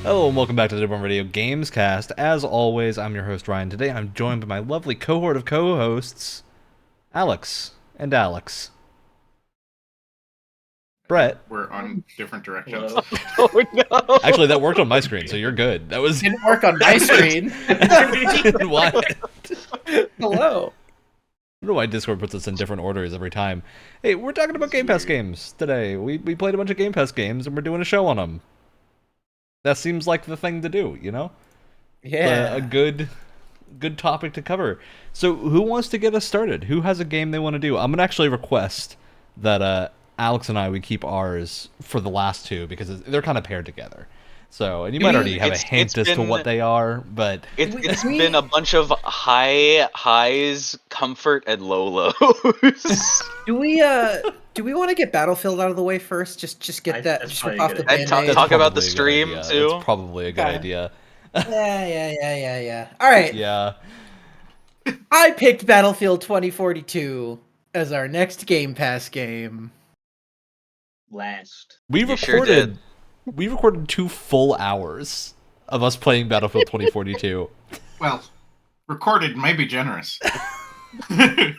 Hello and welcome back to the Radio Gamescast. As always, I'm your host Ryan. Today I'm joined by my lovely cohort of co-hosts, Alex and Alex. Brett. We're on different directions. Oh no! Actually, that worked on my screen, so you're good. That was Didn't work on my screen. why? Hello. I don't know why Discord puts us in different orders every time. Hey, we're talking about Game Pass games today. We played a bunch of Game Pass games and we're doing a show on them. That seems like the thing to do, you know? Yeah. A good topic to cover. So, who wants to get us started? Who has a game they want to do? I'm gonna actually request that Alex and we keep ours for the last two because they're kind of paired together. So, and you might already have a hint as to what they are, but It's been a bunch of highs, comfort, and low lows. Do we want to get Battlefield out of the way first? Just get that that's just probably off a the good And band-aid. talk about the probably a good stream, idea. too. That's probably a good Okay. idea. Yeah. All right. Yeah. I picked Battlefield 2042 as our next Game Pass game. Last. We You sure recorded did. we recorded 2 full hours of us playing Battlefield 2042. Well, recorded may be generous.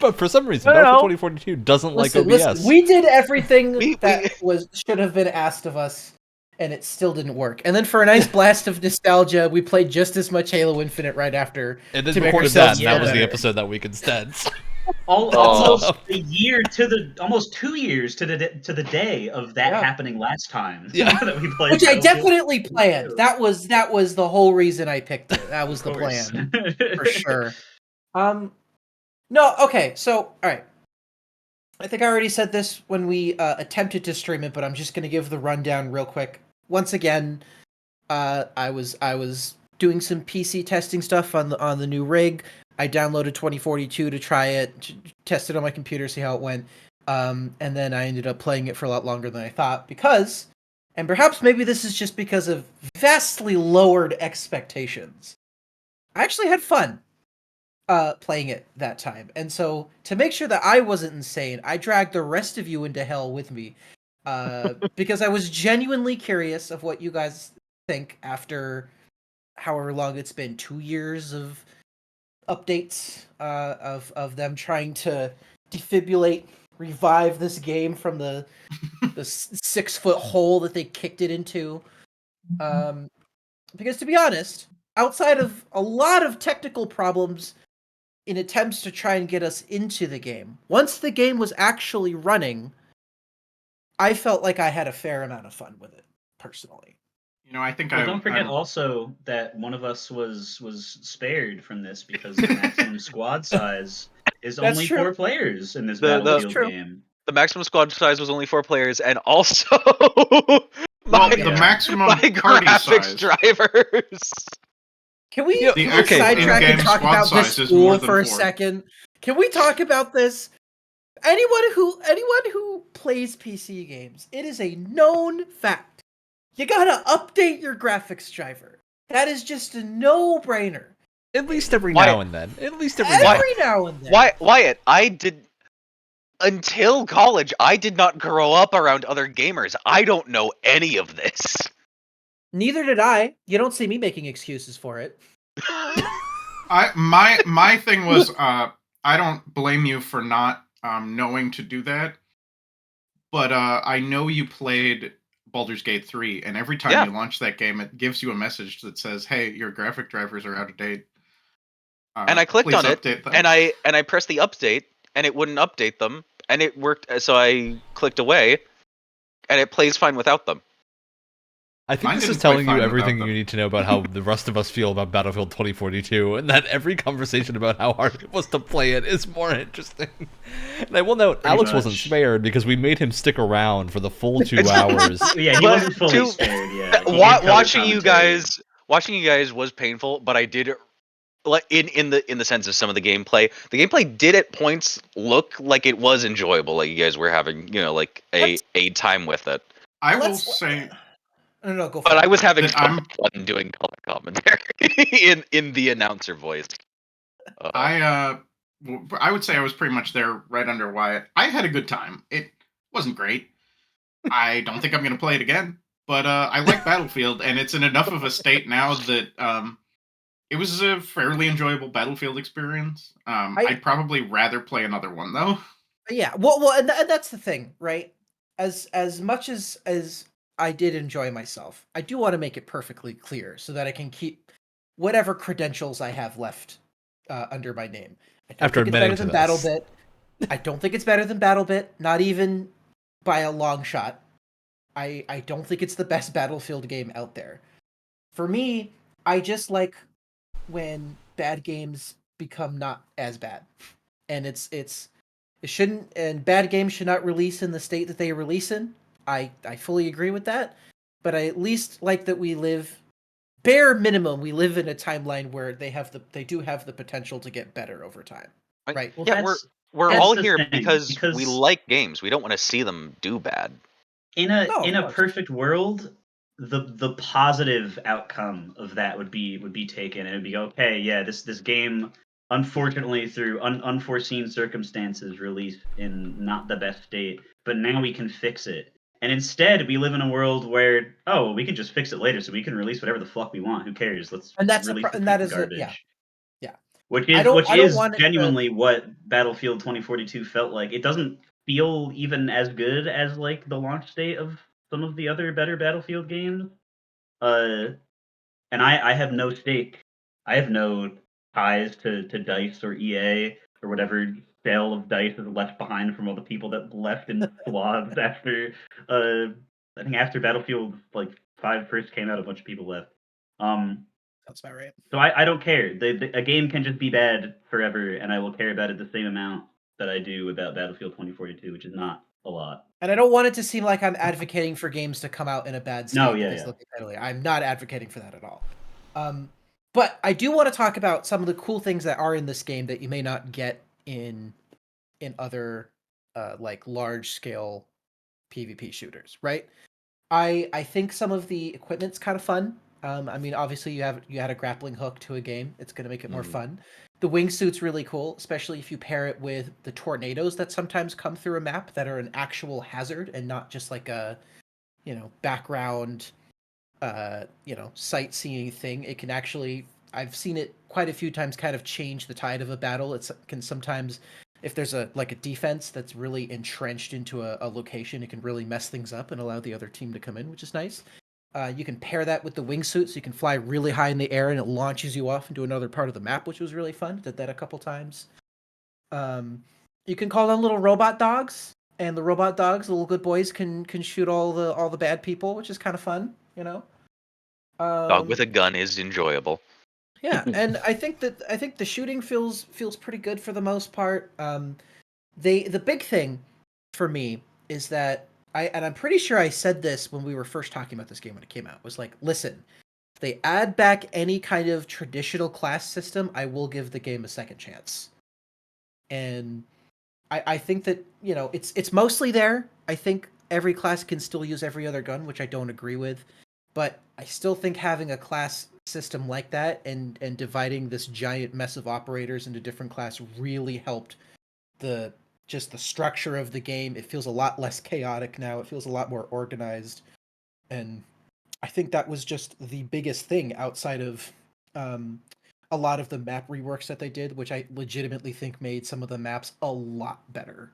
But for some reason, I don't Battlefield know. 2042 doesn't like OBS. Listen, we did everything We- that should have been asked of us, and it still didn't work. And then for a nice blast of nostalgia, we played just as much Halo Infinite right after. and then to make recorded that, ourselves and that was the better. episode that week instead. Almost a year almost 2 years to the day of that Yeah. happening last time. Yeah. that we played. Which I Battlefield. definitely planned. That was the whole reason I picked it. That was Of the course. plan for sure. No, okay. So, all right. I think I already said this when we attempted to stream it, but I'm just going to give the rundown real quick. Once again, I was doing some PC testing stuff on the new rig. I downloaded 2042 to try it, test it on my computer, see how it went. And then I ended up playing it for a lot longer than I thought because, and perhaps maybe this is just because of vastly lowered expectations, I actually had fun playing it that time. And so to make sure that I wasn't insane, I dragged the rest of you into hell with me because I was genuinely curious of what you guys think after however long it's been, 2 years of updates of them trying to revive this game from the 6-foot hole that they kicked it into. Because to be honest, outside of a lot of technical problems in attempts to try and get us into the game, once the game was actually running, I felt like I had a fair amount of fun with it, personally. You know, I think Well, don't forget also that one of us was spared from this because the maximum squad size is That's only true. 4 players in this The- Battlefield true. game. The maximum squad size was only 4 players, and also Well, my, the maximum my party graphics size. drivers. Can we Yeah, The can we actual sidetrack and in-game talk squad about size this is school more than for a 4. second? Can we talk about this? Anyone who plays PC games, it is a known fact. You gotta update your graphics driver. That is just a no-brainer. At least every Why- now and then. At least every now. Every now and then. Wyatt, until college, I did not grow up around other gamers. I don't know any of this. Neither did I. You don't see me making excuses for it. My thing was I don't blame you for not knowing to do that, but I know you played Baldur's Gate 3, and every time Yeah. you launch that game, it gives you a message that says, "Hey, your graphic drivers are out of date." And I clicked Please on it, update them. and I pressed the update, and it wouldn't update them, and it worked. So I clicked away, and it plays fine without them. I think Mine this is didn't play telling you fine everything without you them. need to know about how the rest of us feel about Battlefield 2042, and that every conversation about how hard it was to play it is more interesting. And I will note, Pretty Alex wasn't much. spared because we made him stick around for the full 2 hours. Yeah, he But wasn't fully to- spared. Yeah, he did Watching color you commentary. watching you guys was painful, but I did like in the sense of some of the gameplay. The gameplay did at points look like it was enjoyable, like you guys were having, like a time with it. I will Let's- say No, go for But it. I was having That I'm- fun doing color commentary in the announcer voice. I would say I was pretty much there right under Wyatt. I had a good time. It wasn't great. I don't think I'm going to play it again. But I like Battlefield, and it's in enough of a state now that it was a fairly enjoyable Battlefield experience. I'd probably rather play another one though. Yeah, well, and that's the thing, right? As much as I did enjoy myself, I do want to make it perfectly clear so that I can keep whatever credentials I have left under my name. I don't After think it's better admitting than to this. BattleBit. I don't think it's better than BattleBit, not even by a long shot. I don't think it's the best Battlefield game out there. For me, I just like when bad games become not as bad. And it shouldn't, and bad games should not release in the state that they release in. I fully agree with that. But I at least like that we live, bare minimum, we live in a timeline where they do have the potential to get better over time. Right? Well, Yeah, we're that's all the here thing, because we like games. We don't want to see them do bad. in No, of a course. perfect world, the positive outcome of that would be taken, and it would be okay. Yeah, this game, unfortunately through unforeseen circumstances, released in not the best state, but now we can fix it. And instead, we live in a world where we can just fix it later, so we can release whatever the fuck we want. Who cares? Let's And that's release and that the is garbage. yeah. Which I is don't want it to, genuinely what Battlefield 2042 felt like. It doesn't feel even as good as like the launch state of some of the other better Battlefield games. And I have no stake. I have no ties to DICE or EA or whatever sale of DICE is left behind from all the people that left in swaths after I think after Battlefield like 5 first came out, a bunch of people left. that's about right. So I don't care. A game can just be bad forever, and I will care about it the same amount that I do about Battlefield 2042, which is not a lot. And I don't want it to seem like I'm advocating for games to come out in a bad state. No, yeah, because I'm not advocating for that at all. But I do want to talk about some of the cool things that are in this game that you may not get in other like large scale PvP shooters, right? I think some of the equipment's kind of fun. I mean, obviously you had a grappling hook to a game. It's going to make it more fun. The wingsuit's really cool, especially if you pair it with the tornadoes that sometimes come through a map that are an actual hazard and not just like a, background, sightseeing thing. It can actually, I've seen it quite a few times kind of change the tide of a battle. It can sometimes, if there's a defense that's really entrenched into a location, it can really mess things up and allow the other team to come in, which is nice. You can pair that with the wingsuit, so you can fly really high in the air and it launches you off into another part of the map, which was really fun. Did that a couple times. You can call on little robot dogs, and the robot dogs, the little good boys, can shoot all the bad people, which is kind of fun. Dog with a gun is enjoyable. Yeah, and I think the shooting feels pretty good for the most part. The big thing for me is that I'm pretty sure I said this when we were first talking about this game when it came out, was like, listen, if they add back any kind of traditional class system, I will give the game a second chance. And I think that, it's mostly there. I think every class can still use every other gun, which I don't agree with. But I still think having a class system like that and dividing this giant mess of operators into different classes really helped the structure of the game. It feels a lot less chaotic now. It feels a lot more organized. And I think that was just the biggest thing outside of a lot of the map reworks that they did, which I legitimately think made some of the maps a lot better.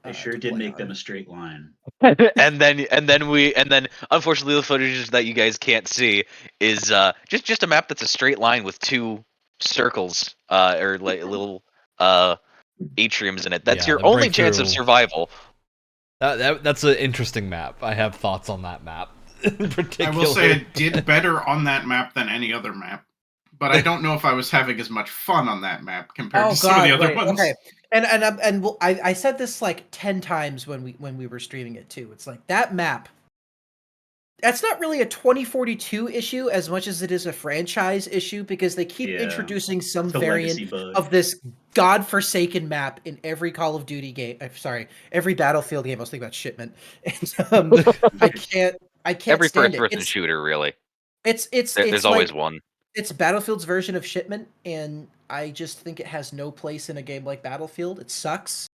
They sure did make them a straight line. and then unfortunately the footage that you guys can't see is just a map that's a straight line with two circles or like little atriums in it. That's your only chance of survival. That's an interesting map. I have thoughts on that map in particular. I will say it did better on that map than any other map, but I don't know if I was having as much fun on that map compared to some of the other ones. Okay. And I said this like 10 times when we were streaming it too. It's like that map. That's not really a 2042 issue as much as it is a franchise issue, because they keep introducing some variant of this godforsaken map in every Call of Duty game. Sorry, every Battlefield game. I was thinking about shipment. And, I can't Every stand first-person shooter, really. There's always one. It's Battlefield's version of shipment, and I just think it has no place in a game like Battlefield. It sucks.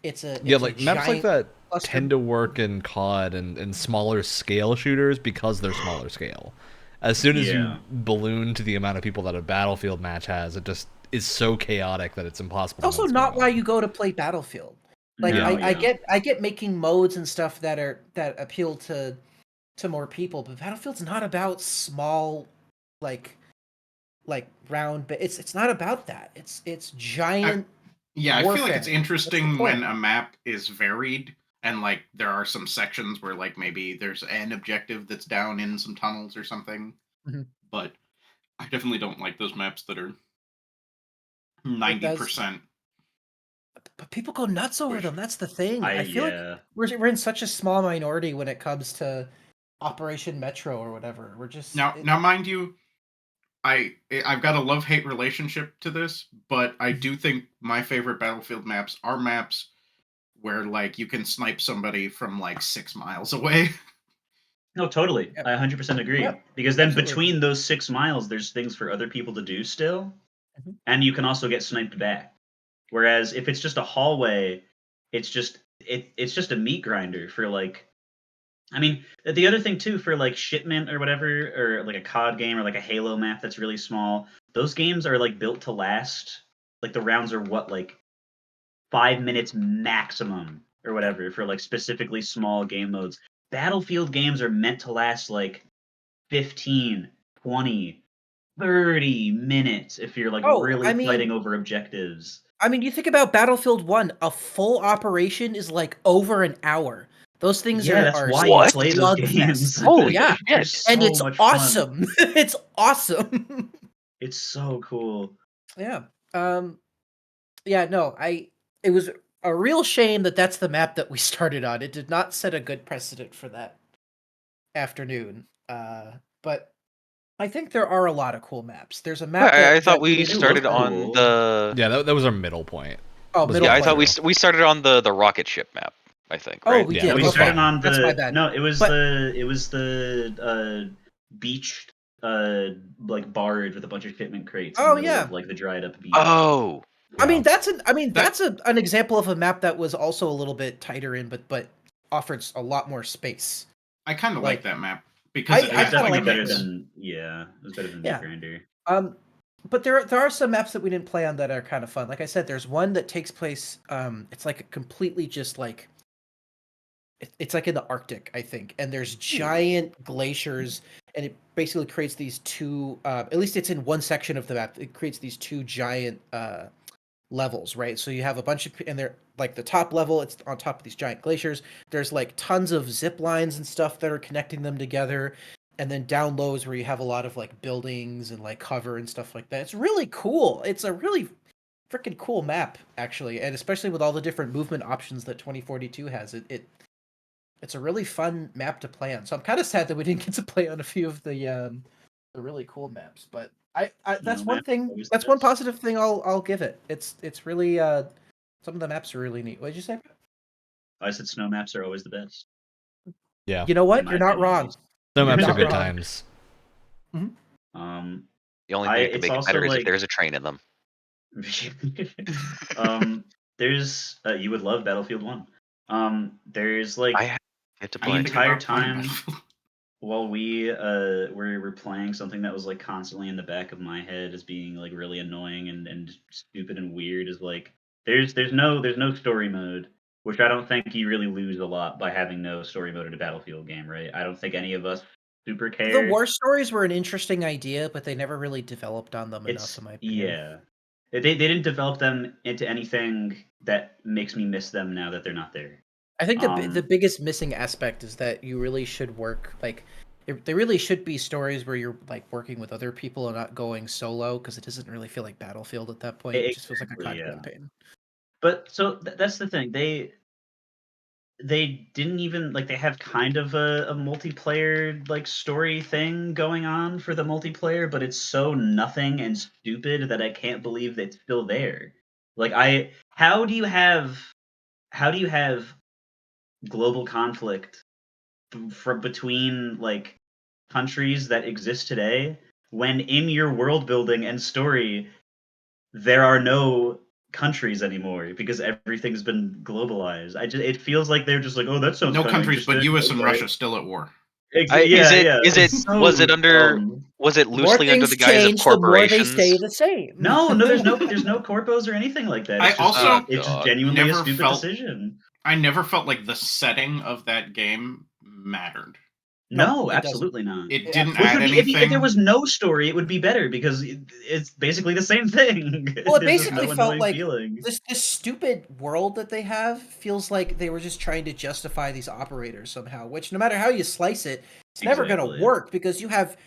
It's a maps like that tend to work in COD and smaller scale shooters because they're smaller scale. As soon as you balloon to the amount of people that a Battlefield match has, it just is so chaotic that it's impossible. It's also not why you go to play Battlefield. Like I get making modes and stuff that appeal to more people, but Battlefield's not about small, like round. But it's not about that. It's giant. I warfare. feel like it's interesting when a map is varied and like there are some sections where like maybe there's an objective that's down in some tunnels or something. Mm-hmm. But I definitely don't like those maps that are 90%. But people go nuts over them. That's the thing. I feel like we're in such a small minority when it comes to Operation Metro or whatever. We're just now, mind you, I've got a love-hate relationship to this, but I do think my favorite Battlefield maps are maps where like you can snipe somebody from like 6 miles away. No, totally. I 100% agree. Because then between those 6 miles, there's things for other people to do still, and you can also get sniped back. Whereas if it's just a hallway, it's just a meat grinder for like. I mean, the other thing too for like Shipment or whatever, or like a COD game or like a Halo map that's really small. Those games are like built to last. Like the rounds are what, like 5 minutes maximum or whatever for like specifically small game modes. Battlefield games are meant to last like 15, 20, 30 minutes if you're like really fighting over objectives. I mean, you think about Battlefield 1, a full operation is like over an hour. Those things are that's why you play those games. Holy shit. So and it's much awesome. Fun. It's awesome. It's so cool. Yeah. It was a real shame that that's the map that we started on. It did not set a good precedent for that afternoon. But I think there are a lot of cool maps. There's a map I thought we started on the... Yeah, that was our middle point. Oh, middle point. I thought we started on the rocket ship map, I think, right? Oh, we did. We started on the... That's my bad. No, it was the beach like barge with a bunch of shipment crates in the middle of like the dried up beach. Oh. Yeah. I mean that's an example of a map that was also a little bit tighter in but offered a lot more space. I kind of like that map because it was definitely better than it was better than Meat Grinder. But there are some maps that we didn't play on that are kind of fun. Like I said, there's one that takes place it's like a completely just like it's like in the Arctic, I think, and there's giant glaciers, and it basically creates these two at least it's in one section of the map, it creates these two giant levels, right? So you have a bunch of, and they're like the top level, it's on top of these giant glaciers. There's like tons of zip lines and stuff that are connecting them together. And then down low is where you have a lot of like buildings and like cover and stuff like that. It's really cool. It's a really freaking cool map, actually. And especially with all the different movement options that 2042 has, it's a really fun map to play on. So I'm kind of sad that we didn't get to play on a few of the really cool maps, but that's one thing. That's one positive thing I'll give it. It's really some of the maps are really neat. What did you say? I said snow maps are always the best. Yeah. You know what? You're not wrong. Snow maps are good times. Mm-hmm. The only thing that can make it better is if there's a train in them. There's you would love Battlefield 1. There's like I had to play the entire time while we were playing, something that was like constantly in the back of my head as being like really annoying and stupid and weird is like there's no story mode, which I don't think you really lose a lot by having no story mode in a Battlefield game, right? I don't think any of us super care. The war stories were an interesting idea, but they never really developed on them enough, in my opinion. Yeah. They didn't develop them into anything that makes me miss them now that they're not there. I think the biggest missing aspect is that you really should work like there really should be stories where you're like working with other people and not going solo, because it doesn't really feel like Battlefield at that point. It just feels like a COD campaign. But so that's the thing. They didn't even like they have kind of a multiplayer like story thing going on for the multiplayer, but it's so nothing and stupid that I can't believe that it's still there. Like how do you have global conflict from between like countries that exist today when in your world building and story there are no countries anymore because everything's been globalized. It feels like they're just like, oh, that sounds No kinda countries but interesting, U.S. and okay." Russia still at war. Is it? It's so Was it under? dumb. Was it The more loosely under things the guise of change, the more they corporations? stay the same. No, there's no corpos or anything like that. I It's just also it's just God. genuinely a never stupid felt- decision. I never felt like the setting of that game mattered. No, it doesn't. absolutely not. It Yeah. didn't Which add would be anything. if there was no story, it would be better because it's basically the same thing. Well, it There's just basically no felt annoying like feeling. this stupid world that they have feels like they were just trying to justify these operators somehow, which no matter how you slice it, it's never going Exactly. to work because you have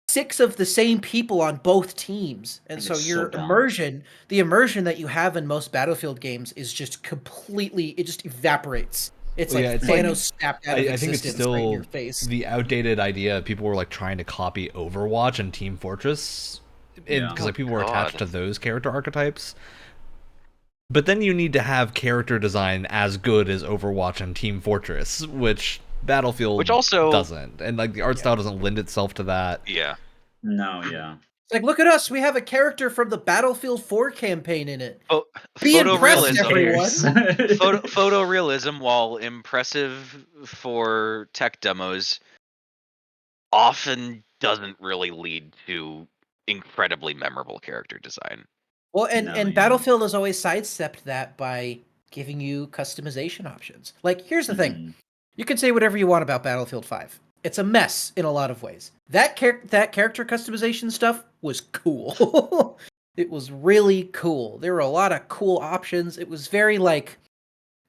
6 of the same people on both teams. And so it's so your dumb. the immersion that you have in most Battlefield games is just completely, it just evaporates. It's Well, like yeah, it's Thanos like- snapped out of I think it's existence right in still your face. the outdated idea. People were like trying to copy Overwatch and Team Fortress, Yeah. because like people were God. attached to those character archetypes. But then you need to have character design as good as Overwatch and Team Fortress, which Battlefield also- doesn't, and like the art style doesn't lend itself to that. Yeah. No, yeah. It's like, look at us, we have a character from the Battlefield 4 campaign in it. Oh, Be impressed, photorealism. everyone. Photorealism, while impressive for tech demos, often doesn't really lead to incredibly memorable character design. Well, and No, yeah. Battlefield has always sidestepped that by giving you customization options. Like, here's the thing. Mhm. You can say whatever you want about Battlefield 5. It's a mess in a lot of ways. That character customization stuff was cool. It was really cool. There were a lot of cool options. It was very, like,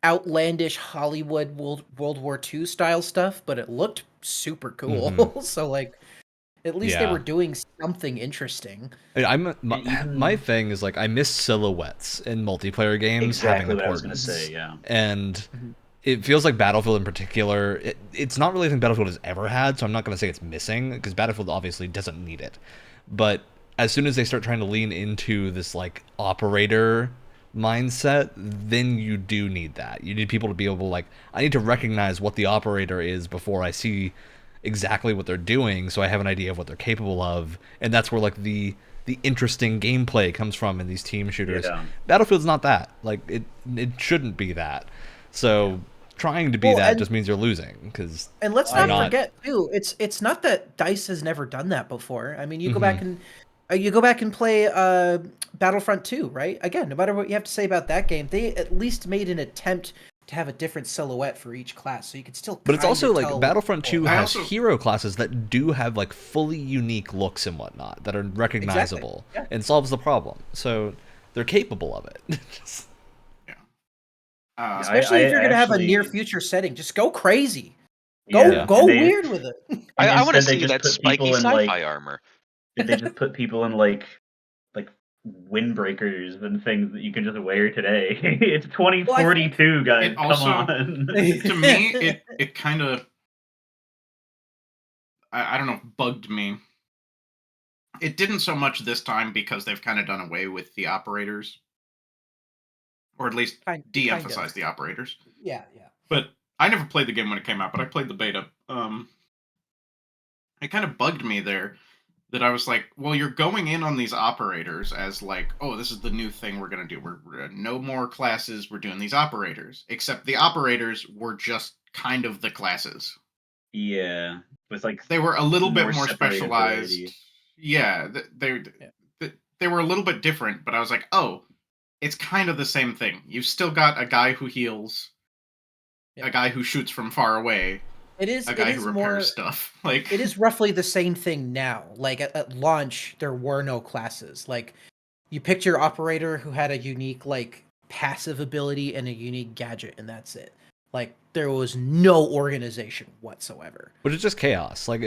outlandish Hollywood World War II style stuff, but it looked super cool. So, like, at least they Yeah. were doing something interesting. My thing is like I miss silhouettes in multiplayer games Exactly having what I was importance. gonna say, yeah. And it feels like Battlefield in particular, it's not really a thing Battlefield has ever had, so I'm not going to say it's missing, because Battlefield obviously doesn't need it. But as soon as they start trying to lean into this like operator mindset, then you do need that. You need people to be able to like, I need to recognize what the operator is before I see exactly what they're doing, so I have an idea of what they're capable of. And that's where like the interesting gameplay comes from in these team shooters. Yeah. Battlefield's not that. Like it shouldn't be that. So trying to be Well, that and- just means you're losing, because And let's Why not not? forget too, it's not that DICE has never done that before. I mean, you go Mhm. back and play Battlefront 2, right? Again, no matter what you have to say about that game, they at least made an attempt to have a different silhouette for each class, so you could still. But it's kinda also like tell- Battlefront 2 I has also- hero classes that do have like fully unique looks and whatnot that are recognizable Yeah. and solves the problem. So they're capable of it. especially I if you're gonna have a actually- near future setting, just go crazy, go Yeah, go and they- weird with it. I want to instead they see just that put spiky people in, sci-fi like- armor. Did they just put people in like windbreakers and things that you can just wear today? It's 2042, guys. it also- Come on. To me, it kind of, I don't know, bugged me. It didn't so much this time because they've kind of done away with the operators, or at least Kind of. de-emphasized the operators. Yeah. But I never played the game when it came out, but I played the beta. It kind of bugged me there that I was like, well, you're going in on these operators as like, oh, this is the new thing we're going to do. We're no more classes. We're doing these operators. Except the operators were just kind of the classes. Yeah, with like They were a little bit more more separated specialized. variety. Yeah, they were a little bit different, but I was like, oh, it's kind of the same thing. You've still got a guy who heals, Yeah. a guy who shoots from far away, It is. a guy It who is repairs more. stuff. Like It is roughly the same thing now. Like at launch, there were no classes. Like you picked your operator who had a unique like passive ability and a unique gadget, and that's it. Like there was no organization whatsoever. But it's just chaos. Like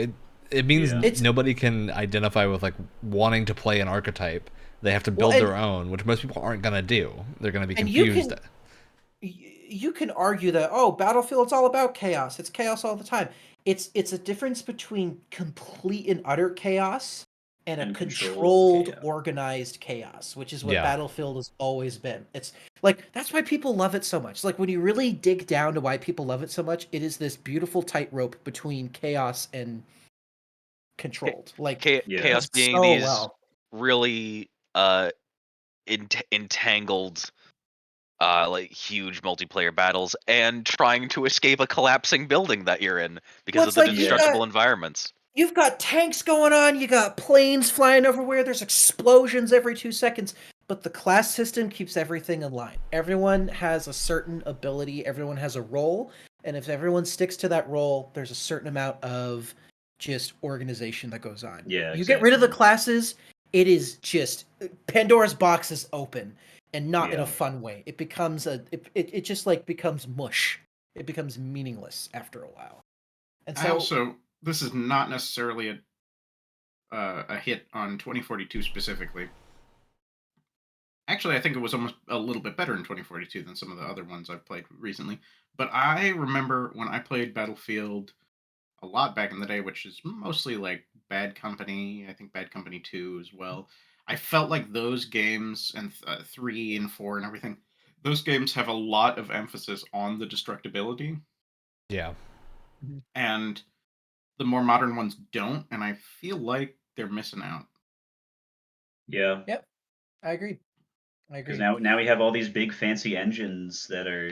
it means Yeah. It's- nobody can identify with like wanting to play an archetype. They have to Well, build and- their own, which most people aren't gonna do. They're gonna be And you confused. You can argue that Battlefield's all about chaos. It's chaos all the time. It's a difference between complete and utter chaos and a And controlled, controlled chaos. organized chaos, which is what Yeah. Battlefield has always been. It's like that's why people love it so much. Like when you really dig down to why people love it so much, it is this beautiful tightrope between chaos and controlled. Like Yeah. Chaos it's being so these well. really entangled, like huge multiplayer battles, and trying to escape a collapsing building that you're in because Well, of it's the like indestructible environments. you've got tanks going on, you got planes flying everywhere, there's explosions every 2 seconds, but the class system keeps everything in line. Everyone has a certain ability, everyone has a role, and if everyone sticks to that role, there's a certain amount of just organization that goes on. Yeah, You get rid of the exactly. classes, it is just Pandora's box is open, and not in Yeah. a fun way. It becomes it just like becomes mush. It becomes meaningless after a while. And so This is not necessarily a hit on 2042 specifically. Actually, I think it was almost a little bit better in 2042 than some of the other ones I've played recently. But I remember when I played Battlefield a lot back in the day, which is mostly like Bad Company, I think Bad Company 2 as well. I felt like those games, and 3 and 4 and everything, those games have a lot of emphasis on the destructibility. Yeah. And the more modern ones don't, and I feel like they're missing out. Yeah. Yep, I agree. Because now we have all these big fancy engines that are.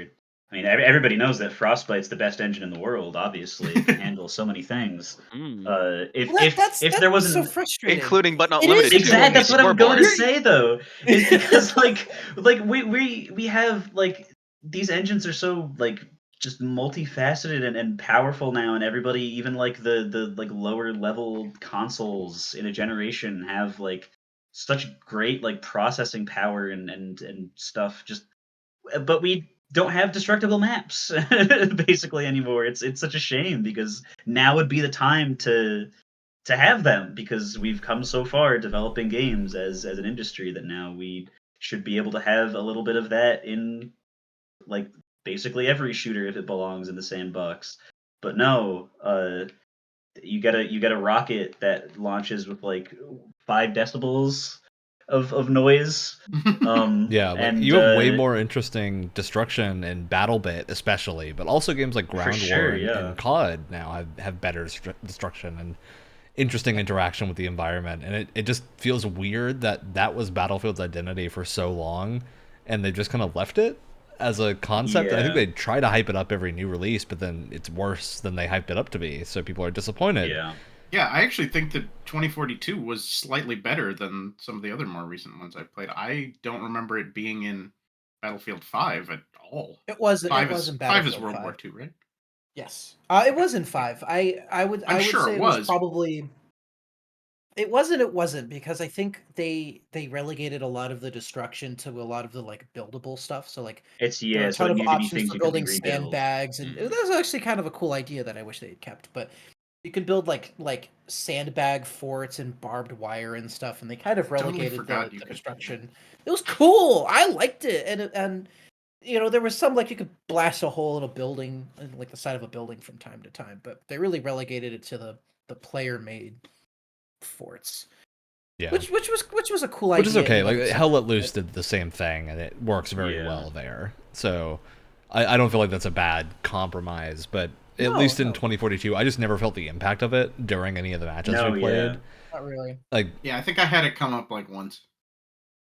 I mean, everybody knows that Frostbite's the best engine in the world. Obviously, it can handle so many things. If there that's so wasn't, frustrating. Including but not It limited is to exactly, a that's what I'm going to scoreboard. say though. Is because like we have like these engines are so like just multifaceted and powerful now, and everybody, even like the like lower level consoles in a generation, have like such great like processing power and stuff. Just but we don't have destructible maps basically anymore. It's such a shame because now would be the time to have them, because we've come so far developing games as an industry that now we should be able to have a little bit of that in like basically every shooter if it belongs in the sandbox. But no, you get a rocket that launches with like 5 decibels of noise. Yeah, like And you have way more interesting destruction in BattleBit, especially, but also games like Ground sure, War yeah. and COD now have better destruction and interesting interaction with the environment. And it just feels weird that was Battlefield's identity for so long, and they just kind of left it as a concept. And I think Yeah. they try to hype it up every new release, but then it's worse than they hyped it up to be, so people are disappointed. Yeah. Yeah, I actually think that 2042 was slightly better than some of the other more recent ones I've played. I don't remember it being in Battlefield 5 at all. It wasn't. It 5 wasn't is 5 is Battlefield World 5. War II, right? Yes, it was in 5. I would I'm sure say it it was was. probably. It wasn't. It wasn't because I think they relegated a lot of the destruction to a lot of the like buildable stuff. So like there are a So ton it of needed to be options things for you could building rebuild. sandbags, and that was actually kind of a cool idea that I wish they had kept. But you could build like sandbag forts and barbed wire and stuff, and they kind of Totally relegated forgot you the could. destruction. It was cool. I liked it, and you know there was some like you could blast a hole in a building, like the side of a building from time to time, but they really relegated it to the player made forts. Yeah. Which was a cool idea. Which is okay. in Like of Hell Let itself, Loose but- did the same thing, and it works very Yeah. well there. So I don't feel like that's a bad compromise. But at No, least in no. 2042, I just never felt the impact of it during any of the matches No, we played. yeah. Not really. Like Yeah, I think I had it come up like once.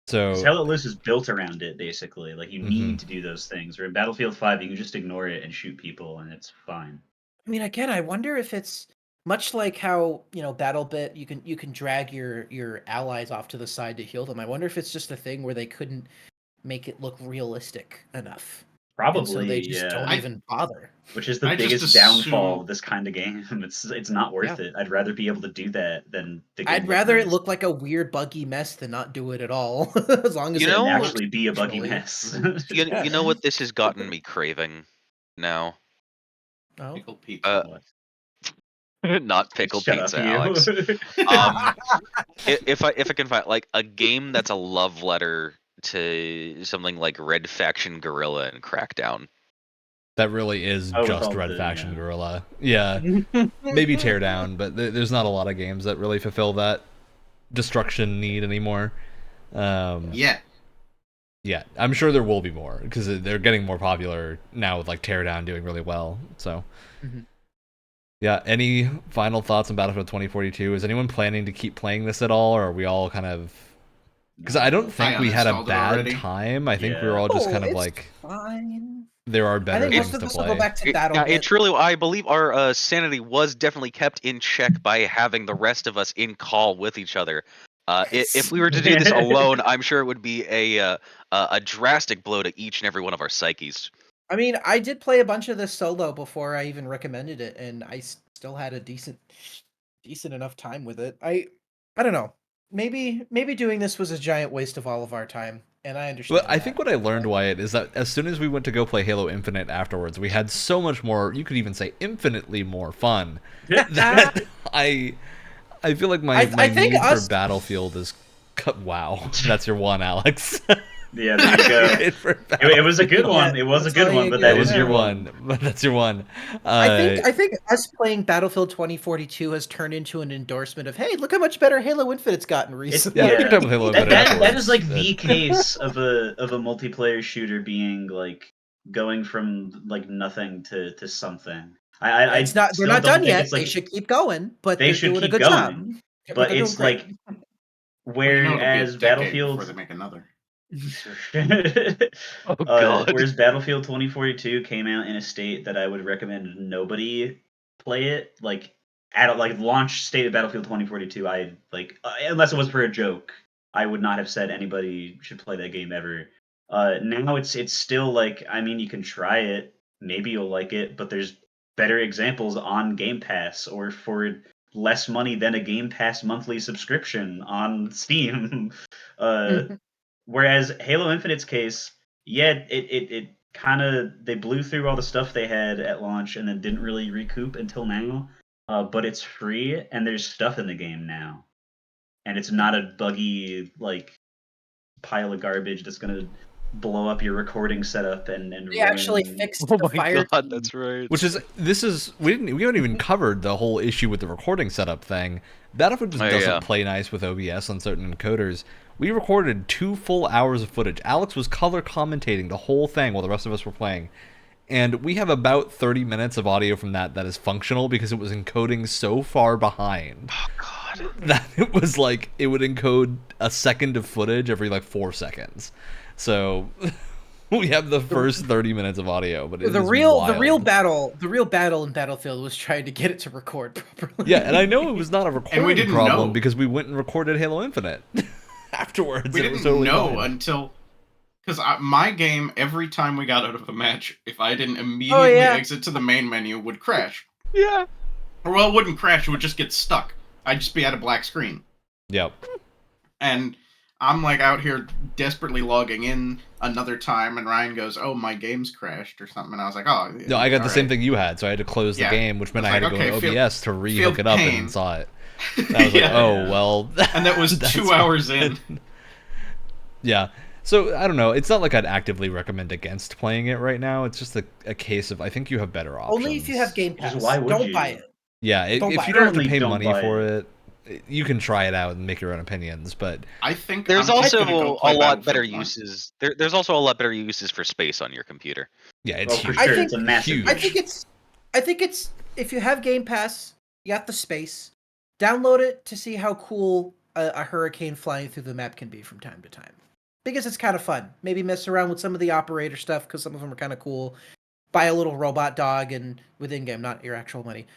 Because so, Hell Let Loose is built around it, basically. Like, you Mhm. need to do those things. Where in Battlefield 5, you can just ignore it and shoot people, and it's fine. I mean, again, I wonder if it's much like how BattleBit, you can drag your allies off to the side to heal them. I wonder if it's just a thing where they couldn't make it look realistic enough, and so Probably, they just yeah. don't even bother. Which is the I just biggest downfall assume- of this kind of game. It's not worth it. I'd rather be able to do that than the game I'd look rather it nice look like a weird buggy mess than not do it at all. As long as You it know- works actually be a buggy functionally. mess. You know what this has gotten me craving now? Oh. Pickled pizza. What? Not pickled Shut pizza, up, you. Alex. If I can find like a game that's a love letter to something like Red Faction Guerrilla and Crackdown. that really is Oh, with just all Red the- Faction yeah. Guerrilla. Yeah, maybe Teardown, but there's not a lot of games that really fulfill that destruction need anymore. Yeah. Yeah, I'm sure there will be more because they're getting more popular now with like Teardown doing really well. So, Mhm. yeah. Any final thoughts on Battlefield 2042? Is anyone planning to keep playing this at all, or are we all kind of Because I don't think we had a uninstalled it bad already. time. I think we were all just kind of it's like, fine. there are I better think things most of to this will go play. back to Yeah, Battle. it truly, I believe our sanity was definitely kept in check by having the rest of us in call with each other. If we were to do this alone, I'm sure it would be a drastic blow to each and every one of our psyches. I mean, I did play a bunch of this solo before I even recommended it, and I still had a decent enough time with it. I don't know. Maybe doing this was a giant waste of all of our time, and I understand. But I think what I learned, Wyatt, is that as soon as we went to go play Halo Infinite afterwards, we had so much more, you could even say infinitely more fun, that I feel like my think need us- for Battlefield is... Wow, that's your one, Alex. Yeah, there you go. It was a good one. It was a good one, but that is your one. But that's your one. I think us playing Battlefield 2042 has turned into an endorsement of, hey, look how much better Halo Infinite's gotten recently. Yeah, you're done with Halo Infinite That afterwards. is like the case of a multiplayer shooter being like going from like nothing to something. It's not. They're still not don't done think yet. it's, like, They should keep going, but they they're should doing a keep good going, job. but They're doing it's great. like Well, you know, it'll be a whereas decade Battlefield before they make another. Oh god. Whereas Battlefield 2042 came out in a state that I would recommend nobody play it. Like at launch state of Battlefield 2042, I unless it was for a joke, I would not have said anybody should play that game ever. Now it's still like, I mean, you can try it, maybe you'll like it, but there's better examples on Game Pass or for less money than a Game Pass monthly subscription on Steam. Whereas Halo Infinite's case, yeah, it kind of, they blew through all the stuff they had at launch and then didn't really recoup until now. But it's free and there's stuff in the game now, and it's not a buggy like pile of garbage that's gonna blow up your recording setup and They actually fixed Oh the my fire. god, team. that's right. Which is, we haven't even covered the whole issue with the recording setup thing. Battlefield just doesn't play nice with OBS on certain encoders. We recorded 2 full hours of footage. Alex was color commentating the whole thing while the rest of us were playing. And we have about 30 minutes of audio from that is functional because it was encoding so far behind. Oh god. That it was like, it would encode a second of footage every like 4 seconds. So we have the first 30 minutes of audio, but The real battle in Battlefield was trying to get it to record properly. Yeah, and I know it was not a recording didn't problem know. because we went and recorded Halo Infinite afterwards. We and it was didn't totally know fine. until, because my game, every time we got out of a match, if I didn't immediately exit to the main menu, would crash. Yeah. Or well, it wouldn't crash; it would just get stuck. I'd just be at a black screen. Yep. And I'm like out here desperately logging in another time, and Ryan goes, "Oh, my game's crashed" or something, and I was like, "Oh." No, I got the same right. thing you had, so I had to close the Yeah. game, which meant I I was had to like, go okay, to OBS to feel re-hook it up pain. and saw it. And I was like, oh, well. And that was that's 2 hours in. Yeah. So, I don't know. It's not like I'd actively recommend against playing it right now. It's just a case of, I think you have better options. Only if you have Game Pass. Just why would Don't you? buy it. Yeah, Don't if buy you it. don't have to Certainly pay don't money buy for it, you can try it out and make your own opinions, but... I think There's I'm just also gonna go a play lot better Battlefield 1. uses. There's also a lot better uses for space on your computer. Yeah, it's For huge. I sure, think- it's a massive. huge. I think it's if you have Game Pass, you got the space. Download it to see how cool a hurricane flying through the map can be from time to time, because it's kind of fun. Maybe mess around with some of the operator stuff because some of them are kind of cool. Buy a little robot dog and within game, not your actual money.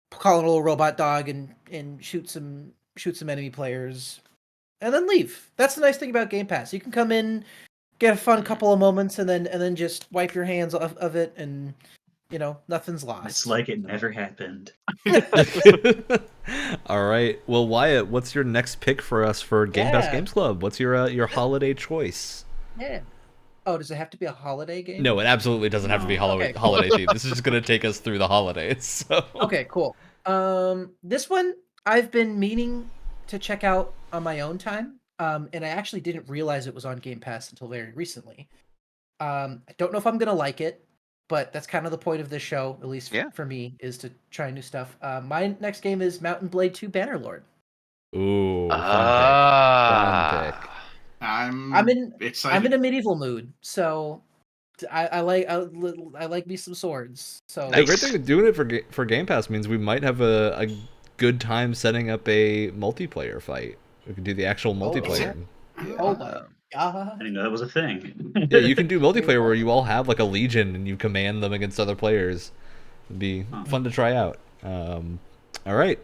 Call it a little robot dog and shoot some enemy players, and then leave. That's the nice thing about Game Pass. You can come in, get a fun couple of moments, and then just wipe your hands of it, and nothing's lost. It's like it never happened. All right. Well, Wyatt, what's your next pick for us for Game Pass Yeah. Games Club? What's your holiday choice? Yeah. Oh, does it have to be a holiday game? No, it absolutely doesn't have to be Okay, cool. holiday themed. This is just going to take us through the holidays. So. Okay, cool. This one I've been meaning to check out on my own time. And I actually didn't realize it was on Game Pass until very recently. I don't know if I'm gonna like it, but that's kind of the point of this show, at least for me, is to try new stuff. My next game is Mountain Blade 2 Bannerlord. Ooh, fun pick. I'm excited. I'm in a medieval mood, so I like me some swords. So The great thing with doing it for Game Pass means we might have a good time setting up a multiplayer fight. We can do the actual multiplayer. Oh my Um, I god. didn't know that was a thing. Yeah, you can do multiplayer where you all have like a legion and you command them against other players. It'd be fun to try out. All right,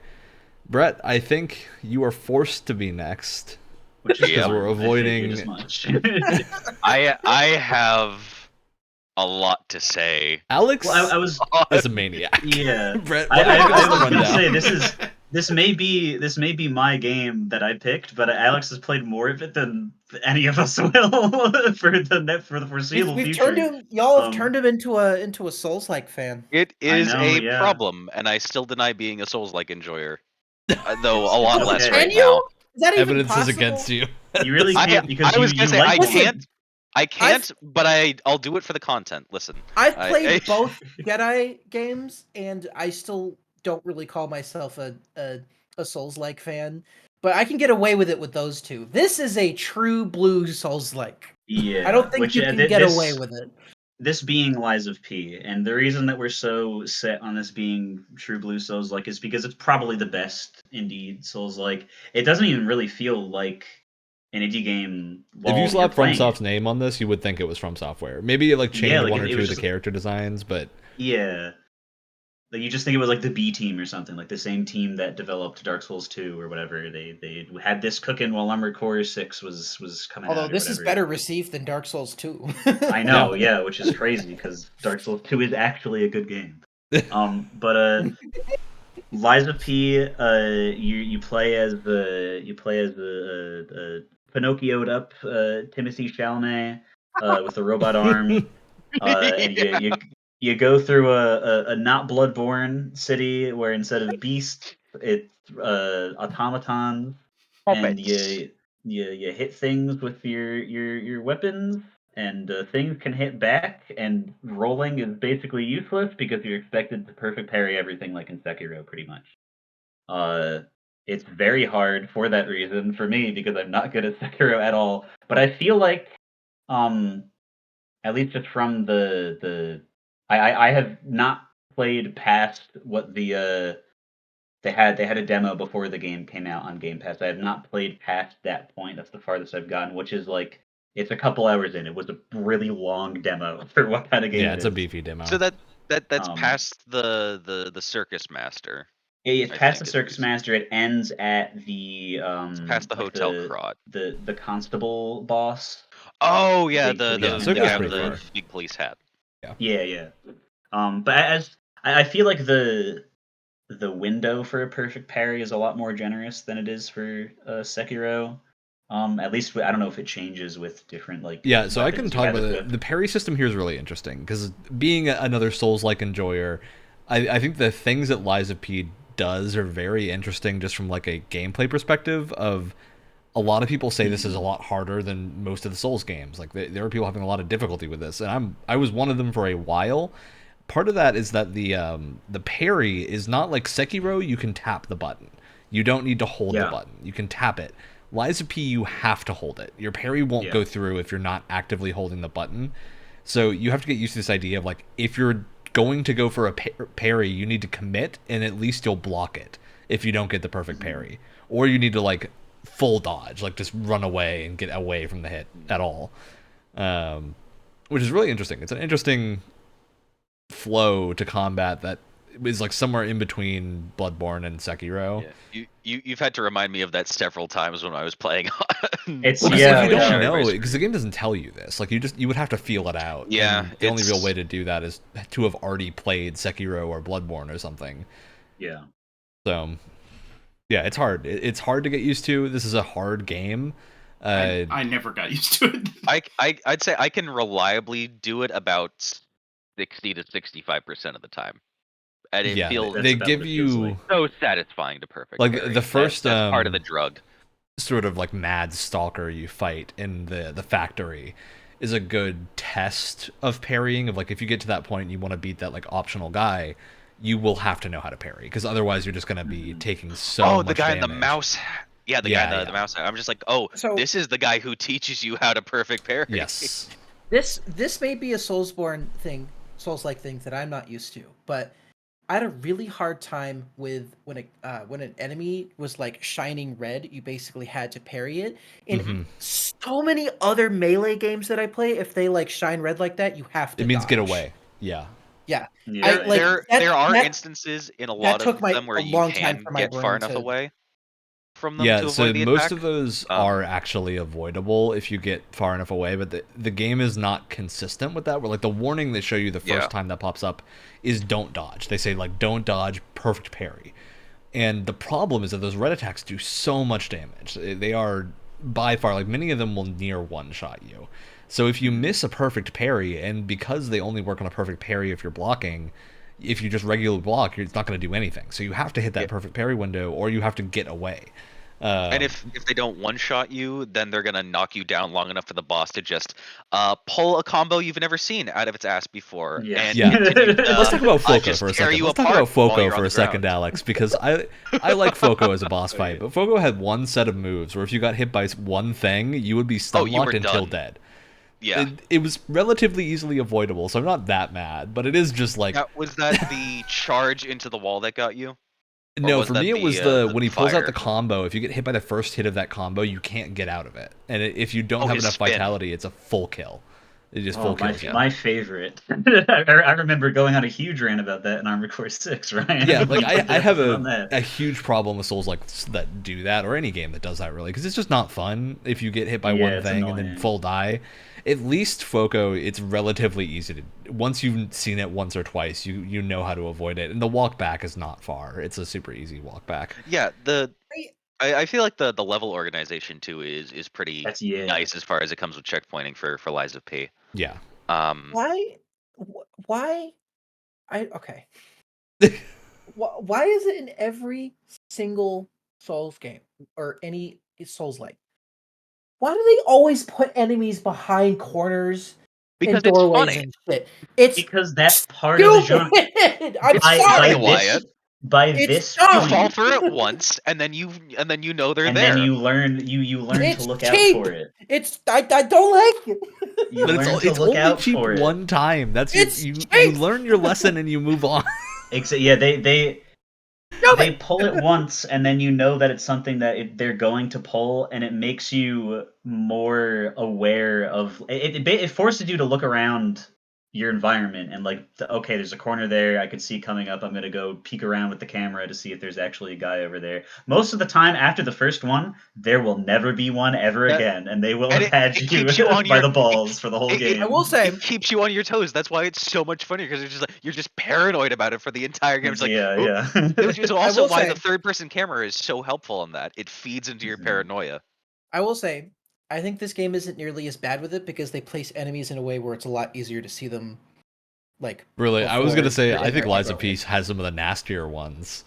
Brett, I think you are forced to be next. Which is Because we're fine. I figured avoiding- as much. I have a lot to say. Alex Well, I was is a maniac. yeah. Brett, I, what I, give us I the was gonna rundown. say this may be my game that I picked, but Alex has played more of it than any of us will for the foreseeable We've future. turned him. Y'all have Um, turned him into a Souls-like fan. It is know, a yeah. problem, and I still deny being a Souls-like enjoyer. Though a lot It's less okay. right Can now. you? Is that even Evidence possible? is against you. You really can't because I was you gonna say like I can't, but I'll do it for the content. Listen, I've I- played I- both Jedi games, and I still don't really call myself a Souls-like fan. But I can get away with it with those two. This is a true blue Souls-like. Yeah, I don't think which, you can get away with it. This being Lies of P, and the reason that we're so set on this being True Blue Souls like is because it's probably the best indie Souls like. It doesn't even really feel like an indie game. If While you you're slap playing FromSoft's it. name on this, you would think it was From Software. Maybe it like changed Yeah, like, one or it two was of the just- character designs, but Yeah, like you just think it was like the B team or something, like the same team that developed Dark Souls 2 or whatever. They had this cooking while Armored Core 6 was coming out. Although or this is whatever. better received than Dark Souls 2. I know, yeah, which is crazy because Dark Souls 2 is actually a good game. But Lies of P, you play as the Pinocchio'd up Timothy Chalamet with a robot arm, and you go through a not Bloodborne city where instead of beasts it's automatons, and you hit things with your weapons, and things can hit back, and rolling is basically useless because you're expected to perfect parry everything like in Sekiro, pretty much. It's very hard for that reason for me because I'm not good at Sekiro at all. But I feel like, at least just from I have not played past what the they had a demo before the game came out on Game Pass. I have not played past that point. That's the farthest I've gotten, which is like it's a couple hours in. It was a really long demo for what kind of game. yeah, it it's a is. beefy demo. So that's Um, past the Circus Master. It's I past think the is Circus what Master. It ends at the past the like Hotel Crot. the constable boss. Oh yeah, big the police Yeah, the Circus guy pretty with the far. big police hat. Yeah. But as I feel like the window for a perfect parry is a lot more generous than it is for Sekiro. At least I don't know if it changes with different like. Yeah, so I can weapons you talk have about it it. with. The parry system here is really interesting because being another Souls-like enjoyer, I think the things that Lies of P does are very interesting just from like a gameplay perspective. Of a lot of people say this is a lot harder than most of the Souls games. Like there are people having a lot of difficulty with this, and I was one of them for a while. Part of that is that the parry is not like Sekiro. You can tap the button. You don't need to hold the Yeah. button. You can tap it. Lies of P, you have to hold it. Your parry won't Yeah. go through if you're not actively holding the button. So you have to get used to this idea of like if you're going to go for a parry, you need to commit, and at least you'll block it if you don't get the perfect parry, or you need to like full dodge, like just run away and get away from the hit at all, which is really interesting. It's an interesting flow to combat that is like somewhere in between Bloodborne and Sekiro. Yeah. You've had to remind me of that several times when I was playing. It's Well, 'cause yeah, if you yeah. don't know, because the game doesn't tell you this. Like you would have to feel it out. Yeah, and the only real it's- way to do that is to have already played Sekiro or Bloodborne or something. Yeah. So, yeah, it's hard. It's hard to get used to. This is a hard game. I never got used to it. I'd say I can reliably do it about 60 to 65% of the time, and it yeah, feels That's they about give what it feels you like. so satisfying to perfect. Like, parry. the first, that's part of the um, drug. sort of like mad stalker you fight in the factory is a good test of parrying. Of like if you get to that point and you want to beat that like optional guy, you will have to know how to parry because otherwise you're just gonna be taking so Oh, much the guy in the damage. mouse. Yeah, the Yeah, guy in yeah. the mouse. I'm just like, oh, So- this is the guy who teaches you how to perfect parry. Yes. This may be a Soulsborne thing, Souls-like thing that I'm not used to, but I had a really hard time with when an enemy was like shining red, you basically had to parry it. In Mhm. so many other melee games that I play, if they like shine red like that, you have to It means get dodge. away. Yeah. Yeah. I Yeah, like yeah. There are that instances in a that lot took of my them where a you long time can for my get far brain enough to away from them Yeah, to so avoid the most attack. of those are actually avoidable if you get far enough away, but the game is not consistent with that. Where like the warning they show you the Yeah. first time that pops up is don't dodge. They say like don't dodge, perfect parry. And the problem is that those red attacks do so much damage. They are by far like many of them will near one shot you. So if you miss a perfect parry, and because they only work on a perfect parry if you're blocking, if you just regularly block, it's not going to do anything. So you have to hit Yeah. that perfect parry window, or you have to get away. And if they don't one shot you, then they're gonna knock you down long enough for the boss to just pull a combo you've never seen out of its ass before, Yeah. and Yeah. continue Let's talk about Foco just for a tear second. you Let's talk apart about while Foco you're on for the a second, ground. Alex, because I like Foco as a boss fight, yeah. but Foco had one set of moves where if you got hit by one thing, you would be stun you were locked until done. dead. Yeah. It was relatively easily avoidable, so I'm not that mad, but it is just like Was that the charge into the wall that got you? Or no, was for that me it was the when he pulls out the fire? combo. If you get hit by the first hit of that combo, you can't get out of it, and if you don't Oh, have his enough spin. vitality, it's a full kill. It just full Oh, kills you. my favorite. I remember going on a huge rant about that in Armored Core 6, Ryan. Yeah, like I have On that. a huge problem with Souls like that do that, or any game that does that really, because it's just not fun if you get hit by Yeah, one it's thing and then annoying. full die. At least Foco, it's relatively easy to once you've seen it once or twice, you know how to avoid it, and the walk back is not far. It's a super easy walk back. Yeah, I- I feel like the level organization too is pretty That's yeah. nice as far as it comes with checkpointing for Lies of P. Yeah. why why I okay. Why is it in every single Souls game or any Souls like? Why do they always put enemies behind corners Because and it's doorways funny. and shit? It's Because that's part of the genre. stupid. I'm It's By funny, sorry. Wyatt. It's this You dumb. fall point, for it once, and then you know they're and there. then you learn to It's look out cheap. for it. I don't like it. You But learn to it's look only out cheap for it. one time. That's It's you cheap. learn your lesson and you move on. Yeah, they No, they but pull it once, and then you know that it's something that they're going to pull, and it makes you more aware of it. It forces you to look around your environment and like, okay, there's a corner there I could see coming up. I'm gonna go peek around with the camera to see if there's actually a guy over there. Most of the time, after the first one, there will never be one ever That- again, and they will and have had it you keeps you on by your the balls for the whole game. I will say it keeps you on your toes. That's why it's so much funnier because you're just paranoid about it for the entire game. It's like, Yeah, "Oop." yeah. Which is I also will why say the third person camera is so helpful in that. It feeds into your Mhm. paranoia. I will say I think this game isn't nearly as bad with it because they place enemies in a way where it's a lot easier to see them like Really, I was gonna before say you're I in think their Lies of aggro. Peace has some of the nastier ones.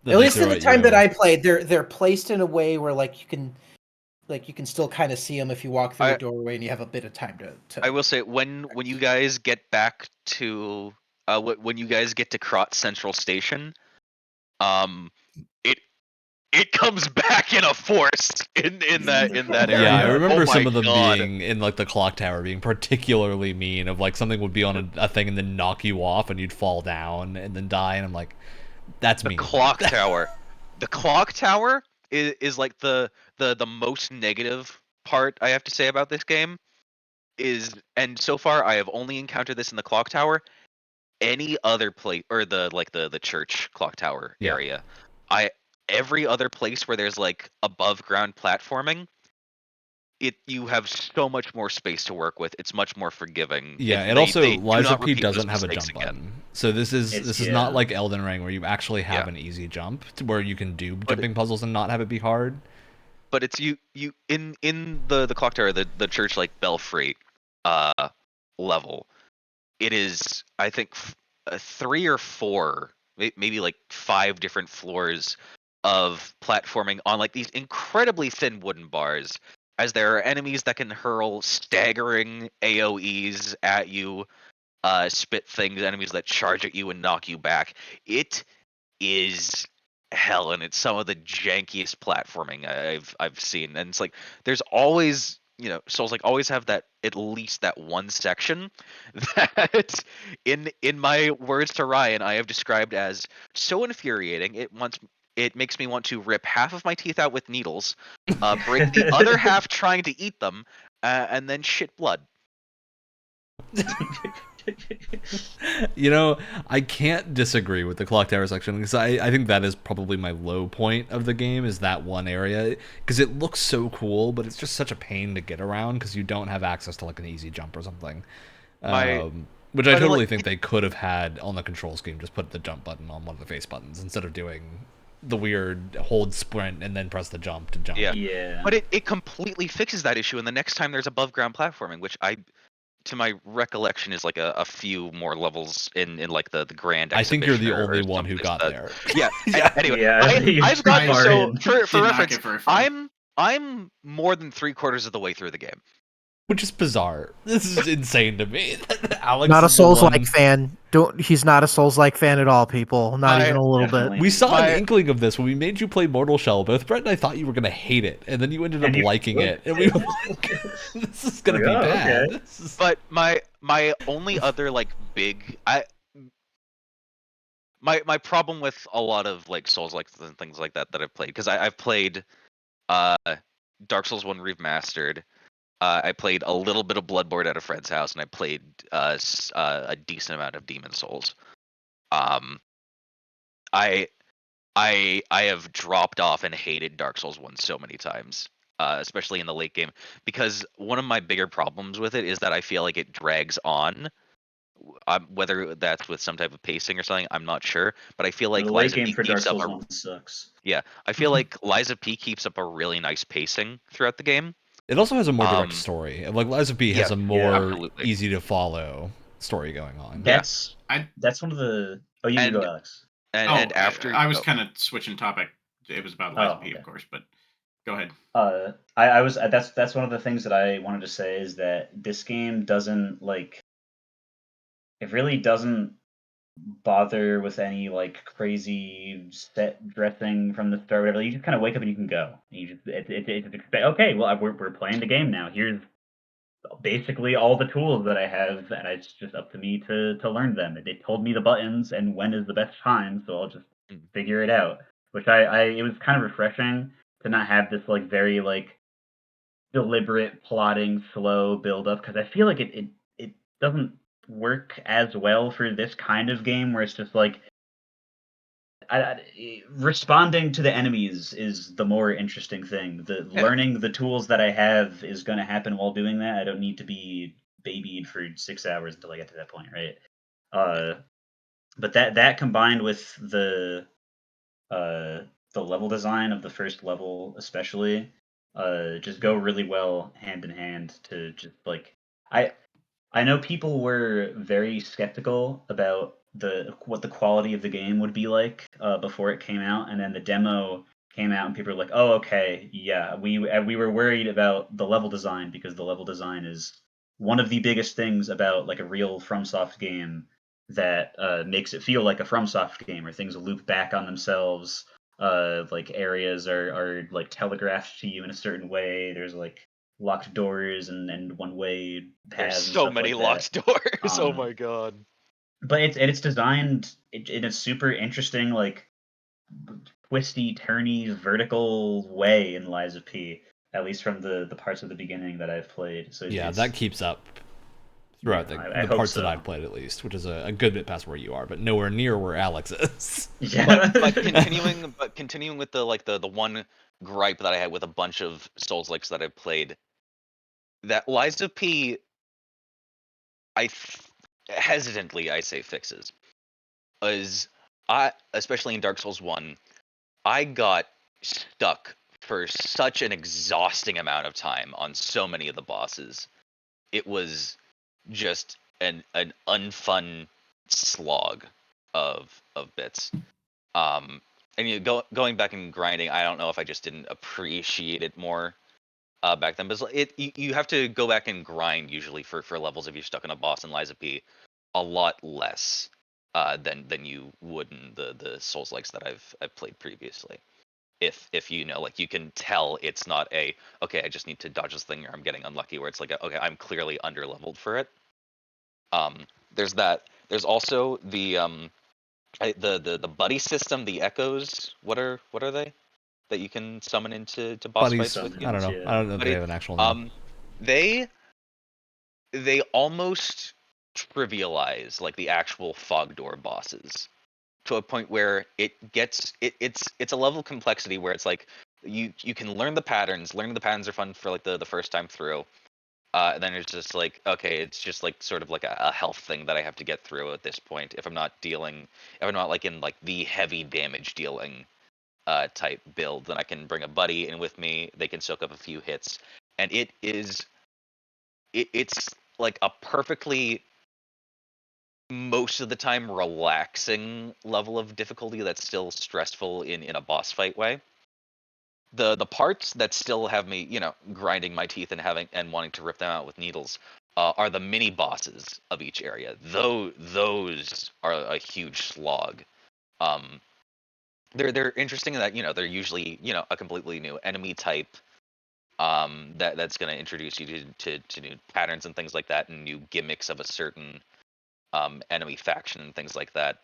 That At they least in throw the at time that you. I played, they're placed in a way where like you can still kind of see them if you walk through I- a doorway and you have a bit of time to I will say when you guys get back to when you guys get to Krot Central Station, it comes back in a force in that area. Yeah, I Oh remember some my of them god. being in like the clock tower being particularly mean. Of like something would be on a thing and then knock you off and you'd fall down and then die. And I'm like, that's The mean. clock tower. The clock tower is like the most negative part I have to say about this game is, and so far I have only encountered this in the clock tower. Any other place or the church clock tower Yeah. area, I every other place where there's like above ground platforming, you have so much more space to work with. It's much more forgiving. Yeah, it They also do Lies not of P repeat those doesn't have a mistakes jump again. button. So this is not yeah. like Elden Ring where you actually have Yeah. an easy jump where you can do But- jumping puzzles and not have it be hard. But it's you in the clock tower, the church like belfry level. It is, I think, 3 or 4, maybe like 5 different floors of platforming on like these incredibly thin wooden bars, as there are enemies that can hurl staggering AoEs at you, spit things, enemies that charge at you and knock you back. It is hell, and it's some of the jankiest platforming I've seen. And it's like there's always Souls like always have that at least that one section that in my words to Ryan I have described as so infuriating it makes me want to rip half of my teeth out with needles, break the other half trying to eat them, and then shit blood. I can't disagree with the clock tower section because I think that is probably my low point of the game, is that one area, because it looks so cool, but it's just such a pain to get around because you don't have access to like an easy jump or something. Which I totally think they could have had on the control scheme, just put the jump button on one of the face buttons instead of doing the weird hold sprint and then press the jump to jump. Yeah. But it completely fixes that issue, and the next time there's above ground platforming, which to my recollection is like a few more levels in like the grand I think you're the exhibition or only one who someplace got that- there. Yeah. Yeah. Anyway, Yeah, I've gotten far so in. for Did not reference, get very far. I'm more than 3/4 of the way through the game. Which is bizarre. This is insane to me. Alex Not a is the Souls-like one- fan. He's not a Souls-like fan at all, people. Not even a little Definitely. bit. We saw My- an inkling of this when we made you play Mortal Shell. Both Brett and I thought you were going to hate it, and then you ended up And you- liking it. And we were like, this is going to Like, be oh, bad. okay. This is- But my only other like big my problem with a lot of like Souls like and things like that I've played, because I've played Dark Souls 1 Remastered. I played a little bit of Bloodborne at a friend's house, and I played a decent amount of Demon Souls. I have dropped off and hated Dark Souls 1 so many times, especially in the late game, because one of my bigger problems with it is that I feel like it drags on. Whether that's with some type of pacing or something, I'm not sure, but I feel like The late Liza game P for Dark keeps up Souls a 1 sucks. I feel like Liza P keeps up a really nice pacing throughout the game. It also has a more direct story. Like Liza P has yeah, a more absolutely. easy to follow story going on. That's I- that's one of the. Oh, you can And- go, Alex. And after I was kind of switching topic. It was about Liza P, okay. of course, but go ahead. I was that's one of the things that I wanted to say, is that this game doesn't like. It really doesn't bother with any like crazy set dressing from the start, or whatever. You just kind of wake up and you can go. You just it's expect, okay, well we're playing the game now. Here's basically all the tools that I have, and it's just up to me to learn them. They told me the buttons and when is the best time, so I'll just figure it out. Which it was kind of refreshing to not have this like very like deliberate plotting slow build up, because I feel like it doesn't work as well for this kind of game where it's just like responding to the enemies is the more interesting thing. Learning the tools that I have is going to happen while doing that. I don't need to be babied for 6 hours until I get to that point, right? But that combined with the level design of the first level, especially, just go really well hand in hand. To just like I know people were very skeptical about what the quality of the game would be like before it came out, and then the demo came out, and people were like, "Oh, okay, yeah, we were worried about the level design, because the level design is one of the biggest things about like a real FromSoft game that makes it feel like a FromSoft game, where things loop back on themselves, like areas are like telegraphed to you in a certain way. There's like locked doors and one-way paths. There's and so stuff many like locked doors. Oh Um, my god. but it's designed in a super interesting, like twisty, turny, vertical way in Lies of P. At least from the parts of the beginning that I've played. So Yeah, it's, that keeps up throughout I the hope parts that so. I've played, at least, which is a good bit past where you are, but nowhere near where Alex is. Yeah. But continuing with the one gripe that I had with a bunch of Souls likes that I've played, that Lies of P, hesitantly I say fixes, is especially in Dark Souls 1, I got stuck for such an exhausting amount of time on so many of the bosses. It was just an unfun slog of bits. And going back and grinding, I don't know if I just didn't appreciate it more back then. But you have to go back and grind usually for levels if you're stuck in a boss in Lies of P, a lot less than you would in the Souls likes that I've played previously. if you know, like, you can tell it's not a, okay, I just need to dodge this thing or I'm getting unlucky, where it's like, okay, I'm clearly underleveled for it. There's that. There's also the the buddy system, the echoes. What are they that you can summon into boss Buddies. fights with you? I don't know. Yeah. I don't know if Buddy- they have an actual name. They almost trivialize like the actual fog door bosses to a point where it's a level of complexity where it's like you can learn the patterns. Learning the patterns are fun for like the first time through. Then it's just like, okay, it's just like sort of like a health thing that I have to get through at this point. If I'm not like in like the heavy damage dealing type build, then I can bring a buddy in with me. They can soak up a few hits, and it's like a perfectly, most of the time, relaxing level of difficulty that's still stressful in a boss fight way. The parts that still have me, grinding my teeth and wanting to rip them out with needles, are the mini bosses of each area. Those are a huge slog. They're interesting in that they're usually a completely new enemy type. That's going to introduce you to new patterns and things like that, and new gimmicks of a certain enemy faction and things like that.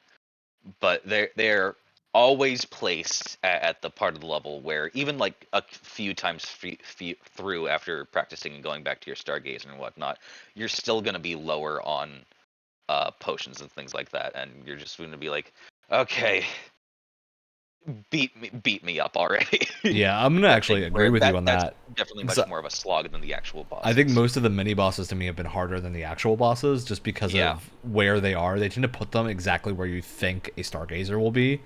But they're always placed at the part of the level where, even like a few times through, after practicing and going back to your stargazer and whatnot, you're still going to be lower on potions and things like that, and you're just going to be like, okay, beat me up already. Yeah, I'm gonna actually agree with you on that. That's definitely much So- more of a slog than the actual boss. I think most of the mini bosses to me have been harder than the actual bosses, just because Yeah. of where they are. They tend to put them exactly where you think a stargazer will be.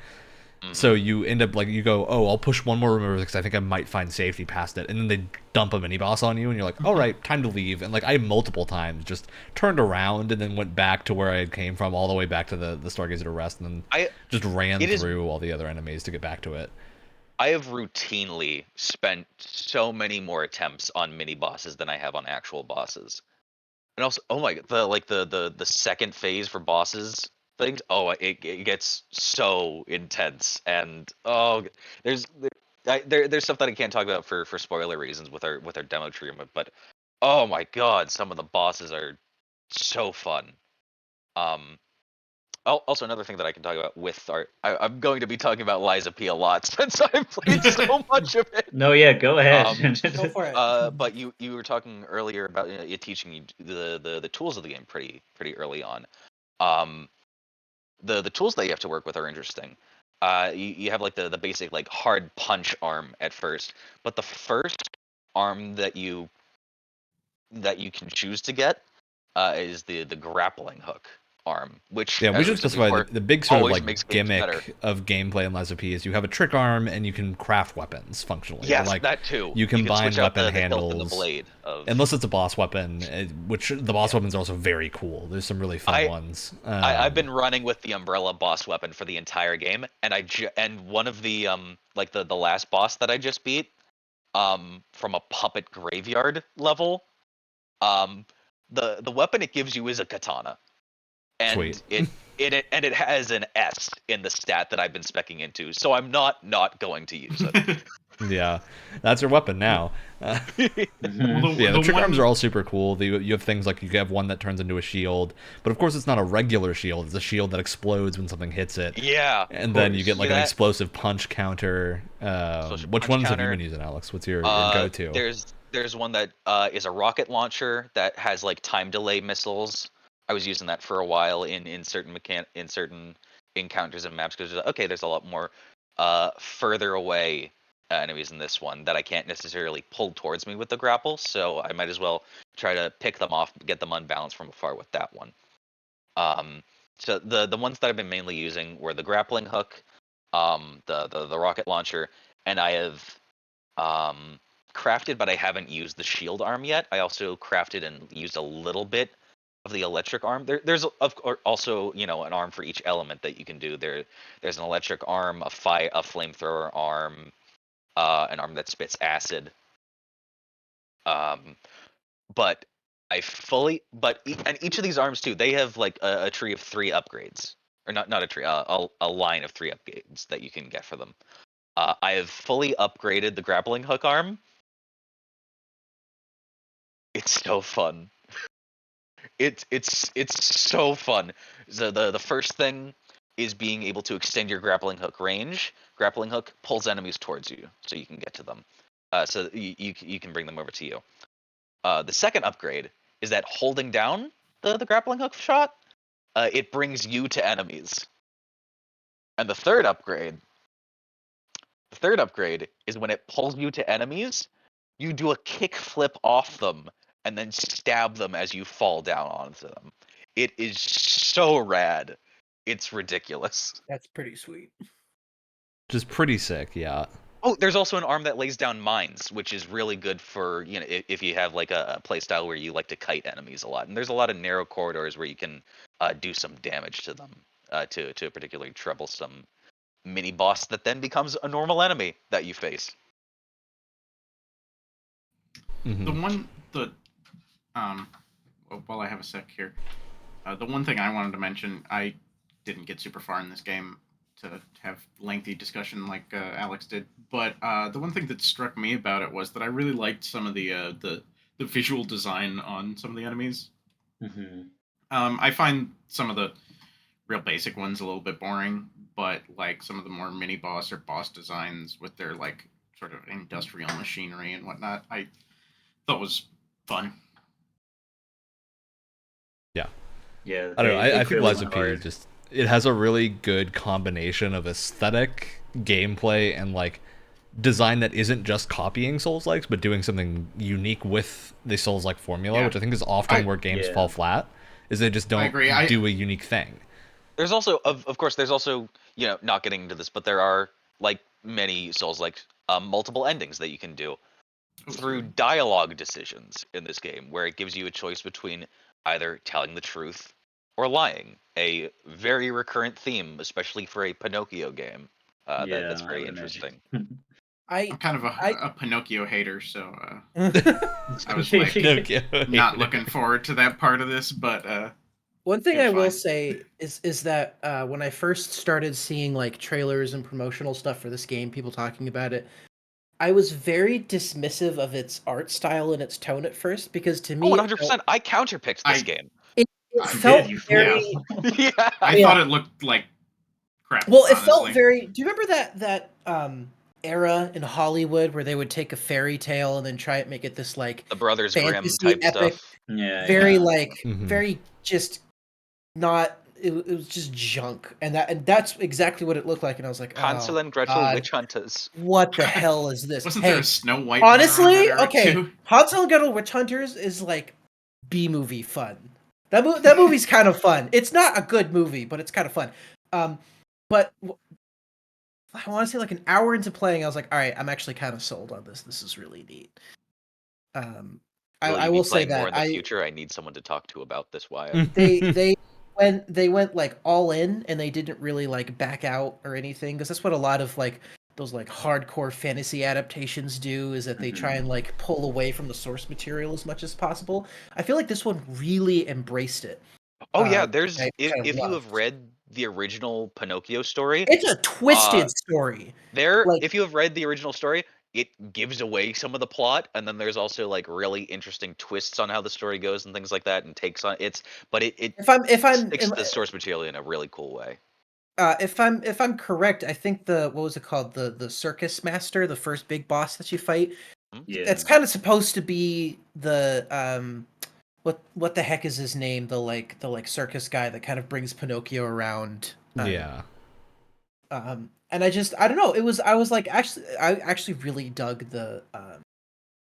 Mhm. So you end up like, you go, oh, I'll push one more river because I think I might find safety past it, and then they dump a mini boss on you, and you're like, all right, time to leave. And like, I multiple times just turned around and then went back to where I came from, all the way back to the stargazer to rest, and then just ran through all the other enemies to get back to it. I have routinely spent so many more attempts on mini bosses than I have on actual bosses. And also, oh my god, the second phase for bosses things, it gets so intense, and there's there's stuff that I can't talk about for spoiler reasons with our demo treatment, but oh my god, some of the bosses are so fun. Also, another thing that I can talk about with I'm going to be talking about Liza P a lot since I've played so much of it. No, yeah, go ahead. Go for it. But you were talking earlier about it teaching you the tools of the game pretty early on. The tools that you have to work with are interesting. You have like the basic like hard punch arm at first, but the first arm that you can choose to get is the grappling hook arm, which, Yeah, we as should said specify before, the big sort of always like makes games better. gimmick of gameplay in Lies of P is you have a trick arm and you can craft weapons functionally. Yes, like, that too. You combine switch out weapon the hilt handles. and the blade Unless it's a boss weapon, which the boss weapons are also very cool. There's some really fun ones. I've been running with the umbrella boss weapon for the entire game, and and one of the like the last boss that I just beat, from a puppet graveyard level, the weapon it gives you is a katana, and Sweet. it has an S in the stat that I've been speccing into, so I'm not going to use it. Yeah, that's your weapon now. Mhm. Yeah, the trick arms are all super cool. You have things like you have one that turns into a shield, but of course it's not a regular shield. It's a shield that explodes when something hits it. Yeah, And then you get like an that- explosive punch counter. Explosive Which punch ones have you counter. been using, Alex? What's your go-to? There's one that is a rocket launcher that has like time delay missiles. I was using that for a while in certain encounters and maps, because okay, there's a lot more further away enemies in this one that I can't necessarily pull towards me with the grapple, so I might as well try to pick them off, get them unbalanced from afar with that one. So the ones that I've been mainly using were the grappling hook, the rocket launcher, and I have crafted, but I haven't used the shield arm yet. I also crafted and used a little bit of the electric arm. There's of course also an arm for each element that you can do. There's an electric arm, a flamethrower arm, an arm that spits acid. But and each of these arms too, they have like a tree of 3 upgrades, or not a tree, a line of 3 upgrades that you can get for them. I have fully upgraded the grappling hook arm. It's so fun. It's so fun. So the first thing is being able to extend your grappling hook range. Grappling hook pulls enemies towards you, so you can get to them. So you can bring them over to you. The second upgrade is that holding down the grappling hook shot, it brings you to enemies. And the third upgrade is when it pulls you to enemies, you do a kick flip off them and then stab them as you fall down onto them. It is so rad. It's ridiculous. That's pretty sweet. Just pretty sick, yeah. Oh, there's also an arm that lays down mines, which is really good for, if you have like a play style where you like to kite enemies a lot. And there's a lot of narrow corridors where you can do some damage to them, to a particularly troublesome mini boss that then becomes a normal enemy that you face. Mm-hmm. While I have a sec here, the one thing I wanted to mention, I didn't get super far in this game to have lengthy discussion like Alex did, but the one thing that struck me about it was that I really liked some of the visual design on some of the enemies. Mm-hmm. I find some of the real basic ones a little bit boring, but like some of the more mini boss or boss designs with their like sort of industrial machinery and whatnot, I thought was fun. Yeah, I don't know. I think clearly Lies of went P hard. just it has a really good combination of aesthetic, gameplay, and like design that isn't just copying Souls-likes, but doing something unique with the Souls-like formula, Yeah. which I think is often where games fall flat, is they just don't agree. do a unique thing. There's also, of course, there's also, not getting into this, but there are, like many Souls-like, multiple endings that you can do through dialogue decisions in this game, where it gives you a choice between either telling the truth or lying. A very recurrent theme, especially for a Pinocchio game. That's I very would interesting. I'm kind of I- a Pinocchio hater, so imagine. I was like Okay. not looking forward to that part of this, but One thing It's I will fine. say is that when I first started seeing like trailers and promotional stuff for this game, people talking about it, I was very dismissive of its art style and its tone at first because to me, Oh, 100%. I counterpicked this game. it I felt did, you very. fool. Yeah. I Yeah. thought it looked like crap. Well, it honestly. felt very. Do you remember that era in Hollywood where they would take a fairy tale and then try and make it this like The Brothers Grimm fantasy type epic, stuff. very Yeah. like Mhm. very just not. It was just junk, and that's exactly what it looked like. And I was like, Hansel oh, and Gretel God, Witch Hunters. what the hell is this? Wasn't Hey, there a Snow White? one around honestly, that era, okay, too? Hansel and Gretel Witch Hunters is like B-movie fun. That movie's kind of fun. It's not a good movie, but it's kind of fun. But I want to say like an hour into playing, I was like, all right, I'm actually kind of sold on this. This is really neat. Will I you will be say playing more that in the future? I need someone to talk to about this, Wyatt. they went like all in and they didn't really like back out or anything because that's what a lot of like those like hardcore fantasy adaptations do is that they try and like pull away from the source material as much as possible. I feel like this one really embraced it. Oh yeah, which I kind of if you loved. have read the original Pinocchio story, It's a twisted story. Like if you have read the original story, it gives away some of the plot, and then there's also like really interesting twists on how the story goes and things like that, and takes on but it if I'm sticks to the source material in a really cool way. if I'm correct, I think what was it called? The circus master, the first big boss that you fight. Yeah. It's kind of supposed to be the what the heck is his name? The like circus guy that kind of brings Pinocchio around. Yeah. And I don't know. I was like I actually really dug the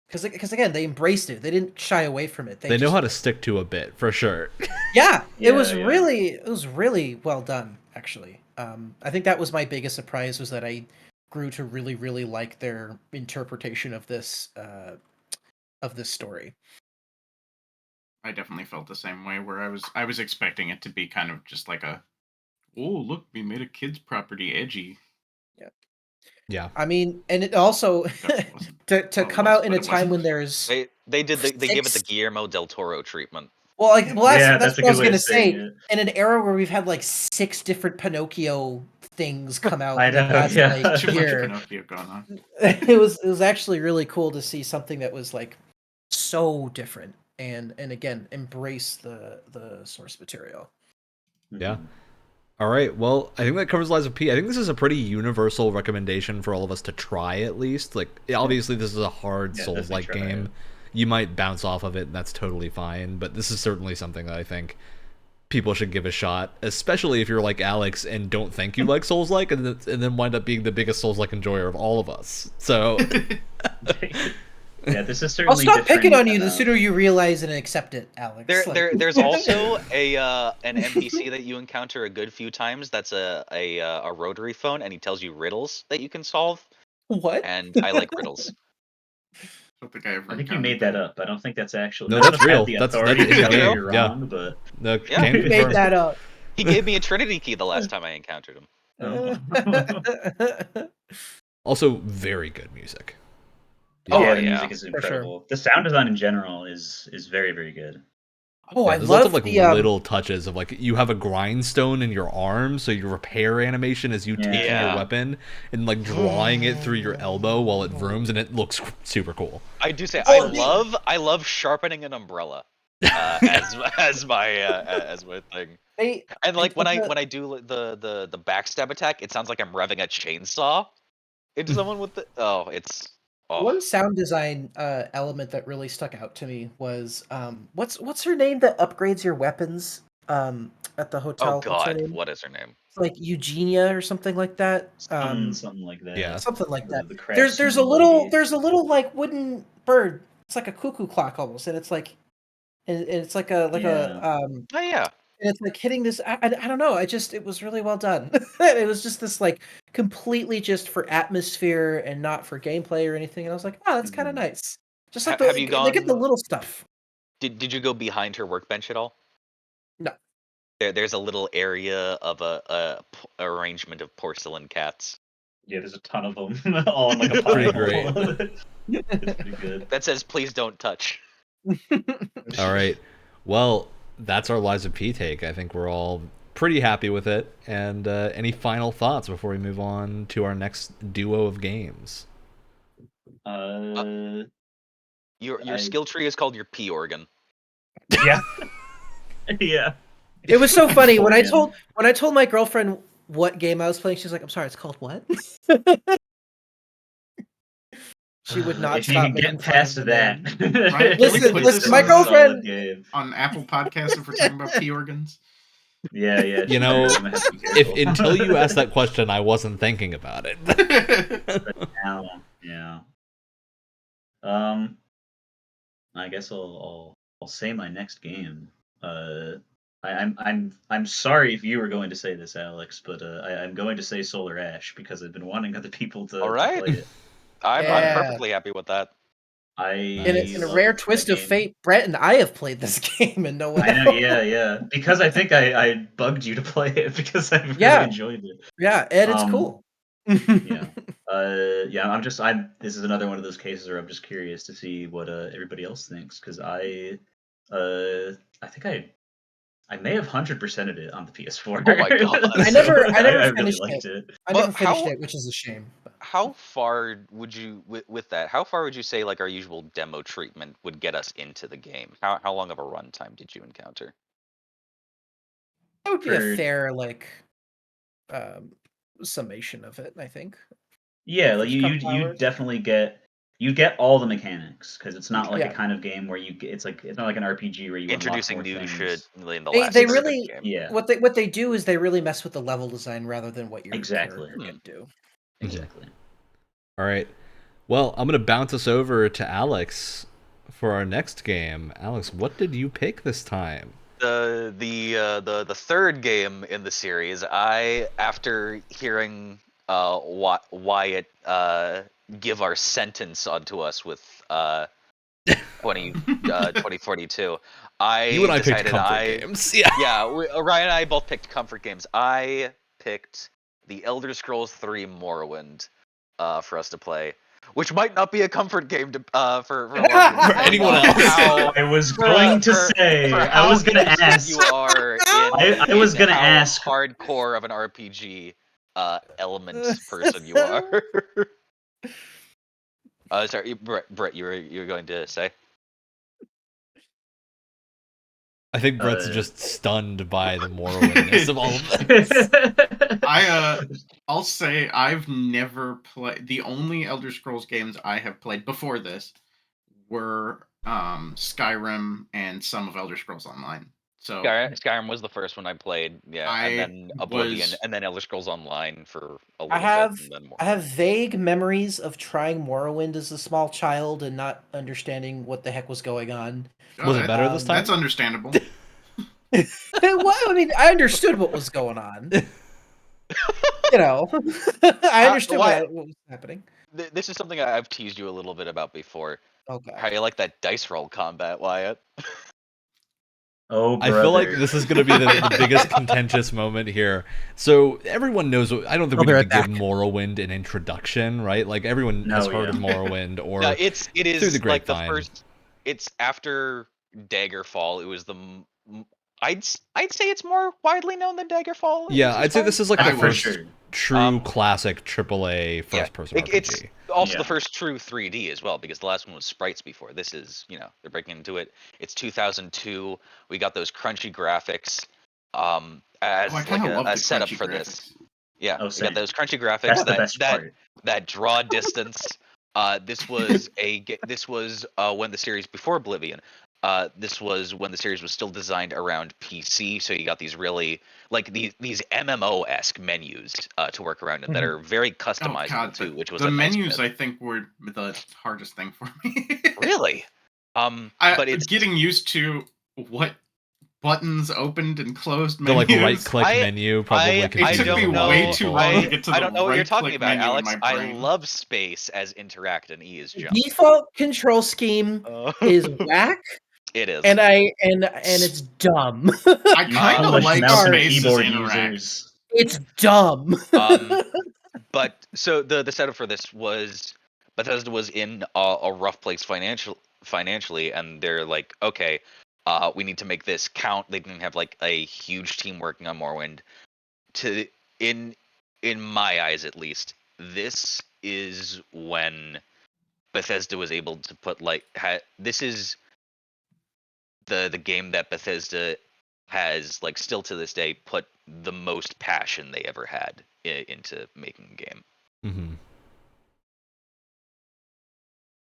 because again they embraced it. They didn't shy away from it. They know how to stick to a bit for sure. Yeah, it was Yeah. really well done actually. I think that was my biggest surprise was that I grew to really like their interpretation of this story. I definitely felt the same way. Where I was expecting it to be kind of just like a, oh look, we made a kids property edgy. Yeah. I mean, and it also That wasn't to well, it come was, out in but a it time wasn't. when there's They give it the Six- Guillermo del Toro treatment. that's Yeah, what that's a I was good way gonna of saying say. it. In an era where we've had like 6 different Pinocchio things come out I in the know, past yeah. like Too much year. Pinocchio going on. It was actually really cool to see something that was like so different and again embrace the source material. Yeah. All right. Well, I think that covers Lies of P. I think this is a pretty universal recommendation for all of us to try at least. Like, obviously, this is a hard Souls-like game. You might bounce off of it, and that's totally fine. But this is certainly something that I think people should give a shot, especially if you're like Alex and don't think you like Souls-like, and then wind up being the biggest Souls-like enjoyer of all of us. So, Yeah, this is I'll certainly. stop picking on you different, the sooner you realize it and accept it, Alex. There's also an NPC that you encounter a good few times. That's a rotary phone, and he tells you riddles that you can solve. What? And I like riddles. Don't think I ever I think you encountered made that up. I don't think that's actually. No, none of that's us have real. The That's authority in to the tell you game. you're Yeah. wrong, but the Yeah. game You made confirms. that up. He gave me a Trinity key the last time I encountered him. Also, very good music. Oh, yeah, the yeah. music is sure. incredible. The sound design in general is very, very good. Oh, I There's lots love of like the little touches of like you have a grindstone in your arm, so your repair animation is you taking Yeah. your weapon and like drawing it through your elbow while it vrooms, and it looks super cool. I do say Oh, I love sharpening an umbrella as my thing. And like when I do the backstab attack, it sounds like I'm revving a chainsaw into someone with the One sound design element that really stuck out to me was what's her name that upgrades your weapons at the hotel? Oh What's her god, name? what is her name? It's like Eugenia or something like that. Something like that. Yeah. Something like that. The There's a craftsman little lady. like wooden bird. It's like a cuckoo clock almost, and it's like and it's like a Oh yeah. and it's like hitting this. I don't know. It was really well done. It was just this like completely just for atmosphere and not for gameplay or anything. And I was like, oh, that's kind of nice. Just like Have you they get the gone? little stuff. Did you go behind her workbench at all? No. There's a little area of a arrangement of porcelain cats Yeah, there's a ton of them, all in like a pile. Pretty great. It's pretty good. that says "Please don't touch." All right, well, that's our Lies of P take. I think we're all pretty happy with it. And any final thoughts before we move on to our next duo of games? Your skill tree is called your P organ. Yeah. Yeah. It was so funny when I Organ. told my girlfriend what game I was playing. She's like, "I'm sorry, it's called what?" She would not If you stop can making get fun past of the that. name. Right, Listen, put listen, this my on girlfriend- Game. On Apple Podcasts, if we're talking about P organs. Yeah. You know, I'm gonna have to be careful. Until you asked that question, I wasn't thinking about it. But now, yeah. I guess I'll say my next game. I'm sorry if you were going to say this, Alex, but I'm going to say Solar Ash because I've been wanting other people to, All right. to play it. I'm Yeah. perfectly happy with that. In a love rare that twist of game. fate, Brett and I have played this game, and no one. I know, yeah. Because I think I bugged you to play it because I really Yeah. enjoyed it. Yeah, and it's cool. Yeah. This is another one of those cases where I'm just curious to see what everybody else thinks because I think I may have 100%ed it on the PS4. Oh my God. I never I really finished liked it. I Well, never finished how- it, which is a shame. but- How far would you with that? How far would you say like our usual demo treatment would get us into the game? How long of a runtime did you encounter? That would be a For- fair summation of it, I think. Yeah, like First you couple you hours. definitely get all the mechanics because it's not like Yeah. a kind of game where it's not like an RPG where you Introducing unlock more new things. shit in the They- last they third of the really- game. Yeah, What they do is they really mess with the level design rather than what your Exactly. character can do. exactly. All right. Well, I'm going to bounce us over to Alex for our next game. Alex, what did you pick this time? The third game in the series, after hearing Wyatt give our sentence onto us with 2042, I You and I picked decided comfort games. Yeah. yeah, Ryan and I both picked comfort games. I picked The Elder Scrolls 3 Morrowind for us to play, which might not be a comfort game to, for a lot of people. For anyone else. How- I was for- going to for- say. for I how was gonna interested ask. You are in, I was in gonna how ask. hardcore of an RPG elements person you are. Sorry, Brett, you were going to say? I think Brett's just stunned by the Morrowindness of all of this. I'll say I've never played. The only Elder Scrolls games I have played before this were Skyrim and some of Elder Scrolls Online. So Skyrim was the first one I played, and then Oblivion, and then Elder Scrolls Online for a little bit, and then more. I have vague memories of trying Morrowind as a small child and not understanding what the heck was going on. Was it better this time? That's understandable. Well, I mean, I understood what was going on. You know, I understood what was happening. This is something I've teased you a little bit about before. Okay. How you like that dice roll combat, Wyatt? Oh, brother. I feel like this is going to be the biggest contentious moment here. So everyone knows. I don't think we need to give Morrowind an introduction, right? Like everyone has heard of Morrowind, or it is through the like the grapevine. first. It's after Daggerfall. It was the. I'd say it's more widely known than Daggerfall. Yeah, I'd say this is like the first true classic AAA first-person RPG. It's also the first true 3D as well, because the last one was sprites before. This is, they're breaking into it. It's 2002. We got those crunchy graphics as like a setup for this. Yeah, we got those crunchy graphics. That draw distance. This was when the series before Oblivion. This was when the series was still designed around PC, so you got these really these MMO-esque menus to work around that are very customizable too, which was the menus. I think were the hardest thing for me. Really? But it's getting used to what buttons opened and closed menus. The right-click menu probably. It took me way too long to get to the I don't know what you're talking about, Alex. I love space as interact and E is jump. Default control scheme is whack. It is, and it's dumb. I kind of like space as interact. It's dumb. But so the setup for this was Bethesda was in a rough place financially, and they're like, okay, we need to make this count. They didn't have like a huge team working on Morrowind. In my eyes, at least, this is when Bethesda was able to put this is the game that Bethesda has still to this day put the most passion they ever had into making a game. Mm-hmm.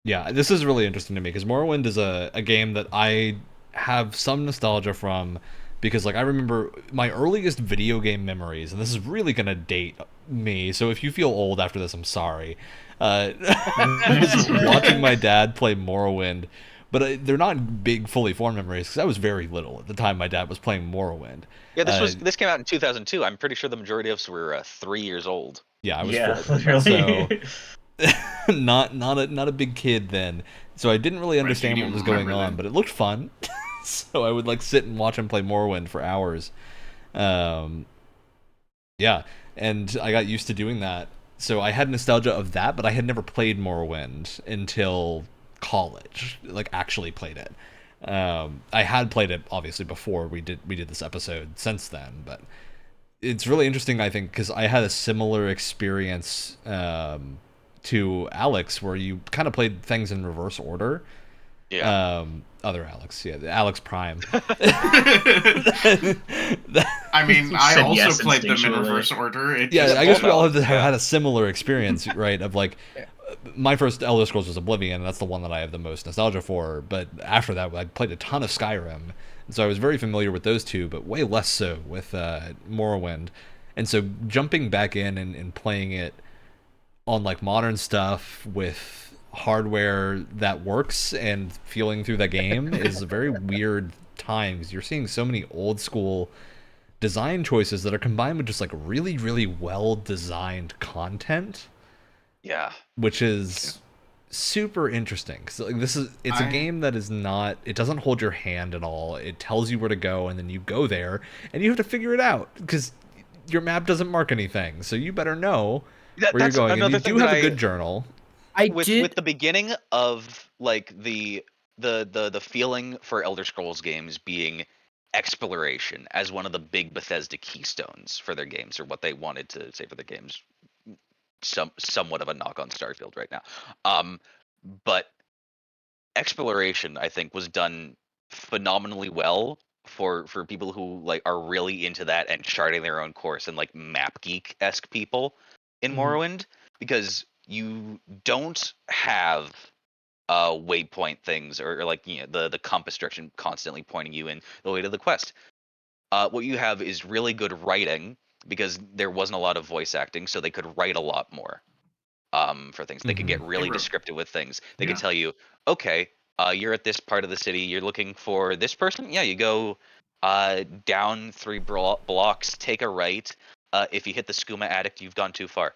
Yeah, this is really interesting to me because Morrowind is a game that I have some nostalgia from, because I remember my earliest video game memories, and this is really gonna date me, so if you feel old after this, I'm sorry. Was watching my dad play Morrowind, but they're not big, fully formed memories because I was very little at the time my dad was playing Morrowind. Yeah, this came out in 2002. I'm pretty sure the majority of us were 3 years old. Yeah, I was 4. Really? So not a big kid then, so I didn't really understand what was going on, but it looked fun. So I would sit and watch him play Morrowind for hours. Yeah, and I got used to doing that. So I had nostalgia of that, but I had never played Morrowind until college. Actually played it. I had played it obviously before we did this episode since then, but it's really interesting, I think, because I had a similar experience to Alex, where you kind of played things in reverse order. Yeah. Other Alex, Alex Prime. I mean, I also played them in reverse order. I guess we all have had a similar experience, right? Of my first Elder Scrolls was Oblivion, and that's the one that I have the most nostalgia for. But after that, I played a ton of Skyrim, and so I was very familiar with those two, but way less so with Morrowind. And so jumping back in and playing it on modern stuff with hardware that works and feeling through the game is a very weird time, because you're seeing so many old school design choices that are combined with just really, really well designed content. Yeah, which is super interesting, because it's a game that is not, it doesn't hold your hand at all. It tells you where to go, and then you go there and you have to figure it out, because your map doesn't mark anything, so you better know where you're going. And you do have a good journal. With the beginning of the feeling for Elder Scrolls games being exploration as one of the big Bethesda keystones for their games, or what they wanted to say for their games. Somewhat of a knock on Starfield right now, but exploration, I think, was done phenomenally well for people who like are really into that and charting their own course, and like map geek-esque people in Morrowind, because you don't have waypoint things, or like, you know, the compass direction constantly pointing you in the way to the quest. What you have is really good writing, because there wasn't a lot of voice acting, so they could write a lot more for things. They could get really descriptive with things. They could tell you, okay, you're at this part of the city, you're looking for this person. Yeah, you go down 3 blocks, take a right. If you hit the skooma addict, you've gone too far.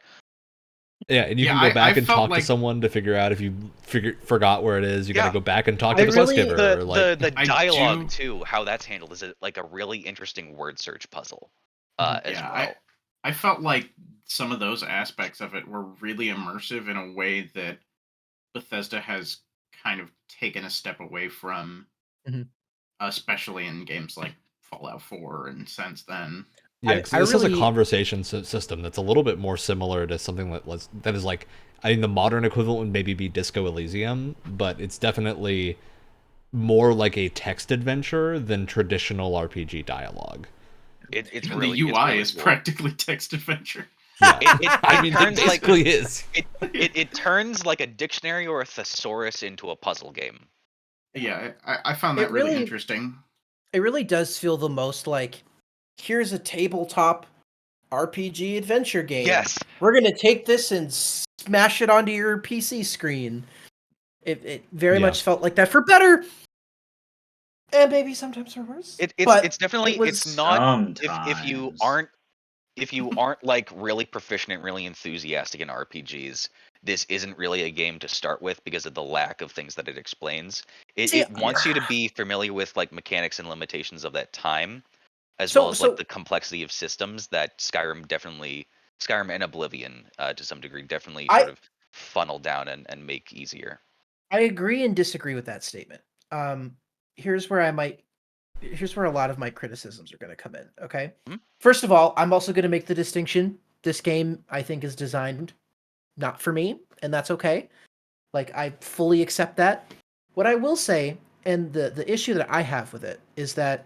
Yeah, and you can go back and talk to someone to figure out if you forgot where it is. You got to go back and talk to the quest giver. The dialogue too, how that's handled, is like a really interesting word search puzzle as well. I felt like some of those aspects of it were really immersive in a way that Bethesda has kind of taken a step away from, especially in games like Fallout 4 and since then. Yeah, this is a conversation system that's a little bit more similar to something that is like, I mean, the modern equivalent would maybe be Disco Elysium, but it's definitely more like a text adventure than traditional RPG dialogue. It's Even really, the UI really is cool. practically text adventure. Yeah. It turns it basically is. It turns like a dictionary or a thesaurus into a puzzle game. Yeah, I found that really interesting. It really does feel the most like, here's a tabletop RPG adventure game. Yes. We're going to take this and smash it onto your PC screen. It very much felt like that, for better and maybe sometimes for worse. It's definitely, it's not, sometimes. if you aren't like really proficient and really enthusiastic in RPGs, this isn't really a game to start with because of the lack of things that it explains. It wants you to be familiar with like mechanics and limitations of that time, as well as like the complexity of systems that Skyrim and Oblivion to some degree definitely sort of funnel down and make easier. I agree and disagree with that statement. Here's where a lot of my criticisms are going to come in. Okay. First of all, I'm also going to make the distinction. This game, I think, is designed not for me, and that's okay. Like, I fully accept that. What I will say, and the issue that I have with it, is that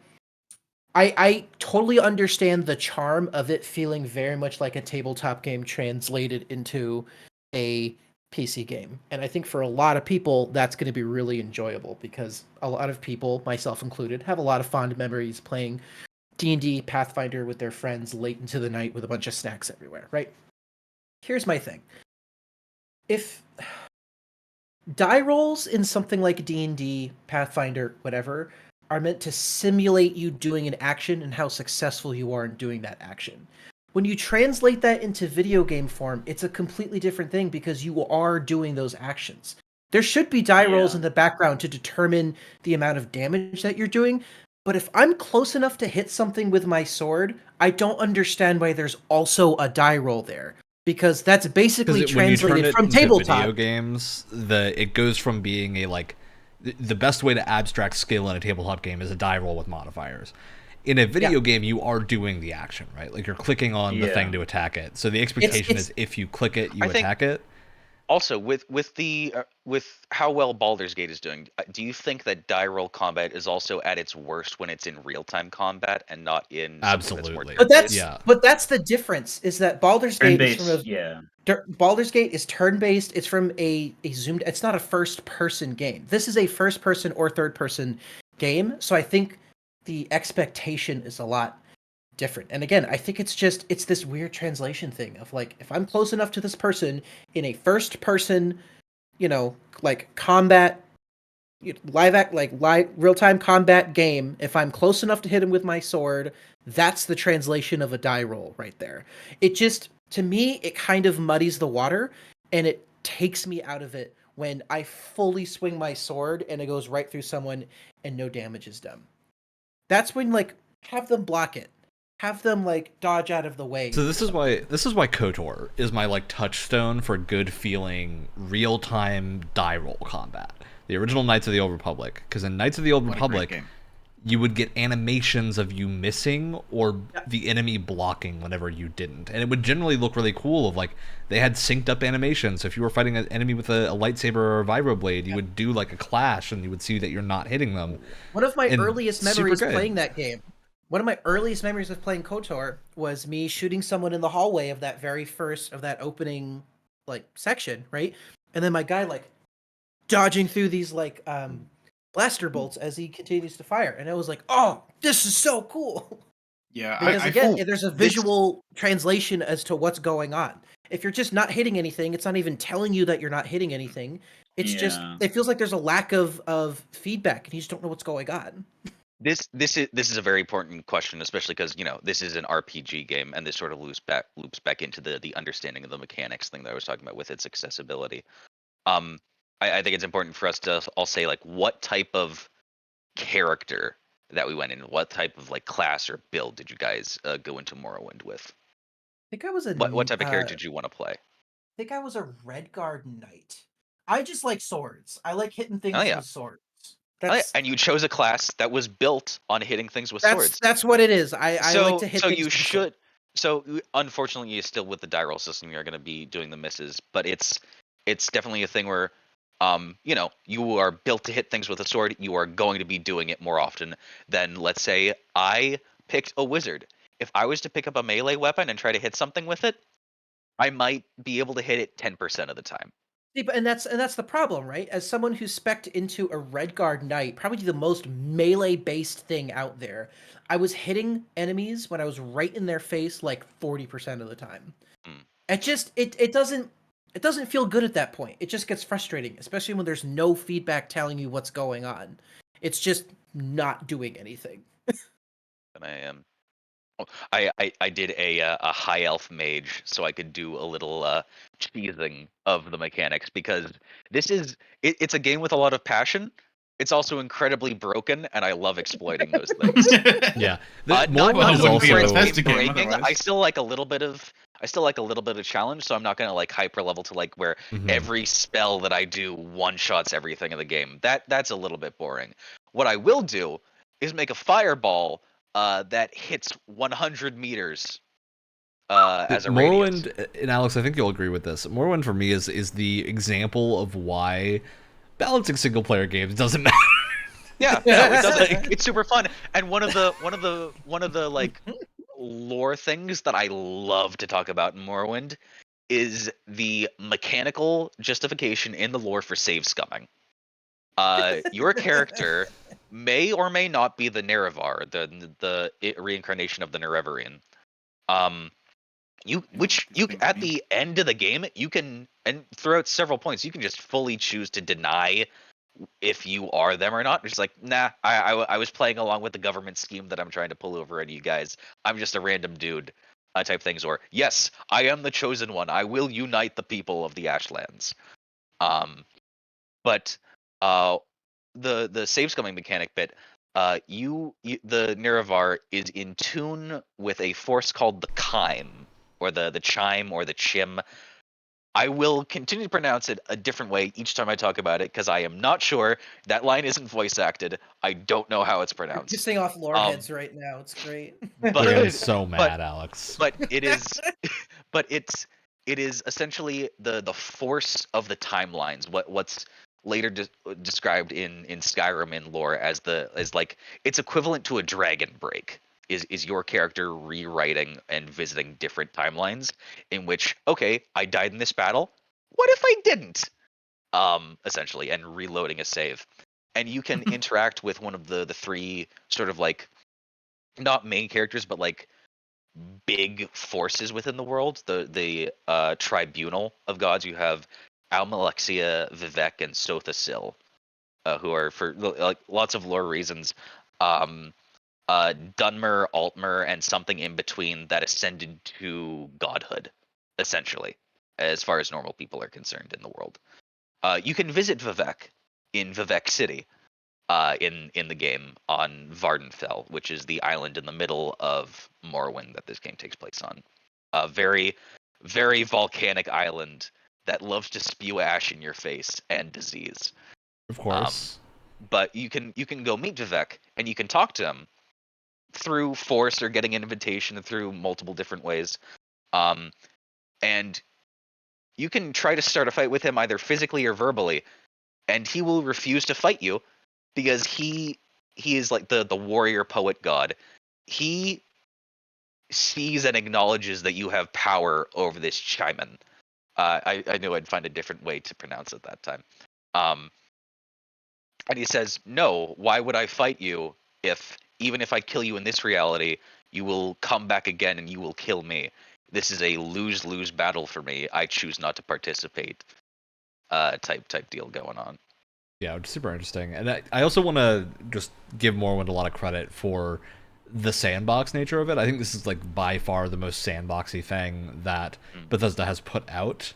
I totally understand the charm of it feeling very much like a tabletop game translated into a PC game. And I think for a lot of people, that's going to be really enjoyable, because a lot of people, myself included, have a lot of fond memories playing D&D Pathfinder with their friends late into the night with a bunch of snacks everywhere, right? Here's my thing. If die rolls in something like D&D, Pathfinder, whatever, are meant to simulate you doing an action and how successful you are in doing that action. When you translate that into video game form, it's a completely different thing, because you are doing those actions. There should be die rolls in the background to determine the amount of damage that you're doing, but if I'm close enough to hit something with my sword, I don't understand why there's also a die roll there. Because that's basically translated from tabletop. Video games, it goes from being a like, the best way to abstract skill in a tabletop game is a die roll with modifiers. In a video game, you are doing the action, right? Like, you're clicking on the thing to attack it. So the expectation is if you click it, you attack it. Also, with how well Baldur's Gate is doing, do you think that die roll combat is also at its worst when it's in real time combat and not in absolutely? But that's the difference, is that Baldur's Gate is from Baldur's Gate is turn based. It's from a zoomed. It's not a first person game. This is a first person or third person game. So I think the expectation is a lot different. And again, I think it's this weird translation thing of like, if I'm close enough to this person in a first person, like combat, live real time combat game, if I'm close enough to hit him with my sword, that's the translation of a die roll right there. It just, to me, it kind of muddies the water, and it takes me out of it when I fully swing my sword and it goes right through someone and no damage is done. That's when, like, have them block it. Have them, like, dodge out of the way. So this is why KOTOR is my, like, touchstone for good feeling real-time die roll combat. The original Knights of the Old Republic. Because in Knights of the Old Republic, you would get animations of you missing or the enemy blocking whenever you didn't. And it would generally look really cool of like they had synced up animations. So if you were fighting an enemy with a lightsaber or a vibroblade, you would do like a clash and you would see that you're not hitting them. One of my And earliest super memories good. playing that game, one of my earliest memories of playing KOTOR was me shooting someone in the hallway of that very first of that opening like section, right? And then my guy like dodging through these like blaster bolts as he continues to fire, and I was like, "Oh, this is so cool!" Yeah, Because I again, feel there's a this- visual translation as to what's going on. If you're just not hitting anything, it's not even telling you that you're not hitting anything. It's just Yeah. it feels like there's a lack of feedback, and you just don't know what's going on. This is a very important question, especially because this is an RPG game, and this sort of loops back into the understanding of the mechanics thing that I was talking about with its accessibility. I think it's important for us to all say like what type of character that we went in, what type of like class or build did you guys go into Morrowind with? I think I was a What type of character did you want to play? I think I was a Redguard knight. I just like swords. I like hitting things Oh yeah. with swords. Oh, yeah. And you chose a class that was built on hitting things with swords. That's what it is. I like to hit so things you with the sword. should. So unfortunately, you're still with the die roll system. You're going to be doing the misses, but it's definitely a thing where, you are built to hit things with a sword. You are going to be doing it more often than, let's say, I picked a wizard. If I was to pick up a melee weapon and try to hit something with it, I might be able to hit it 10% of the time. See, and that's the problem, right? As someone who's spec'd into a Redguard knight, probably the most melee-based thing out there, I was hitting enemies when I was right in their face like 40% of the time. Mm. It doesn't feel good at that point. It just gets frustrating, especially when there's no feedback telling you what's going on. It's just not doing anything. And I did a high elf mage so I could do a little cheesing of the mechanics because it's a game with a lot of passion. It's also incredibly broken, and I love exploiting those things. Yeah, Not Morrowind is wouldn't be a also Bethesda game breaking. otherwise. I still like a little bit of challenge, so I'm not gonna like hyper level to like where every spell that I do one shots everything in the game. That's a little bit boring. What I will do is make a fireball that hits 100 meters as a radius. Morrowind, and Alex, I think you'll agree with this. Morrowind for me is the example of why balancing single player games doesn't matter. Yeah, no, it doesn't. It's super fun, and one of the like lore things that I love to talk about in Morrowind is the mechanical justification in the lore for save scumming. Your character may or may not be the Nerevar, the reincarnation of the Nereverian. You at the end of the game, you can, and throughout several points, you can just fully choose to deny if you are them or not. It's like, nah, I was playing along with the government scheme that I'm trying to pull over on you guys. I'm just a random dude, type things. Or yes, I am the chosen one. I will unite the people of the Ashlands. But the save scumming mechanic bit, the Nerevar is in tune with a force called the chime, or the chime, or the chim. I will continue to pronounce it a different way each time I talk about it because I am not sure. That line isn't voice acted. I don't know how it's You're pronounced. pissing off lore heads right now. It's great. They're gonna be so mad, Alex. But it is, it is essentially the force of the timelines. What's later described in Skyrim in lore as like it's equivalent to a dragon break. Is your character rewriting and visiting different timelines in which, okay, I died in this battle. What if I didn't? Essentially, and reloading a save. And you can interact with one of the three sort of like, not main characters, but like big forces within the world. The tribunal of gods. You have Almalexia, Vivek, and Sothasil, who are, for like lots of lore reasons, Dunmer, Altmer, and something in between that ascended to godhood, essentially, as far as normal people are concerned in the world. You can visit Vivek in Vivek City, in the game on Vardenfell, which is the island in the middle of Morrowind that this game takes place on. A very, very volcanic island that loves to spew ash in your face and disease. Of course. but you can go meet Vivek and you can talk to him through force or getting an invitation through multiple different ways. And you can try to start a fight with him either physically or verbally, and he will refuse to fight you because he is like the warrior poet god. He sees and acknowledges that you have power over this Chaiman. I knew I'd find a different way to pronounce it that time. And he says, no, why would I fight you if, even if I kill you in this reality, you will come back again and you will kill me. This is a lose-lose battle for me. I choose not to participate. Type deal going on. Yeah, which is super interesting. And I also want to just give Morrowind a lot of credit for the sandbox nature of it. I think this is like by far the most sandboxy thing that Bethesda has put out.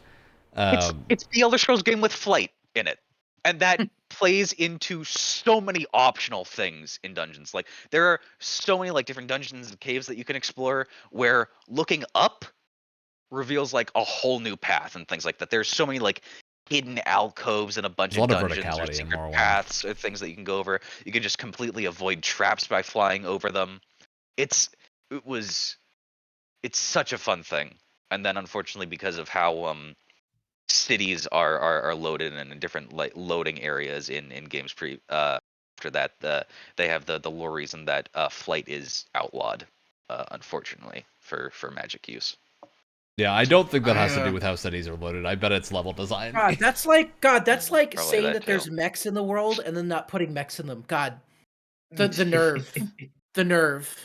It's the Elder Scrolls game with flight in it, and that plays into so many optional things in dungeons. Like there are so many like different dungeons and caves that you can explore where looking up reveals like a whole new path and things like that. There's so many like hidden alcoves and a bunch There's of a lot of dungeons or verticality in secret Morrowind. paths or things that you can go over. You can just completely avoid traps by flying over them. It's such a fun thing. And then unfortunately because of how cities are loaded in different like loading areas in games after that they have the lore reason that flight is outlawed, unfortunately for magic use. Yeah, I don't think that has to do with how cities are loaded. I bet it's level design. God, that's like Probably saying that that there's too. mechs in the world and then not putting mechs in them. God, the nerve, the nerve.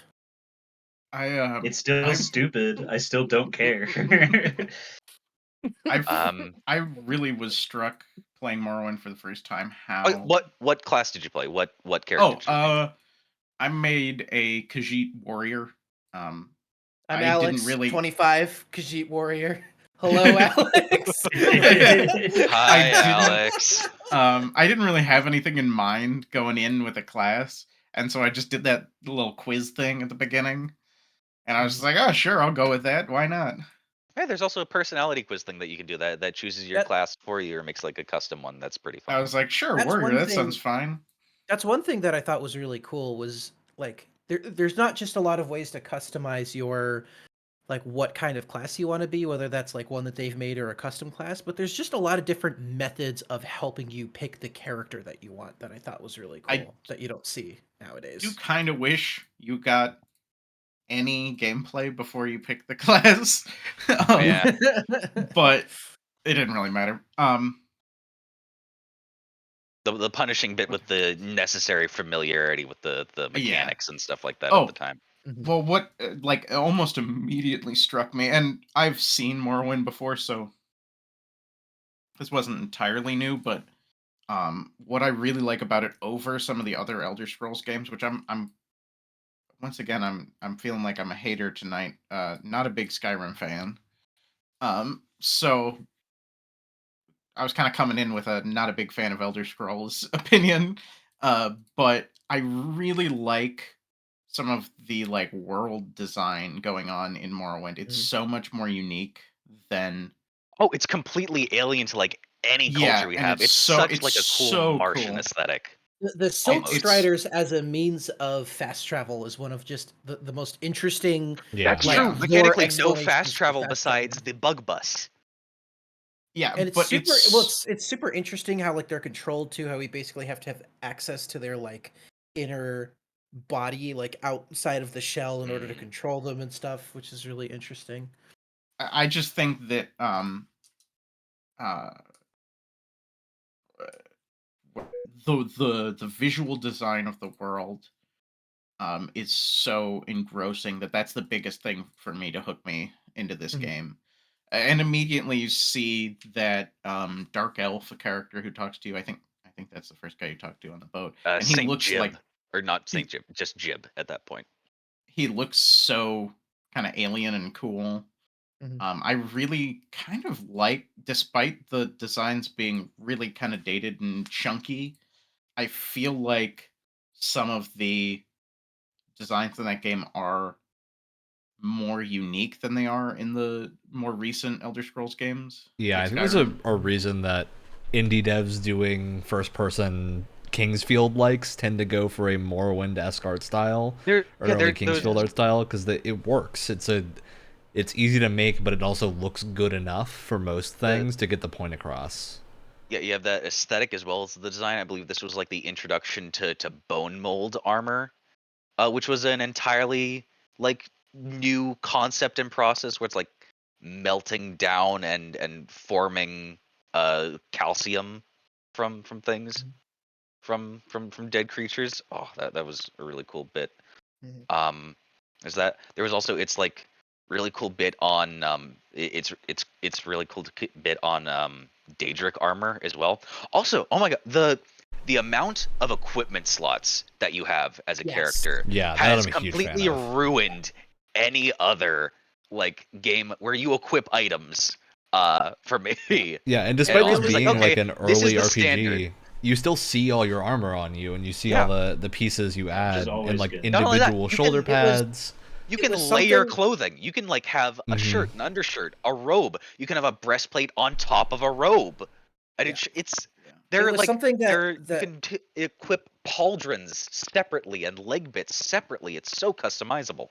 It's still stupid. I still don't care. I really was struck playing Morrowind for the first time. How? What class did you play? What character did you make? I made a Khajiit warrior. I'm I Alex, didn't really 25, Khajiit warrior. Hello, Alex. Hi, Alex. I didn't really have anything in mind going in with a class, and so I just did that little quiz thing at the beginning, and I was just like, "Oh, sure, I'll go with that. Why not?" Hey, there's also a personality quiz thing that you can do that chooses your class for you or makes like a custom one. That's pretty fun. I was like, "Sure, That's warrior. one That thing- sounds fine." That's one thing that I thought was really cool was like there's not just a lot of ways to customize your like what kind of class you want to be, whether that's like one that they've made or a custom class, but there's just a lot of different methods of helping you pick the character that you want that I thought was really cool that you don't see nowadays. You kind of wish you got any gameplay before you pick the class. Yeah. But it didn't really matter. The punishing bit with the necessary familiarity with the mechanics and stuff like that Oh. at the time. Well, what like almost immediately struck me, and I've seen Morrowind before, so this wasn't entirely new, but what I really like about it over some of the other Elder Scrolls games, which I'm once again I'm feeling like I'm a hater tonight. Not a big Skyrim fan. So I was kind of coming in with a not a big fan of Elder Scrolls opinion, but I really like some of the like world design going on in Morrowind. It's so much more unique than it's completely alien to like any culture we have. It's such like a cool Martian aesthetic. The Silk Almost. Striders as a means of fast travel is one of just the most interesting. That's Yeah. true. lore Mechanically, no explanations fast for travel fast besides travel. the bug bus. Yeah, And it's but super it's super interesting how like they're controlled too, how we basically have to have access to their like inner body, like outside of the shell in order to control them and stuff, which is really interesting. I just think that the visual design of the world is so engrossing that's the biggest thing for me to hook me into this game. And immediately you see that dark elf, a character who talks to you. I think that's the first guy you talk to on the boat. And he Saint looks Jib, like, or not Saint Jib, just Jib at that point. he looks so kind of alien and cool. I really kind of like, despite the designs being really kind of dated and chunky, I feel like some of the designs in that game are more unique than they are in the more recent Elder Scrolls games. Yeah, like I think there's a reason that indie devs doing first-person Kingsfield likes tend to go for a Morrowind-esque art style, or early Kingsfield art style, because it works. It's easy to make, but it also looks good enough for most things to get the point across. Yeah, you have that aesthetic as well as the design. I believe this was like the introduction to bone mold armor, which was an entirely like new concept and process where it's like melting down and forming calcium from things from dead creatures. Oh, that was a really cool bit. Is that there was also it's like really cool bit on it's really cool bit on Daedric armor as well. Also, oh my god, the amount of equipment slots that you have as a character has completely ruined any other like game where you equip items for me. Yeah, and despite this being like an early RPG, standard. You still see all your armor on you, and you see all the pieces you add, and like good. individual shoulder pads. You can layer clothing. You can like have a shirt, an undershirt, a robe. You can have a breastplate on top of a robe, and it's they're like something that you can equip pauldrons separately and leg bits separately. It's so customizable.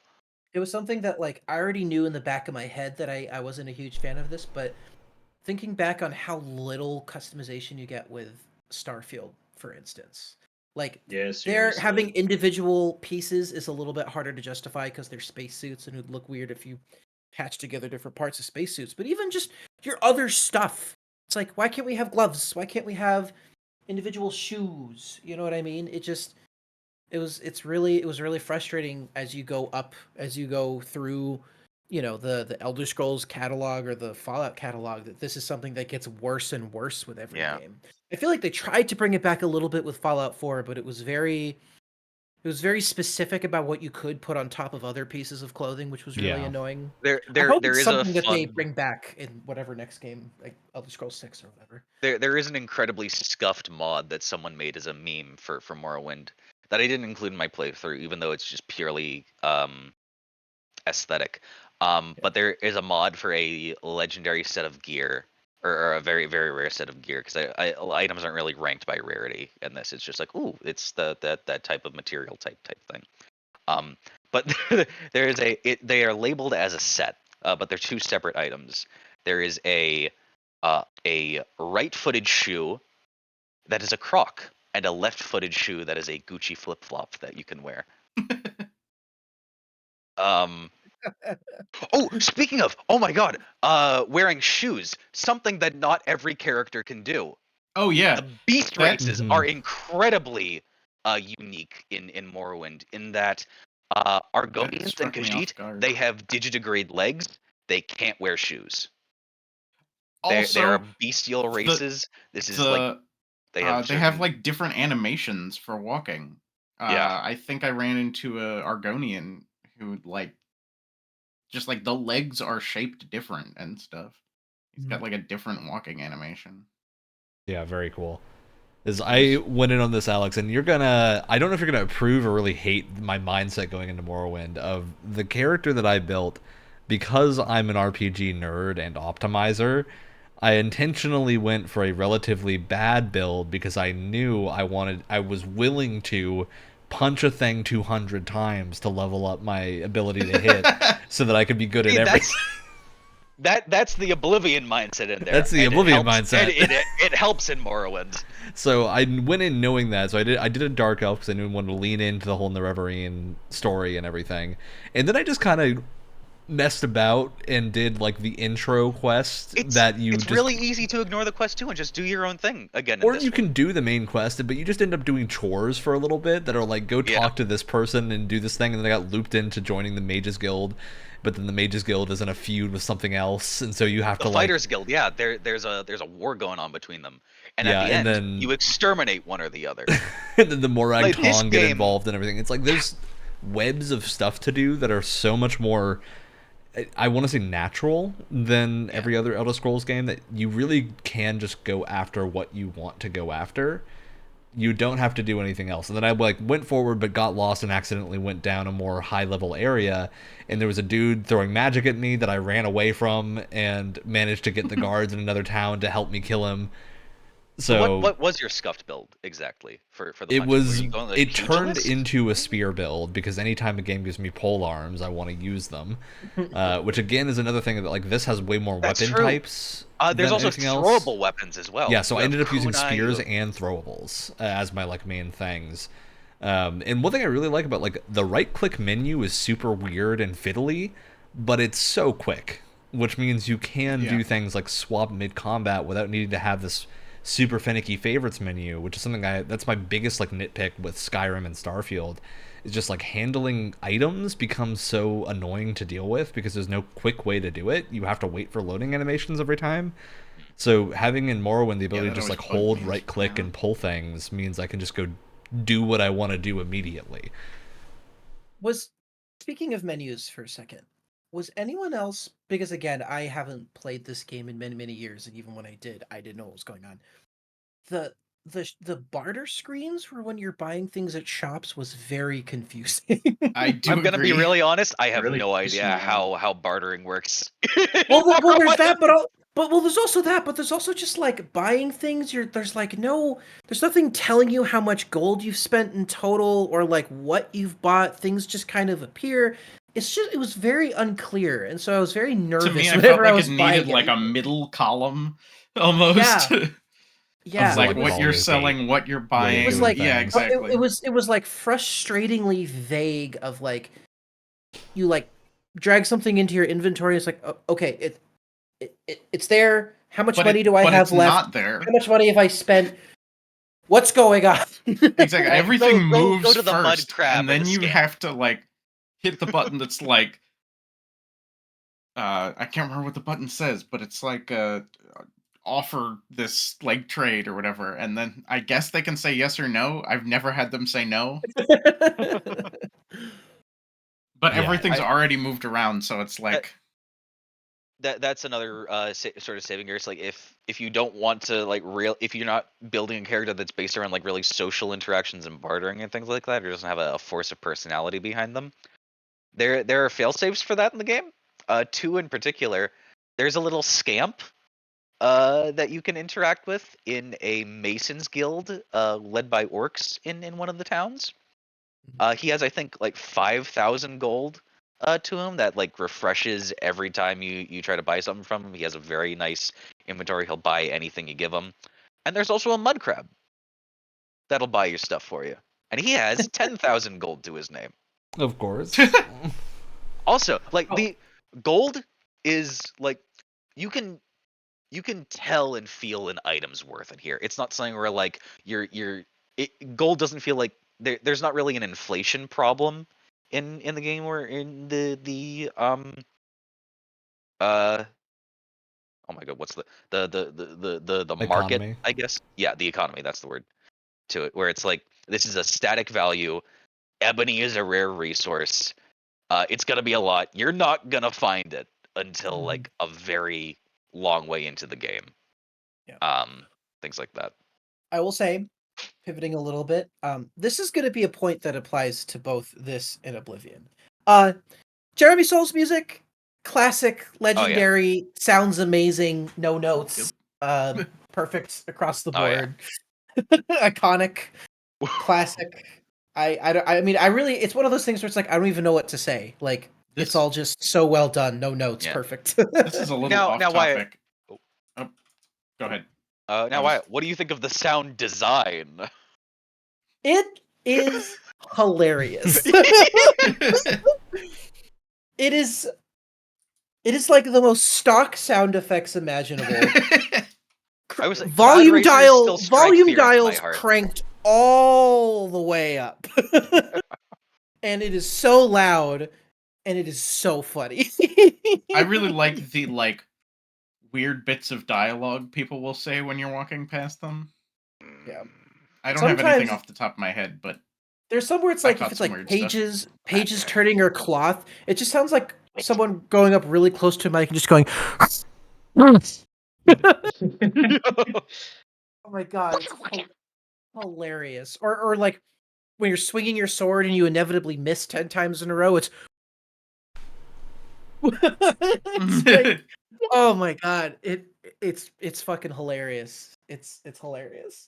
It was something that like I already knew in the back of my head that I wasn't a huge fan of this, but thinking back on how little customization you get with Starfield, for instance. Like, they're having individual pieces is a little bit harder to justify because they're spacesuits and it would look weird if you patch together different parts of spacesuits. But even just your other stuff, it's like, why can't we have gloves? Why can't we have individual shoes? You know what I mean? It was really frustrating as you go through, you know, the Elder Scrolls catalog or the Fallout catalog, that this is something that gets worse and worse with every game. I feel like they tried to bring it back a little bit with Fallout 4, but it was very specific about what you could put on top of other pieces of clothing, which was really annoying. There is something that they bring back in whatever next game, like Elder Scrolls 6 or whatever. There is an incredibly scuffed mod that someone made as a meme for Morrowind that I didn't include in my playthrough, even though it's just purely aesthetic. But there is a mod for a legendary set of gear, or a very, very rare set of gear, because items aren't really ranked by rarity in this. It's just like, ooh, it's that type of material type thing. But there is they are labeled as a set, but they're two separate items. There is a right-footed shoe that is a Croc, and a left-footed shoe that is a Gucci flip-flop that you can wear. Oh, speaking of, oh my god, wearing shoes, something that not every character can do. Oh yeah, the beast races are incredibly unique in Morrowind, in that Argonians and Khajiit, they have digitigrade legs. They can't wear shoes. Also, they are bestial races. This is like they have like different animations for walking. I think I ran into a Argonian who like just like the legs are shaped different and stuff. He's got like a different walking animation. Yeah, very cool. As I went in on this, Alex, and I don't know if you're gonna approve or really hate my mindset going into Morrowind of the character that I built. Because I'm an RPG nerd and optimizer, I intentionally went for a relatively bad build because I knew I was willing to punch a thing 200 times to level up my ability to hit so that I could be good at everything. That's the Oblivion mindset in there. That's the Oblivion mindset. It helps in Morrowind. So I went in knowing that. So I did a Dark Elf because I knew I wanted to lean into the whole Nerevarine story and everything. And then I just kind of messed about and did like the intro quest it's really easy to ignore the quest too and just do your own thing again. Or you can do the main quest, but you just end up doing chores for a little bit that are like, go talk to this person and do this thing, and then I got looped into joining the Mages Guild, but then the Mages Guild is in a feud with something else, and so you have to Fighters Guild, there's a war going on between them, and at the end then you exterminate one or the other. And then the Morag Tong get involved and everything. It's like there's webs of stuff to do that are so much more, I want to say, natural than every other Elder Scrolls game, that you really can just go after what you want to go after. You don't have to do anything else. And then I went forward but got lost and accidentally went down a more high-level area, and there was a dude throwing magic at me that I ran away from and managed to get the guards in another town to help me kill him. So what was your scuffed build exactly for the it punches? Were was you going, like, it turned pugilist? into a spear build because anytime a game gives me pole arms, I want to use them. Which again is another thing that like this has way more That's weapon true. types. There's than also anything else. throwable weapons as well. Yeah, so You I have ended up using kunai, spears you have- and throwables as my like main things. And one thing I really like about like the right click menu is super weird and fiddly, but it's so quick, which means you can do things like swap mid combat without needing to have this super finicky favorites menu, which is something that's my biggest like nitpick with Skyrim and Starfield. Is just like handling items becomes so annoying to deal with because there's no quick way to do it. You have to wait for loading animations every time. So having in Morrowind the ability that to just always like bugged hold me. right click Yeah. and pull things means I can just go do what I want to do immediately. Was speaking of menus for a second, was anyone else, because again, I haven't played this game in many years, and even when I didn't know what was going on. The barter screens for when you're buying things at shops was very confusing. I do I'm gonna be agree. really honest. I have Really no pissed me idea off. how bartering works. well, there's that, Morrowind. but there's also that, but there's also just like buying things. There's nothing telling you how much gold you've spent in total or like what you've bought. Things just kind of appear. It was very unclear, and so I was very nervous To me, I whenever felt I like was it buying needed like a anything. middle column almost. Yeah. Yeah, Of like like what you're quality selling, what you're buying. it was doing like yeah, things. exactly. it was like frustratingly vague of like you like drag something into your inventory. It's like okay, it's there. How much money do I but have it's left? not there. How much money have I spent? What's going on? Exactly. Everything Go moves to the mud first, crab and then and you scan. have to like hit the button that's like I can't remember what the button says, but it's like offer this like trade or whatever, and then I guess they can say yes or no. I've never had them say no, but Yeah, everything's I- already moved around, so it's like That's another sort of saving grace. Like if you don't want to like if you're not building a character that's based around like really social interactions and bartering and things like that, or doesn't have a force of personality behind them, there are fail safes for that in the game. Two in particular. There's a little scamp that you can interact with in a Masons Guild led by orcs in one of the towns. He has, I think, like 5,000 gold to him that like refreshes every time you try to buy something from him. He has a very nice inventory. He'll buy anything you give him. And there's also a mud crab that'll buy your stuff for you. And he has 10,000 gold to his name. Of course. Also, like Oh. the gold is like you can tell and feel an item's worth in here. It's not something where like gold doesn't feel like there's not really an inflation problem in the game or in the oh my god, what's the market, Economy. I guess. Yeah, the economy, that's the word to it, where it's like this is a static value. Ebony is a rare resource. It's gonna be a lot. You're not gonna find it until like a very long way into the game. Yeah. Things like that. I will say, pivoting a little bit, this is going to be a point that applies to both this and Oblivion. Jeremy Soul's music, classic, legendary, sounds amazing, no notes, perfect across the Oh, yeah. board, iconic, classic. I mean, I really, it's one of those things where it's like I don't even know what to say. Like it's all just so well done, no notes, Yeah. perfect. this is a little off now why- topic. Oh, go ahead. Now, Wyatt, what do you think of the sound design? It is hilarious. It is like the most stock sound effects imaginable. I was like, volume God Racers still strike volume fear into my dials heart. cranked all the way up. And it is so loud and it is so funny. I really like the like weird bits of dialogue people will say when you're walking past them. Yeah. I don't have anything Sometimes- off the top of my head, but There's some where it's I like if caught it's some like weird stuff. pages turning or cloth, it just sounds like someone going up really close to a mic and just going oh my god, it's hilarious. Or like when you're swinging your sword and you inevitably miss 10 times in a row, it's it's Oh my god, it's fucking hilarious. It's hilarious.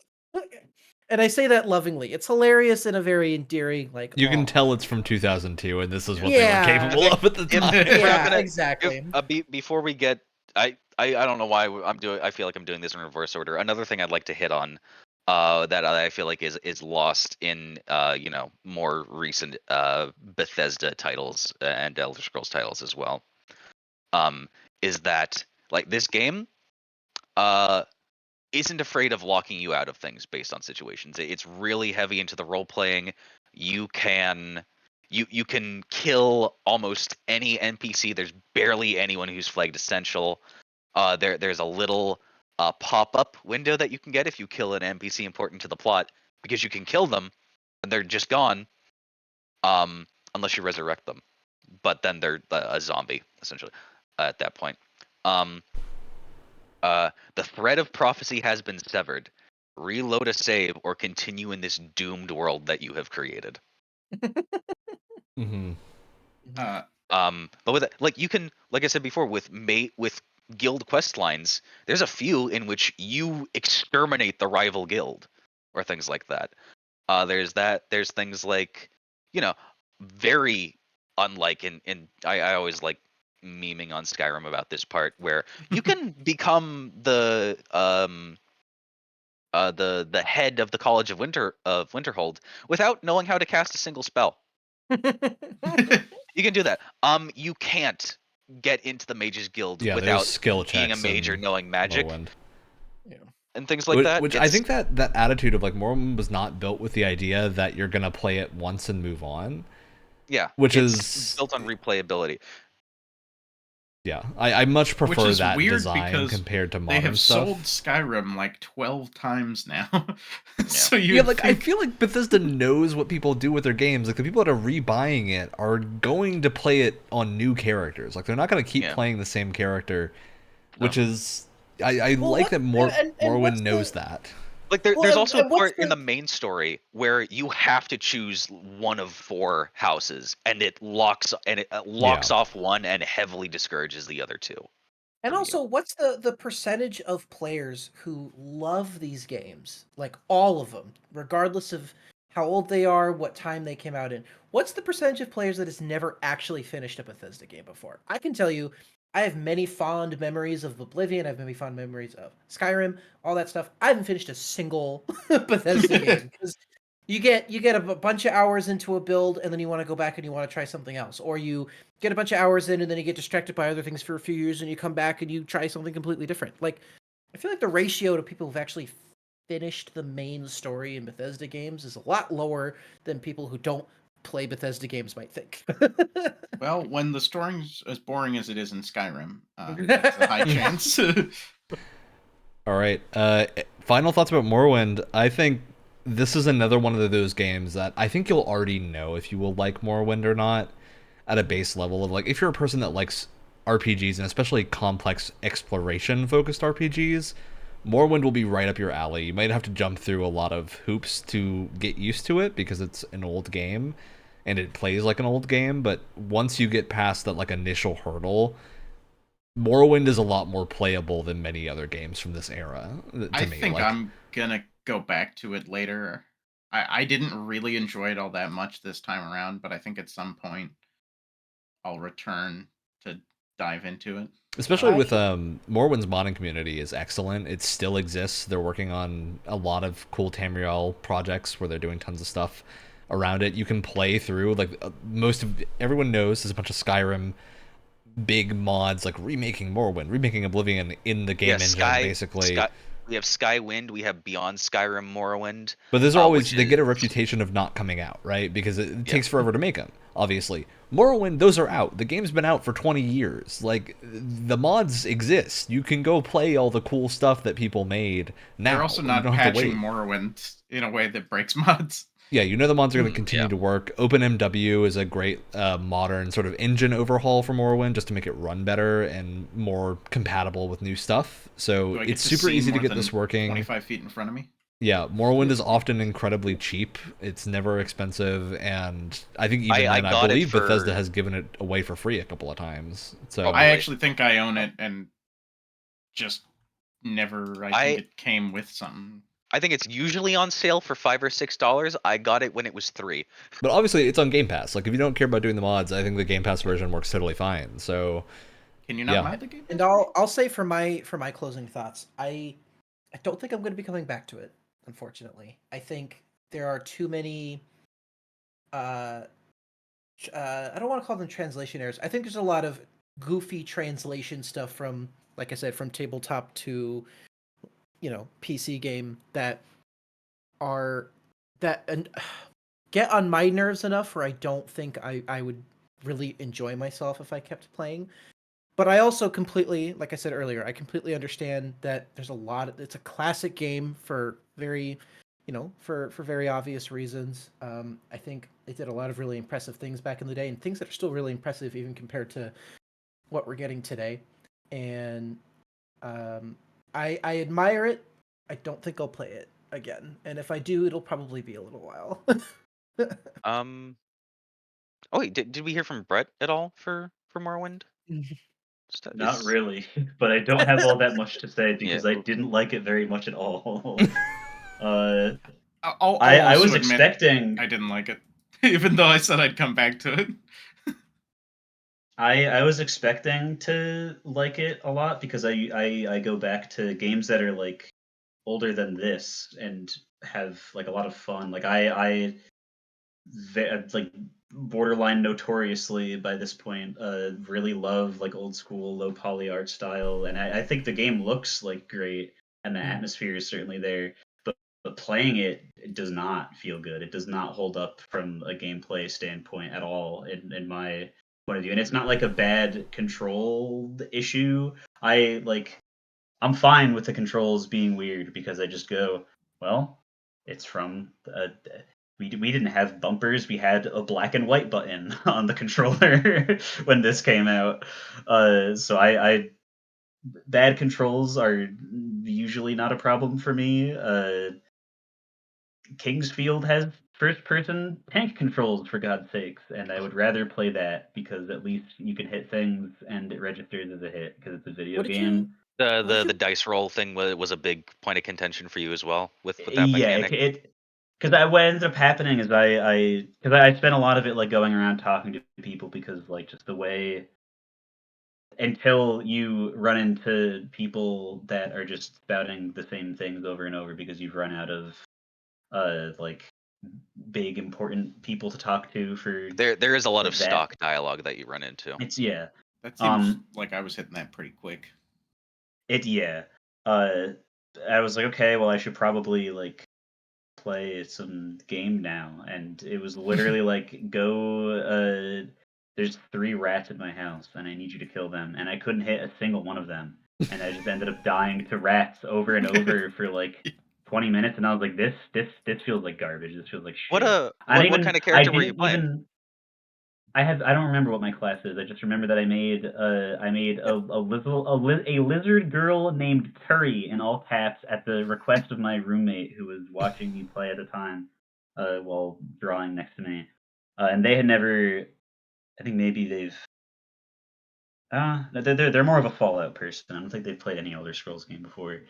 And I say that lovingly. It's hilarious in a very endearing, like. You can "Aw." tell it's from 2002, and this is what Yeah. they were capable of at the If- time. if we're not Yeah, gonna- exactly. Before we get, I don't know why I'm doing. I feel like I'm doing this in reverse order. Another thing I'd like to hit on, that I feel like is lost in more recent Bethesda titles and Elder Scrolls titles as well, is that like this game, isn't afraid of locking you out of things based on situations. It's really heavy into the role playing. You can kill almost any NPC. There's barely anyone who's flagged essential. There's a little pop-up window that you can get if you kill an NPC important to the plot, because you can kill them and they're just gone, unless you resurrect them. But then they're a zombie essentially at that point. The thread of prophecy has been severed. Reload a save or continue in this doomed world that you have created. Mhm. But with it, like you can, like I said before, with guild quest lines, there's a few in which you exterminate the rival guild or things like that. There's things like, very unlike in I always like memeing on Skyrim about this part where you can become the head of the College of Winterhold without knowing how to cast a single spell. You can do that. You can't get into the Mages Guild Yeah, there's without skill being a checks mage or in knowing magic Morrowind. and things like that. Which I think that attitude of like Morrowind was not built with the idea that you're gonna play it once and move on. Yeah, Which it's is built on replayability. Yeah, I much Which prefer is that weird design because compared to they modern have stuff. sold Skyrim like 12 times now. So you Yeah, like I feel like Bethesda knows what people do with their games. Like the people that are rebuying it are going to play it on new characters. Like they're not going to keep playing the same character, which is I Well, like what- that and Morrowind what's knows the- that. Like Well, there's and- also and a what's part in the- the main story where you have to choose one of 4 houses, and it locks off one and heavily discourages the other 2. And also, what's the percentage of players who love these games? Like all of them, regardless of how old they are, what time they came out in. What's the percentage of players that has never actually finished a Bethesda game before? I can tell you, I have many fond memories of Oblivion. I have many fond memories of Skyrim, all that stuff. I haven't finished a single Bethesda game because you get a bunch of hours into a build and then you want to go back and you want to try something else, or you get a bunch of hours in and then you get distracted by other things for a few years and you come back and you try something completely different. Like, I feel like the ratio to people who've actually finished the main story in Bethesda games is a lot lower than people who don't play Bethesda games might think. Well, when the story's as boring as it is in Skyrim, that's a high chance. All right. Final thoughts about Morrowind. I think this is another one of those games that I think you'll already know if you will like Morrowind or not at a base level of like if you're a person that likes RPGs and especially complex exploration focused RPGs, Morrowind will be right up your alley. You might have to jump through a lot of hoops to get used to it because it's an old game and it plays like an old game, but once you get past that like initial hurdle, Morrowind is a lot more playable than many other games from this era. I think I'm gonna go back to it later. I didn't really enjoy it all that much this time around, but I think at some point I'll return to dive into it. Especially with Morrowind's modding community is excellent. It still exists. They're working on a lot of cool Tamriel projects where they're doing tons of stuff around it. You can play through like everyone knows there's a bunch of Skyrim big mods like remaking Morrowind, remaking Oblivion in the game engine basically. We have Skywind, we have Beyond Skyrim Morrowind. But those are always they get a reputation of not coming out, right? Because it takes forever to make them. Obviously, Morrowind, those are out. The game's been out for 20 years. Like the mods exist. You can go play all the cool stuff that people made now. They're also not patching Morrowind in a way that breaks mods. Yeah, you know the mods are going to continue to work. OpenMW is a great modern sort of engine overhaul for Morrowind just to make it run better and more compatible with new stuff. So it's super easy to get this working. 25 feet in front of me? Yeah, Morrowind is often incredibly cheap. It's never expensive, and I think even then, I believe Bethesda has given it away for free a couple of times. So I actually think I own it, and just never. I think it came with something. I think it's usually on sale for $5 or $6. I got it when it was $3. But obviously, it's on Game Pass. Like, if you don't care about doing the mods, I think the Game Pass version works totally fine. So, Can you not mod the game? And I'll say for my closing thoughts, I don't think I'm going to be coming back to it. Unfortunately, I think there are too many. I don't want to call them translation errors. I think there's a lot of goofy translation stuff from, like I said, from tabletop to, PC game that get on my nerves enough where I don't think I would really enjoy myself if I kept playing. But I also completely, like I said earlier, I completely understand that there's it's a classic game for very, for very obvious reasons. I think it did a lot of really impressive things back in the day, and things that are still really impressive even compared to what we're getting today. And I admire it. I don't think I'll play it again, and if I do, it'll probably be a little while. Oh wait, did we hear from Brett at all for Morrowind? Not really, but I don't have all that much to say because I didn't like it very much at all. I was expecting. I didn't like it, even though I said I'd come back to it. I was expecting to like it a lot because I go back to games that are like older than this and have like a lot of fun. Like I like borderline notoriously by this point really love like old school low poly art style, and I think the game looks like great and the atmosphere is certainly there, but playing it does not feel good. It does not hold up from a gameplay standpoint at all in my point of view, and it's not like a bad control issue. I'm fine with the controls being weird because I just go, well, it's from we didn't have bumpers. We had a black and white button on the controller when this came out. So I bad controls are usually not a problem for me. Kingsfield has first-person tank controls, for God's sakes, and I would rather play that because at least you can hit things and it registers as a hit because it's a video game. The dice roll thing was a big point of contention for you as well with that Yeah, mechanic. Because what ended up happening is I spent a lot of it like going around talking to people because like just the way until you run into people that are just spouting the same things over and over because you've run out of like big important people to talk to for there is a lot of that. stock dialogue that you run into. That seems like I was hitting that pretty quick. I was like, okay, well I should probably like play some game now, and it was literally like go there's 3 rats in my house and I need you to kill them, and I couldn't hit a single one of them, and I just ended up dying to rats over and over for like 20 minutes, and I was like, this feels like garbage. This feels like shit. What kind of character were you playing? I don't remember what my class is. I just remember that I made a lizard girl named Curry in all caps at the request of my roommate who was watching me play at the time, while drawing next to me, and they had never. I think maybe they've. They're more of a Fallout person. I don't think they've played any Elder Scrolls game before.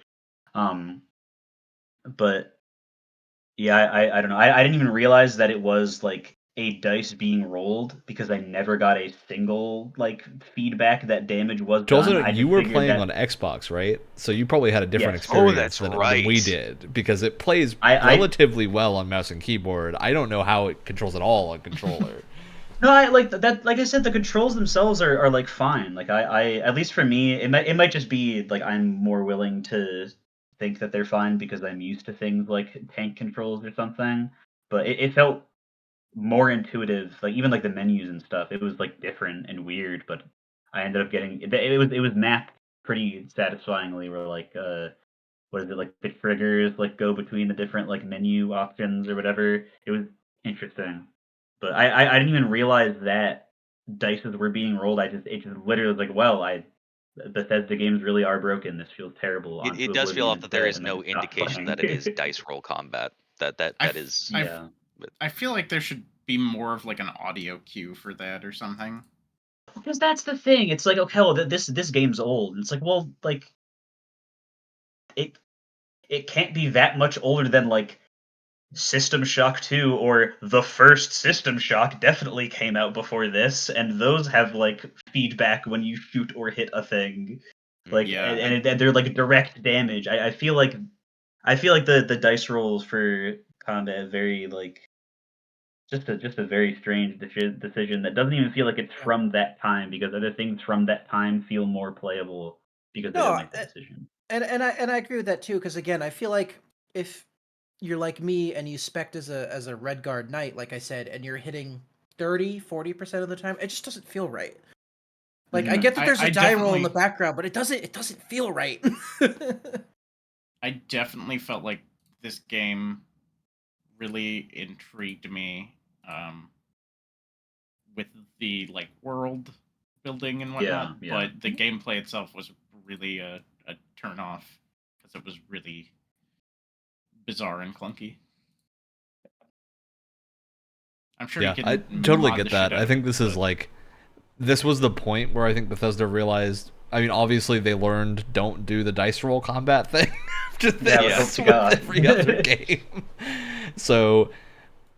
But yeah, I don't know. I didn't even realize that it was like a dice being rolled because I never got a single like feedback that damage was done. You were playing on Xbox, right? So you probably had a different experience than we did because it plays relatively well on mouse and keyboard. I don't know how it controls at all on controller. No, I like that. Like I said, the controls themselves are like fine. Like I at least for me, it might just be like I'm more willing to think that they're fine because I'm used to things like tank controls or something. But it felt more intuitive, like even like the menus and stuff. It was like different and weird, but I ended up getting it was mapped pretty satisfyingly. Where like what is it, like the triggers like go between the different like menu options or whatever. It was interesting, but I didn't even realize that dices were being rolled. It just literally was like, well, Bethesda games really are broken. This feels terrible. It does feel off that there is no indication that it is dice roll combat. That is. Yeah. I feel like there should be more of like an audio cue for that or something. Because that's the thing. It's like, okay, well, this game's old. And it's like, well, like it can't be that much older than like System Shock 2 or the first System Shock definitely came out before this, and those have like feedback when you shoot or hit a thing, like and they're like direct damage. I feel like the dice rolls for combat very like just a very strange decision that doesn't even feel like it's from that time, because other things from that time feel more playable because they don't make that decision. And I agree with that too, because again, I feel like if you're like me and you spec as a Red Guard Knight, like I said, and you're hitting 30-40% of the time, it just doesn't feel right. Like I get that there's a die roll in the background, but it doesn't feel right. I definitely felt like this game really intrigued me with the like world building and whatnot, but the gameplay itself was really a turn off because it was really bizarre and clunky. I'm sure you can. I totally get that. I think this is like, this was the point where I think Bethesda realized. I mean, obviously they learned don't do the dice roll combat thing. With every other game. So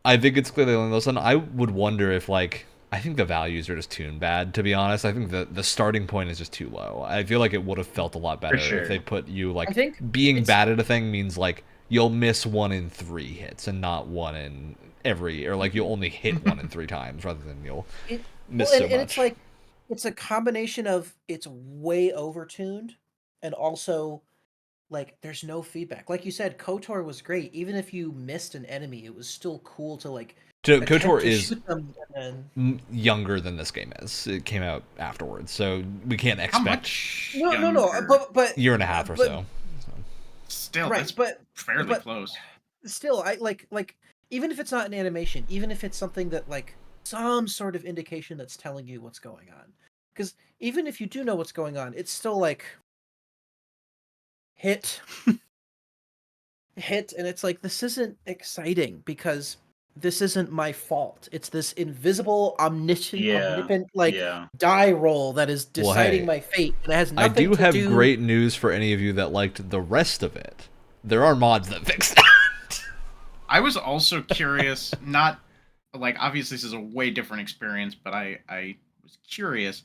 I think it's clearly learned lesson. I would wonder if like, I think the values are just tuned bad, to be honest. I think the starting point is just too low. I feel like it would have felt a lot better if they put you like, I think being bad at a thing means like you'll miss 1 in 3 hits and not 1 in every, or like you'll only hit 1 in 3 times rather than you'll miss so much. And it's like, it's a combination of it's way overtuned and also like there's no feedback. Like you said, KOTOR was great. Even if you missed an enemy, it was still cool to like. KOTOR is younger than this game is. It came out afterwards, so we can't expect. No, but year and a half or so. Still, right, that's fairly close. Still, I like even if it's not an animation, even if it's something that like some sort of indication that's telling you what's going on, because even if you do know what's going on, it's still like hit, and it's like this isn't exciting because this isn't my fault. It's this invisible, omnipotent die roll that is deciding my fate, and it has nothing to do. I do have great news for any of you that liked the rest of it. There are mods that fix that. I was also curious, not like obviously this is a way different experience, but I was curious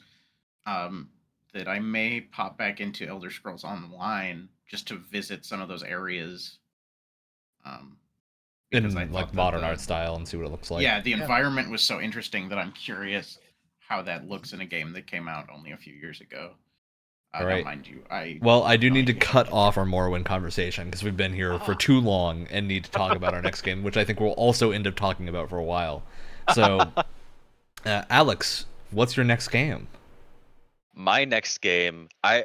that I may pop back into Elder Scrolls Online just to visit some of those areas. In like modern art style and see what it looks like. Yeah, the environment was so interesting that I'm curious how that looks in a game that came out only a few years ago. All right. Mind you, I do need to cut off our Morrowind conversation because we've been here for too long and need to talk about our next game, which I think we'll also end up talking about for a while. So, Alex, what's your next game? My next game, I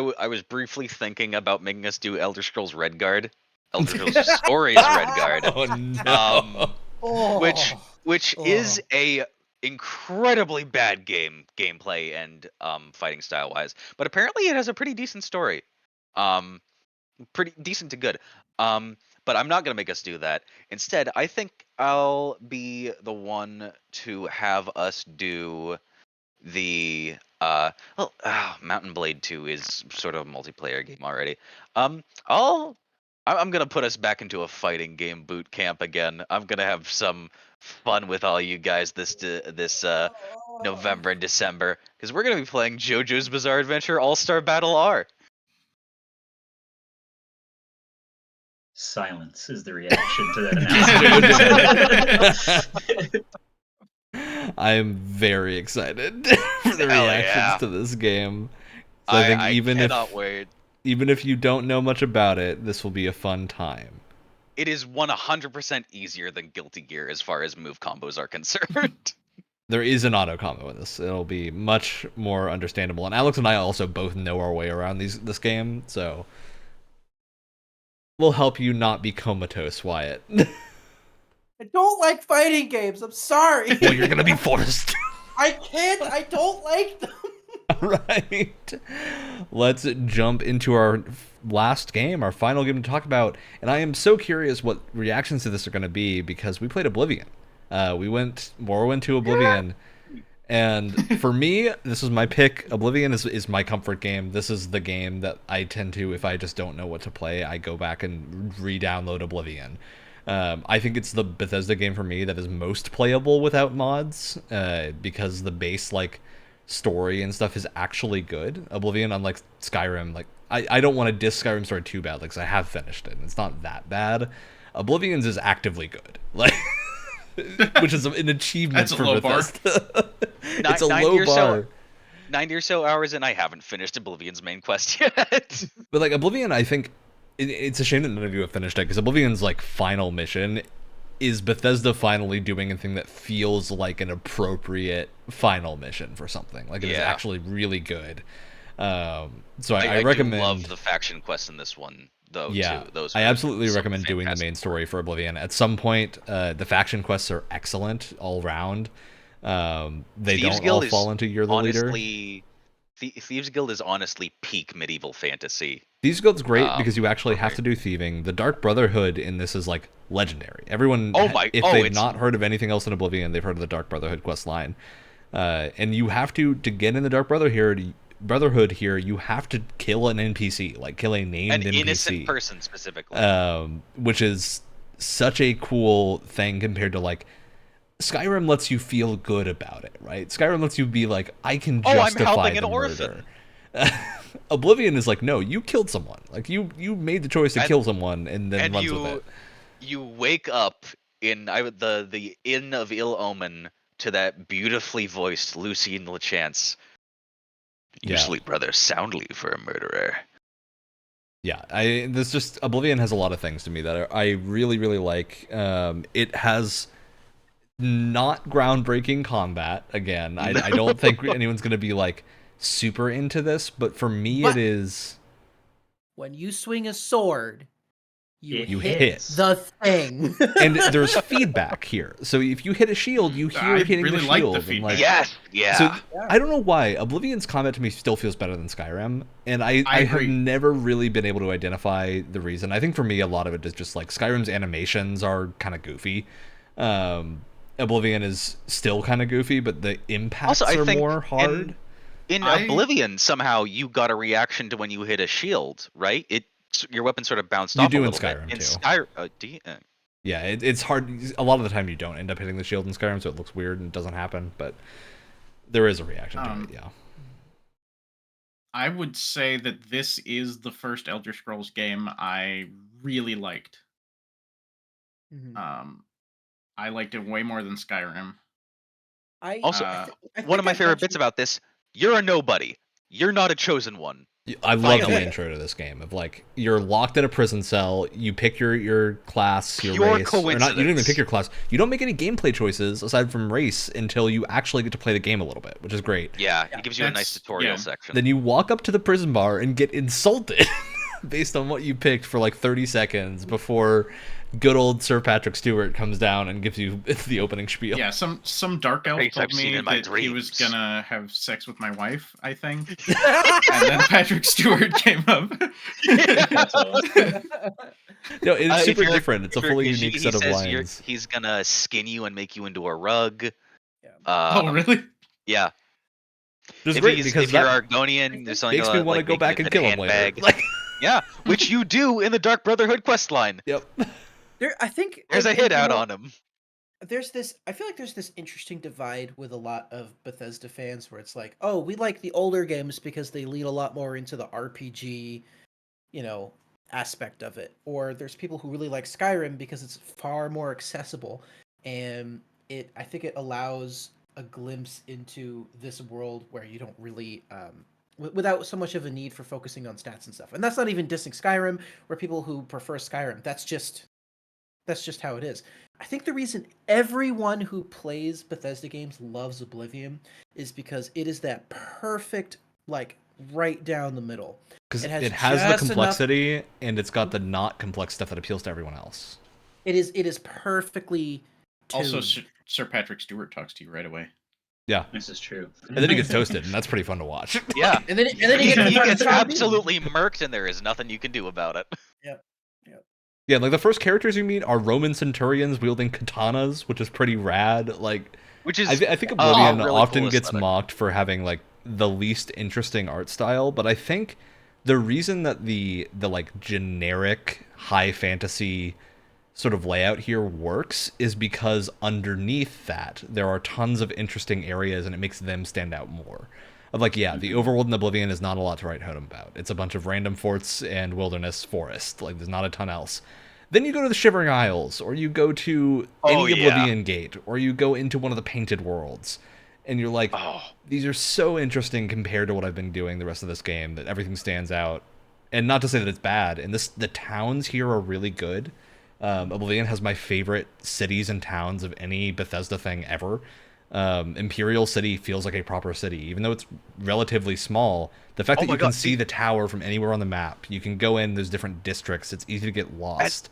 was briefly thinking about making us do Elder Scrolls Redguard. Elder Scrolls Stories Redguard. Oh, no. Which is a incredibly bad gameplay and fighting style wise, but apparently it has a pretty decent story, pretty decent to good. But I'm not gonna make us do that. Instead, I think I'll be the one to have us do the Mountain Blade 2 is sort of a multiplayer game already. I'm gonna put us back into a fighting game boot camp again. I'm gonna have some fun with all you guys this November and December, because we're gonna be playing JoJo's Bizarre Adventure All-Star Battle R. Silence is the reaction to that announcement. I am very excited for the reactions to this game. So I think even if you don't know much about it, this will be a fun time. It is 100% easier than Guilty Gear as far as move combos are concerned. There is an auto combo in this. It'll be much more understandable. And Alex and I also both know our way around this game, so we'll help you not be comatose, Wyatt. I don't like fighting games. I'm sorry. Well, you're gonna be forced. I can't. I don't like them. Right. Let's jump into our last game, our final game to talk about. And I am so curious what reactions to this are going to be because we played Oblivion. We went Morrowind to Oblivion. And for me, this is my pick. Oblivion is my comfort game. This is the game that I tend to, if I just don't know what to play, I go back and re-download Oblivion. I think it's the Bethesda game for me that is most playable without mods, because the base like story and stuff is actually good. Oblivion, unlike Skyrim, like I don't want to diss Skyrim story too bad, because I have finished it and it's not that bad. Oblivion's is actively good, like, which is an achievement for Bethesda. It's a low bar. 90 or so hours, and I haven't finished Oblivion's main quest yet. But like Oblivion, I think it's a shame that none of you have finished it, because Oblivion's like final mission is Bethesda finally doing a thing that feels like an appropriate final mission for something. Like it is actually really good. So I recommend. I love the faction quests in this one, though. Yeah, too. Those I absolutely recommend fantastic. doing the main story for Oblivion. At some point, the faction quests are excellent all round. They Thieves don't Guild all fall into You're the Leader. Thieves Guild is honestly peak medieval fantasy. Thieves Guild's great because you actually have to do thieving. The Dark Brotherhood in this is like legendary. Everyone, if they've not heard of anything else in Oblivion, they've heard of the Dark Brotherhood quest line. And you have to get in the Dark Brotherhood here, you have to kill an NPC, like kill a named NPC. An innocent person specifically. Which is such a cool thing compared to like Skyrim lets you feel good about it, right? Skyrim lets you be like, I can justify I'm helping the an orphan. murder. Oblivion is like, no, you killed someone. Like you made the choice to kill someone and then runs with it. You wake up in the Inn of Ill Omen to that beautifully voiced Lucien Lachance. You sleep rather soundly for a murderer. Yeah, Oblivion has a lot of things to me that I really, really like. It has not groundbreaking combat. Again, I don't think anyone's going to be like super into this, but for me it is. When you swing a sword, you hit the thing. And there's feedback here. So if you hit a shield, you hear hitting the shield. Yes, yeah. So I don't know why Oblivion's combat to me still feels better than Skyrim, and I have never really been able to identify the reason. I think for me a lot of it is just like Skyrim's animations are kind of goofy. Oblivion is still kind of goofy, but the impacts are more hard. In Oblivion, somehow you got a reaction to when you hit a shield, right? Your weapon sort of bounced off. You do a in little Skyrim bit. too. Do you? Yeah, it's hard. A lot of the time you don't end up hitting the shield in Skyrim, so it looks weird and it doesn't happen. But there is a reaction to it. Yeah. I would say that this is the first Elder Scrolls game I really liked. Mm-hmm. I liked it way more than Skyrim. One of my favorite bits about this: you're a nobody. You're not a chosen one. I love the intro to this game of like you're locked in a prison cell. You pick your class, your race, or not. You don't even pick your class. You don't make any gameplay choices aside from race until you actually get to play the game a little bit, which is great. Yeah, it gives you a nice tutorial section. Then you walk up to the prison bar and get insulted based on what you picked for like 30 seconds before good old Sir Patrick Stewart comes down and gives you the opening spiel. Yeah, some dark elf told me that he was gonna have sex with my wife, I think. And then Patrick Stewart came up. No, it's super different. It's a fully unique set of lines. He's gonna skin you and make you into a rug. Yeah. Oh, really? Yeah. If you're Argonian, there's something makes me want to go back and kill him later. Yeah, which you do in the Dark Brotherhood quest line. Yep. I think there's a hit out on him. I feel like there's this interesting divide with a lot of Bethesda fans where it's like, oh, we like the older games because they lead a lot more into the RPG, aspect of it. Or there's people who really like Skyrim because it's far more accessible, and I think it allows a glimpse into this world where you don't really without so much of a need for focusing on stats and stuff. And that's not even dissing Skyrim or people who prefer Skyrim. That's just how it is. I think the reason everyone who plays Bethesda games loves Oblivion is because it is that perfect, like, right down the middle. Because it has the complexity and it's got the not complex stuff that appeals to everyone else. It is perfectly tuned. Also, Sir Patrick Stewart talks to you right away. Yeah, this is true. And then he gets toasted, and that's pretty fun to watch. Yeah, and then he gets absolutely murked, and there is nothing you can do about it. Yep. Yeah, like the first characters you meet are Roman centurions wielding katanas, which is pretty rad. Like, which is I think Oblivion really often cool gets aesthetic. mocked for having like the least interesting art style, but I think the reason that the like generic high fantasy sort of layout here works is because underneath that there are tons of interesting areas and it makes them stand out more. Of like, yeah, the overworld in Oblivion is not a lot to write home about. It's a bunch of random forts and wilderness forest. Like, there's not a ton else. Then you go to the Shivering Isles, or you go to any Oblivion Gate, or you go into one of the Painted Worlds, and you're like, these are so interesting compared to what I've been doing the rest of this game, that everything stands out. And not to say that it's bad, and the towns here are really good. Oblivion has my favorite cities and towns of any Bethesda thing ever. Imperial City feels like a proper city, even though it's relatively small. The fact that you can see the tower from anywhere on the map, you can go in, there's different districts, it's easy to get lost.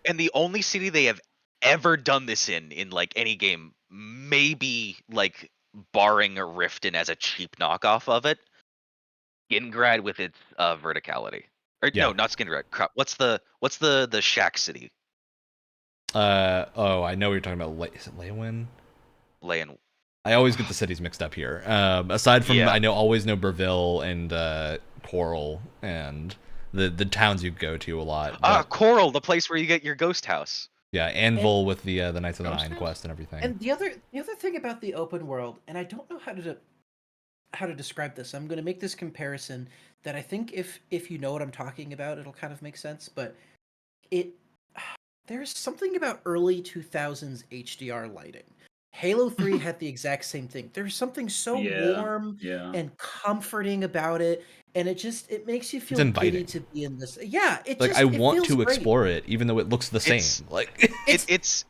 And the only city they have ever done this in like any game, maybe like barring a Riften as a cheap knockoff of it, Skingrad with its verticality. Or no, not Skingrad. Crap. What's the shack city? I know what you're talking about. Is it Leywin? Leyen. I always get the cities mixed up here. Aside from, Yeah. I always know Burville and Coral and the towns you go to a lot. But, Coral, the place where you get your ghost house. yeah, Anvil with the Knights of the Ghost Nine House? quest and everything. And the other thing about the open world, and I don't know how to describe this. I'm going to make this comparison that I think if you know what I'm talking about, it'll kind of make sense. But there's something about early 2000s HDR lighting. Halo 3 had the exact same thing. There's something so warm and comforting about it, and it makes you feel giddy to be in this. Yeah, I want to explore it, even though it looks the same. Like it's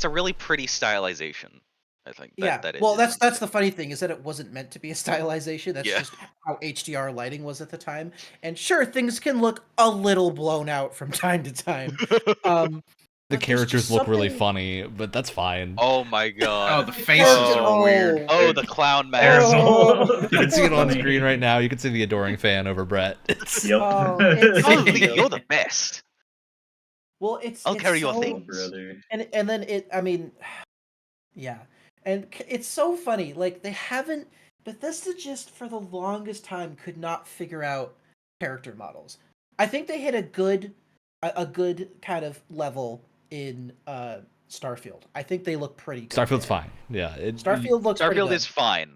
a really pretty stylization. I think. That's the funny thing is that it wasn't meant to be a stylization. That's just how HDR lighting was at the time. And sure, things can look a little blown out from time to time. The characters look really funny, but that's fine. Oh my god. Oh, the faces are weird. Oh, the clown mask. You can see it on screen right now. You can see the adoring fan over Brett. Yep. You're the best. Well, I'll carry your so, things. Brother. And then yeah. And it's so funny. Like Bethesda just for the longest time could not figure out character models. I think they hit a good kind of level in Starfield. I think they look pretty good. Starfield's fine. Yeah. Starfield looks pretty good. Starfield is fine.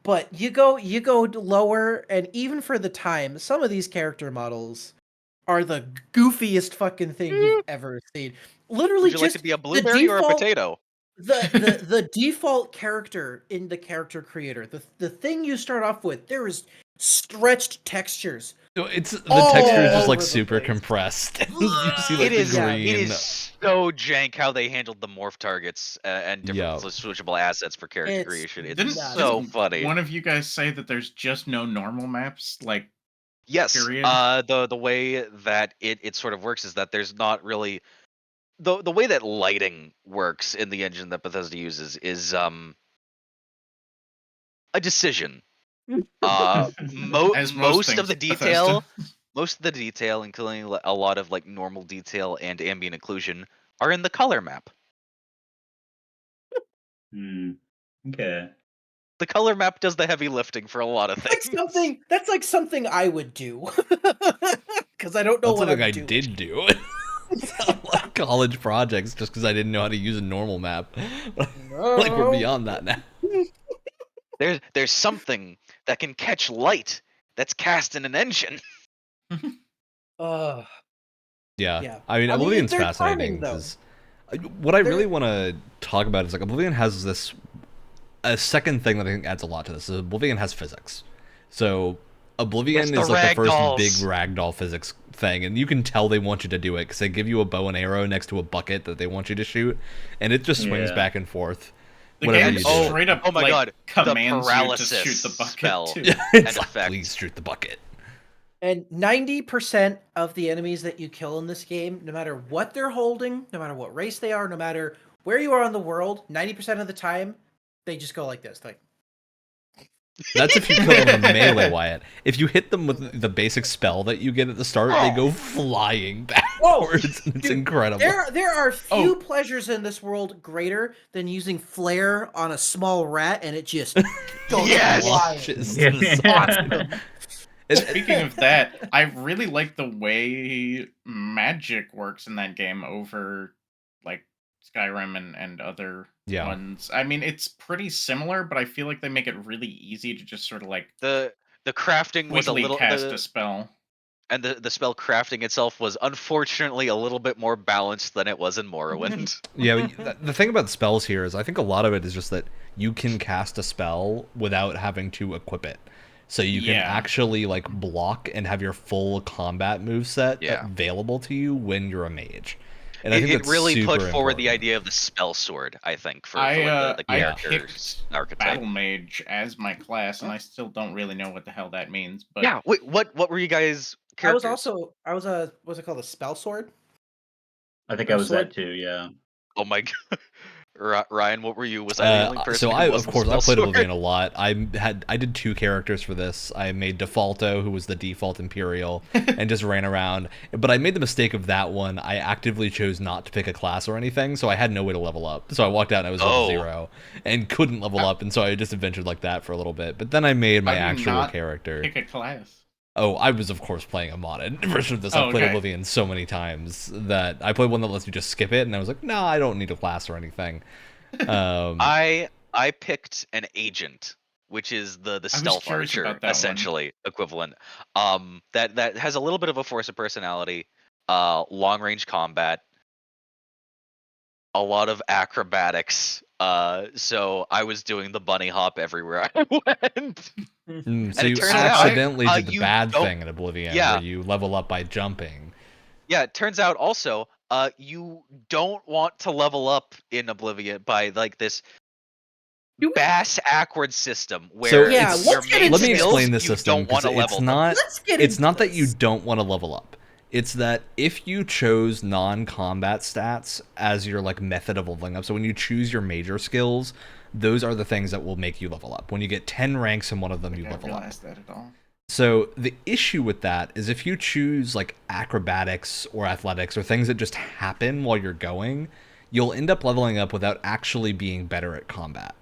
But you go lower, and even for the time, some of these character models are the goofiest fucking thing you've ever seen. Literally, Would you just like to be a blueberry or a potato? the default character in the character creator, the thing you start off with, there is stretched textures. It's the texture is just like super compressed. You see like the green. It is so jank how they handled the morph targets and different switchable assets for character creation. It's so funny. One of you guys say that there's just no normal maps, like yes. period? The way that it sort of works is that there's not really the way that lighting works in the engine that Bethesda uses is a decision. Most of the detail, including a lot of like normal detail and ambient occlusion, are in the color map. Okay. The color map does the heavy lifting for a lot of things. That's like something I would do because I don't know what I'm doing. I did do. Like college projects just because I didn't know how to use a normal map. Like we're beyond that now. There's something that can catch light that's cast in an engine. Yeah. I mean, Oblivion's fascinating because what I really want to talk about is like Oblivion has a second thing that I think adds a lot to this. Is Oblivion has physics. So Oblivion is like the first big ragdoll physics thing, and you can tell they want you to do it because they give you a bow and arrow next to a bucket that they want you to shoot, and it just swings back and forth. The game straight up God, commands the paralysis you to shoot the bucket spell. too. It's like, please shoot the bucket. And 90% of the enemies that you kill in this game, no matter what they're holding, no matter what race they are, no matter where you are in the world, 90% of the time, they just go like this. Like, that's if you kill them with melee, Wyatt. If you hit them with the basic spell that you get at the start, they go flying back. Oh, It's dude, incredible. There are few pleasures in this world greater than using flare on a small rat and it just goes Yes! flying. Just Yeah. the Awesome. Speaking of that, I really like the way magic works in that game over like Skyrim and other Yeah. ones. I mean, it's pretty similar, but I feel like they make it really easy to just sort of like The crafting was a quickly little cast a spell. and the spell crafting itself was unfortunately a little bit more balanced than it was in Morrowind. Yeah, the thing about spells here is I think a lot of it is just that you can cast a spell without having to equip it. So you can Yeah. actually like block and have your full combat moveset Yeah. available to you when you're a mage. And I think It that's really put super forward the important. idea of the spell sword, I think, for I like the I character's picked archetype. Battle Mage as my class, and I still don't really know what the hell that means. But Yeah, wait, what were you guys I was characters? a what's it called, a spell sword? I think Or I was sword? that too. Yeah. Oh my god. Ryan, what were you? Was I the only person So who I, of wasn't course, I spell played sword? Oblivion a lot. I did 2 characters for this. I made Defaulto, who was the default Imperial, and just ran around. But I made the mistake of that one. I actively chose not to pick a class or anything, so I had no way to level up. So I walked out and I was level 0 and couldn't level up, and so I just adventured like that for a little bit. But then I made my How do you actual not character. pick a class. Oh, I was of course playing a modded version of this. I've played okay. Oblivion so many times that I played one that lets you just skip it, and I was like, no, I don't need a class or anything. I picked an agent, which is the stealth curious archer about that one. essentially equivalent. That has a little bit of a force of personality, long range combat, a lot of acrobatics. So I was doing the bunny hop everywhere I went. So it you turns out, accidentally did the you bad don't- thing in Oblivion, Yeah. where you level up by jumping. Yeah, it turns out also, you don't want to level up in Oblivion by like this bass awkward system where So Yeah, it's, let's get main let me into skills, explain the you system don't want because to it's level them. not. Let's get It's into not that you this. don't want to level up. It's that if you chose non-combat stats as your like method of leveling up, so when you choose your major skills, those are the things that will make you level up. When you get 10 ranks in one of them, you I level up. realized that at all. So the issue with that is if you choose like acrobatics or athletics or things that just happen while you're going, you'll end up leveling up without actually being better at combat,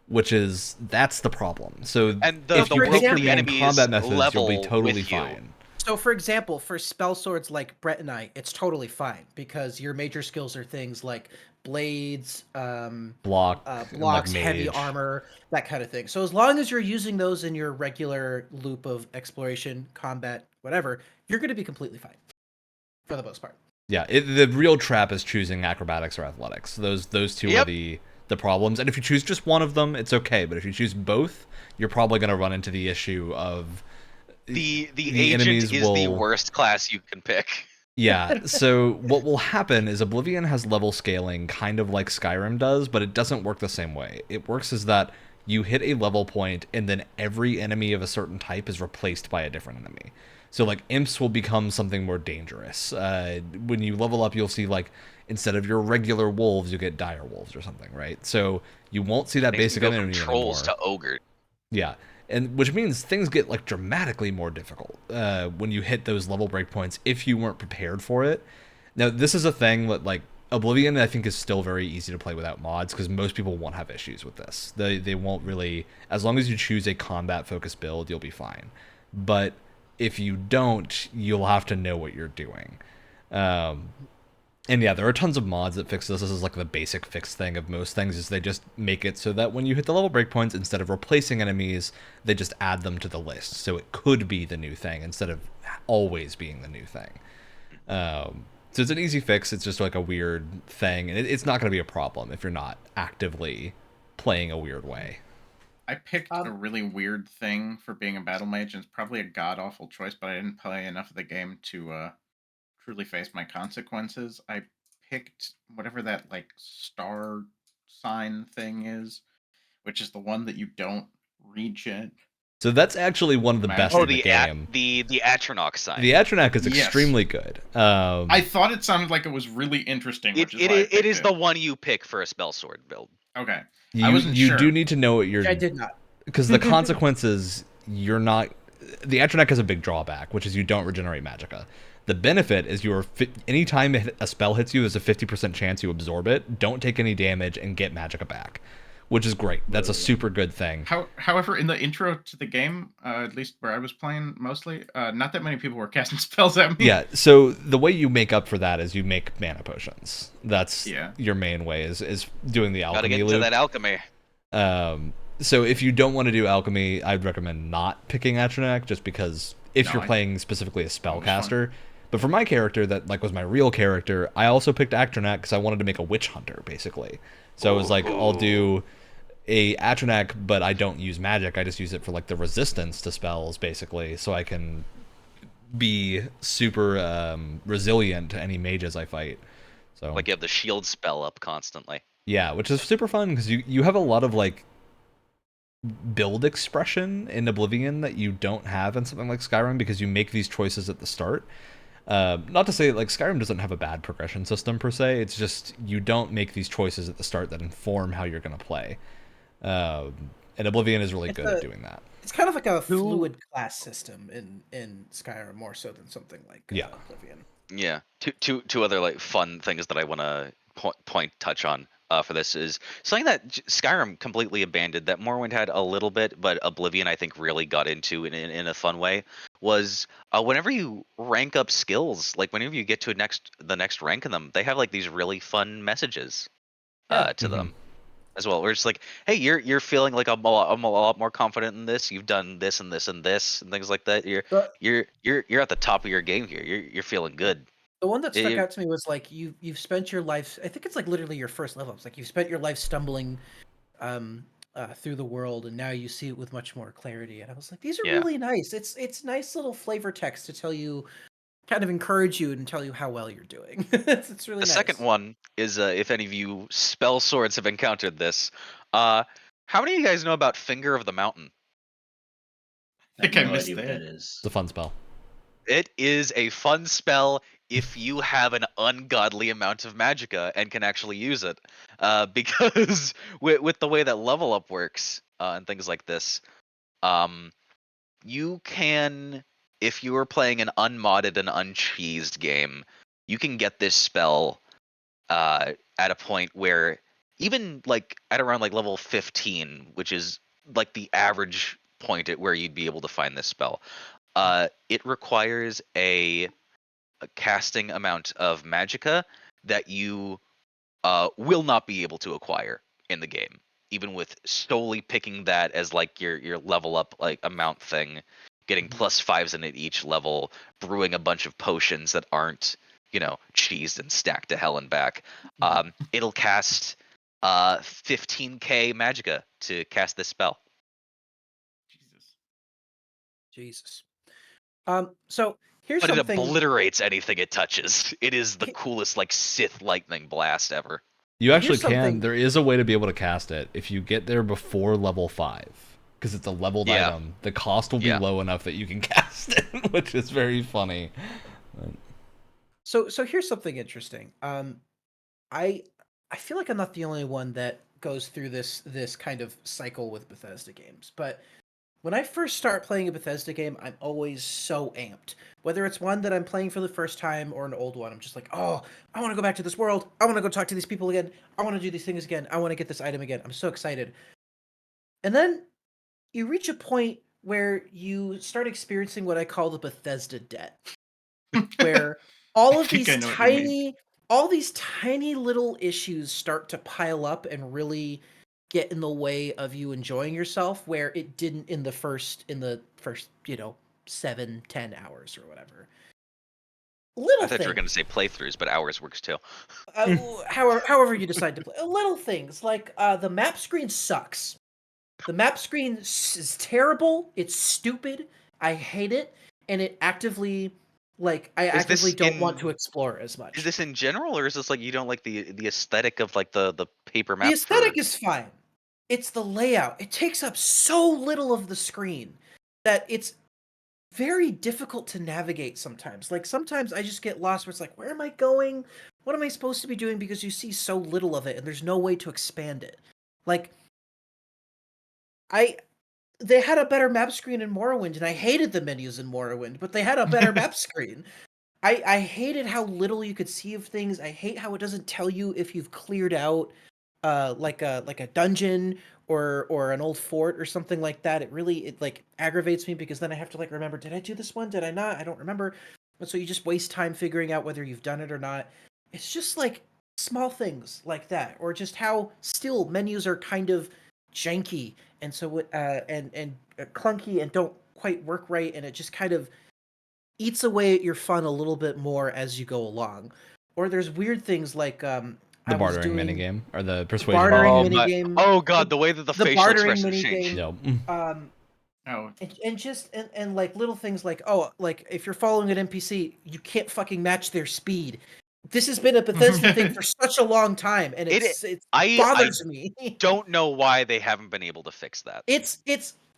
that's the problem. So And if the you world pick your the main enemies combat methods, you'll level be totally with you. fine. So, for example, for spell swords like Brett and I, it's totally fine because your major skills are things like blades, Block, blocks, like heavy mage. armor, that kind of thing. So, as long as you're using those in your regular loop of exploration, combat, whatever, you're going to be completely fine for the most part. Yeah, the real trap is choosing acrobatics or athletics. Those two are Yep. the problems. And if you choose just one of them, it's okay. But if you choose both, you're probably going to run into the issue of The the agent enemies is the will- worst class you can pick. Yeah, so what will happen is Oblivion has level scaling kind of like Skyrim does, but it doesn't work the same way. It works as that you hit a level point and then every enemy of a certain type is replaced by a different enemy. So like imps will become something more dangerous. When you level up, you'll see like instead of your regular wolves, you get dire wolves or something, right? So you won't see that Things basic can go enemy from anymore. trolls to ogre. Yeah, and which means things get like dramatically more difficult when you hit those level breakpoints if you weren't prepared for it. Now, this is a thing that like Oblivion, I think, is still very easy to play without mods because most people won't have issues with this. They won't really, as long as you choose a combat focused build, you'll be fine. But if you don't, you'll have to know what you're doing. And yeah, there are tons of mods that fix this. This is like the basic fix thing of most things is they just make it so that when you hit the level breakpoints, instead of replacing enemies, they just add them to the list. So it could be the new thing instead of always being the new thing. So it's an easy fix. It's just like a weird thing. And it's not going to be a problem if you're not actively playing a weird way. I picked a really weird thing for being a battle mage, and it's probably a god-awful choice, but I didn't play enough of the game to truly face my consequences. I picked whatever that like star sign thing is, which is the one that you don't regen. So that's actually one of the best Oh, in the game. The Atronach sign. The Atronach is Yes. extremely good. I thought it sounded like it was really interesting, which is why I It picked is the one you pick for a spell sword build. Okay. You, I wasn't you sure. do need to know what you're... I did not. Because the consequences, you're not... The Atronach has a big drawback, which is you don't regenerate magicka. The benefit is anytime a spell hits you, there's a 50% chance you absorb it, don't take any damage, and get magicka back, which is great. That's a super good thing. However, in the intro to the game, at least where I was playing mostly, not that many people were casting spells at me. Yeah, so the way you make up for that is you make mana potions. That's your main way is doing the alchemy Gotta get into loop. that alchemy. So if you don't want to do alchemy, I'd recommend not picking Atronak, just because if you're playing specifically a spellcaster. But for my character, that was my real character, I also picked Atronak because I wanted to make a witch hunter, basically. So I was like, I'll do a Atronak, but I don't use magic. I just use it for the resistance to spells, basically, so I can be super resilient to any mages I fight. So you have the shield spell up constantly. Yeah, which is super fun because you have a lot of build expression in Oblivion that you don't have in something like Skyrim, because you make these choices at the start. Not to say Skyrim doesn't have a bad progression system per se, it's just you don't make these choices at the start that inform how you're going to play. And Oblivion is really good at doing that. It's kind of like a fluid class system in Skyrim, more so than something like Oblivion. Yeah. Two other fun things that I want to touch on for this is something that Skyrim completely abandoned, that Morrowind had a little bit, but Oblivion I think really got into in a fun way, was whenever you rank up skills, whenever you get to the next rank in them, they have these really fun messages to them as well. Where it's hey, you're feeling I'm a lot more confident in this. You've done this and this and this and things like that. You're at the top of your game here. You're feeling good. The one that stuck out to me was you've spent your life. I think it's literally your first level. It's you've spent your life stumbling through the world, and now you see it with much more clarity. And I was like, these are really nice. It's nice little flavor text to tell you, kind of encourage you and tell you how well you're doing. It's really nice. The second one is if any of you spell swords have encountered this. How many of you guys know about Finger of the Mountain? I think I missed that. It's a fun spell. It is a fun spell if you have an ungodly amount of magicka and can actually use it. Because with the way that level up works and things like this, you can, if you are playing an unmodded and uncheesed game, you can get this spell at a point where even at around level 15, which is the average point at where you'd be able to find this spell. It requires a casting amount of magicka that you will not be able to acquire in the game, even with solely picking that as your level up amount thing, getting +5s in it each level, brewing a bunch of potions that aren't cheesed and stacked to hell and back. It'll cast 15k magicka to cast this spell. Jesus. So here's but something. It obliterates anything it touches. It is the coolest Sith lightning blast ever. You actually can. There is a way to be able to cast it if you get there before level 5, because it's a leveled item. The cost will be low enough that you can cast it, which is very funny. So here's something interesting. I feel like I'm not the only one that goes through this kind of cycle with Bethesda games, but when I first start playing a Bethesda game, I'm always so amped. Whether it's one that I'm playing for the first time or an old one, I'm just oh, I want to go back to this world. I want to go talk to these people again. I want to do these things again. I want to get this item again. I'm so excited. And then you reach a point where you start experiencing what I call the Bethesda debt, where all of these tiny little issues start to pile up and really get in the way of you enjoying yourself, where it didn't in the first 7-10 hours or whatever. I thought you were going to say playthroughs, but hours works too. However you decide to play. Little things like the map screen sucks. The map screen is terrible. It's stupid. I hate it, and it actively don't want to explore as much. Is this in general, or is this you don't like the aesthetic of the paper map? The aesthetic is fine. It's the layout. It takes up so little of the screen that it's very difficult to navigate sometimes. Sometimes I just get lost where it's where am I going? What am I supposed to be doing? Because you see so little of it and there's no way to expand it. They had a better map screen in Morrowind, and I hated the menus in Morrowind, but they had a better map screen. I hated how little you could see of things. I hate how it doesn't tell you if you've cleared out like a dungeon or an old fort or something like that. It like aggravates me because then I have to like remember, did I do this one? Did I not? I don't remember. And so you just waste time figuring out whether you've done it or not. It's just like small things like that, or just how still menus are kind of janky and so and clunky and don't quite work right, and it just kind of eats away at your fun a little bit more as you go along. Or there's weird things like The I was bartering doing minigame or the persuasion. bartering Oh minigame. my! minigame. Oh god, the way that the facial bartering expressions change. minigame. No. Oh, And just and like little things like, oh, like if you're following an NPC, you can't fucking match their speed. This has been a Bethesda thing for such a long time, and it I bothers me. don't know why they haven't been able to fix that. It's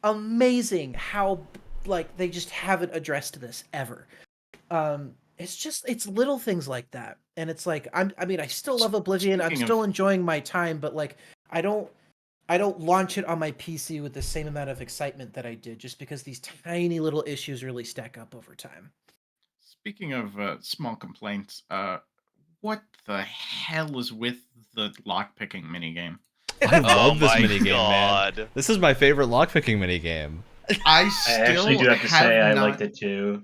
amazing how like they just haven't addressed this ever. It's little things like that, and it's like I mean I still love Oblivion. I'm Speaking of- still enjoying my time, but like I don't launch it on my PC with the same amount of excitement that I did, just because these tiny little issues really stack up over time. Speaking of small complaints, what the hell is with the lockpicking minigame? I love this my minigame, man. God. This is my favorite lockpicking minigame. I I still actually do have to say I not- liked it too.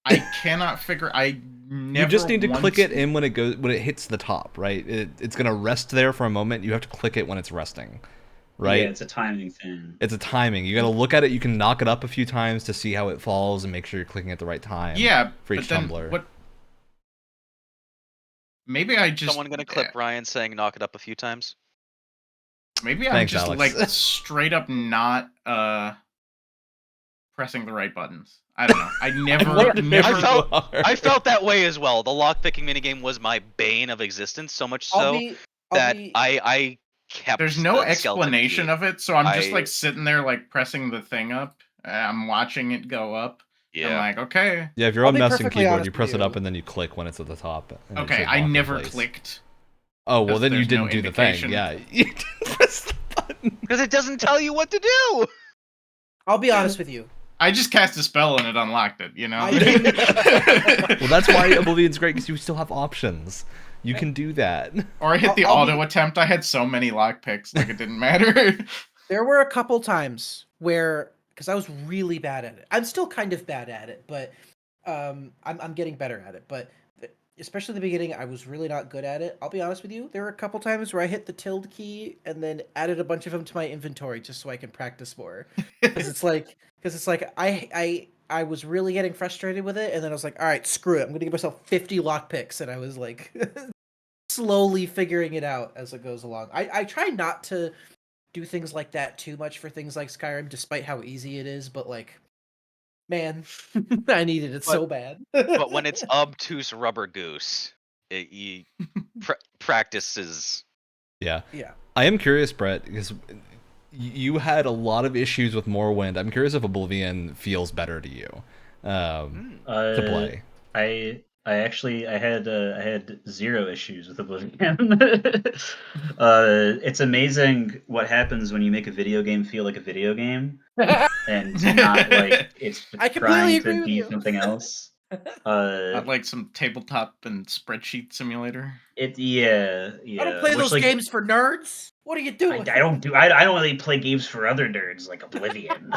I cannot figure. I never. You just need to click it once- in when it hits the top, right? It's gonna rest there for a moment. You have to click it when it's resting, right? Yeah, it's a timing thing. It's a timing. You gotta look at it. You can knock it up a few times to see how it falls and make sure you're clicking at the right time. Yeah, for but each then tumbler. what? Maybe I just. Someone gonna clip Ryan saying knock it up a few times? Maybe I'm Thanks, just Alex. like straight up not pressing the right buttons. I don't know. I never. I felt that way as well. The lockpicking minigame was my bane of existence, so much I'll so be I kept. There's no the skeleton explanation key. of it, so I'm just I- like sitting there like pressing the thing up. I'm watching it go up. I'm Yeah. like, okay, Yeah, if you're I'll on be mouse and perfectly keyboard, honest you with press it you. up and then you click when it's at the top. and it okay. should I lock in never place. clicked. Oh well, because then you there's no didn't do the thing. indication. Yeah, you didn't press the button. Because it doesn't tell you what to do. I'll be honest with you. I just cast a spell and it unlocked it. You know. I didn't- Well, that's why Oblivion's great because you still have options. You can do that. Or I hit the I'll be- auto attempt. I had so many lockpicks, like it didn't matter. There were a couple times where, because I was really bad at it. I'm still kind of bad at it, but I'm getting better at it. But especially in the beginning, I was really not good at it. I'll be honest with you. There were a couple times where I hit the tilde key and then added a bunch of them to my inventory just so I can practice more. Because it's like I was really getting frustrated with it, and then I was like, all right, screw it. I'm gonna give myself 50 lockpicks, and I was like slowly figuring it out as it goes along. I try not to do things like that too much for things like Skyrim, despite how easy it is, but like, man, I needed it so bad. But when it's obtuse rubber goose, practice is. Yeah. Yeah. I am curious, Brett, because you had a lot of issues with Morrowind. I'm curious if Oblivion feels better to you to play. I had 0 issues with Oblivion. It's amazing what happens when you make a video game feel like a video game and not like it's I completely trying agree to with be you. something else. Not like some tabletop and spreadsheet simulator. Yeah. I don't play Which, those like, games for nerds. What are you doing? I don't really play games for other nerds like Oblivion.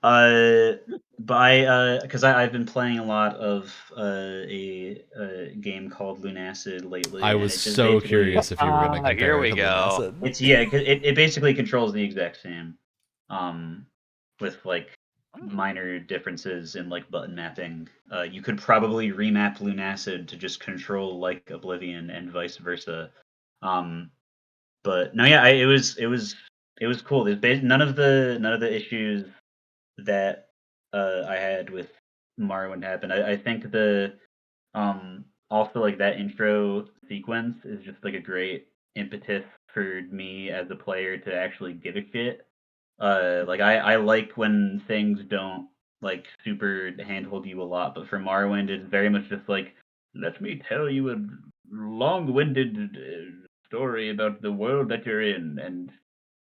But because I've been playing a lot of a game called Lunacid lately. I and was it just so basically- curious if you were going to compare here it we to go. Lunacid. It's it basically controls the exact same, with like minor differences in like button mapping. You could probably remap Lunacid to just control like Oblivion and vice versa. But no, yeah, it was cool. There's none of the issues that I had with Morrowind happened. I think the also like that intro sequence is just like a great impetus for me as a player to actually give a shit. Like I like when things don't like super handhold you a lot, but for Morrowind it's very much just like, let me tell you a long-winded story about the world that you're in, and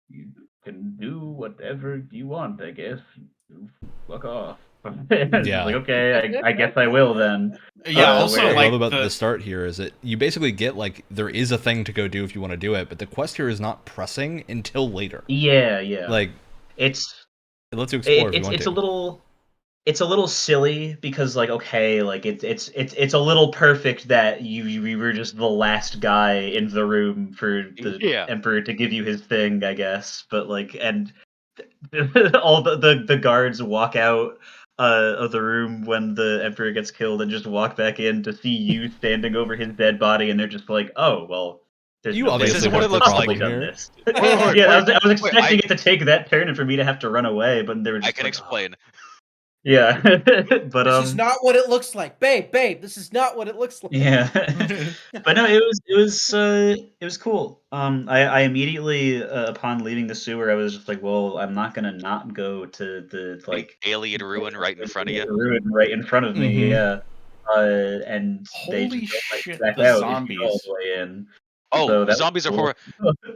you can do whatever you want, I guess. Fuck off. It's Yeah. like, okay, I guess I will then. Yeah, also, also, what I like, love about the start here is that you basically get, like, there is a thing to go do if you want to do it, but the quest here is not pressing until later. Yeah. Like, It's it lets you explore if you it's want it's to. a little silly because like okay like it's a little perfect that you were just the last guy in the room for the Yeah. emperor to give you his thing, I guess, but like and all the guards walk out of the room when the emperor gets killed and just walk back in to see you standing over his dead body, and they're just like, oh well, there's You no way obviously This is what weren't it the looks problem like. done here. this. Wait, Yeah, I was wait, expecting it to take that turn and for me to have to run away, but they were just I can like, "Oh." explain. Yeah, but This is not what it looks like, babe. This is not what it looks like. yeah, but no, it was cool. I immediately upon leaving the sewer, I was just like, well, I'm not gonna not go to the like Alien ruin right in front of you. ruin right in front of me. Mhm. Yeah, and they Holy just don't let you shit, back the out if you go all zombies. the way in. Oh, So that was zombies are cool.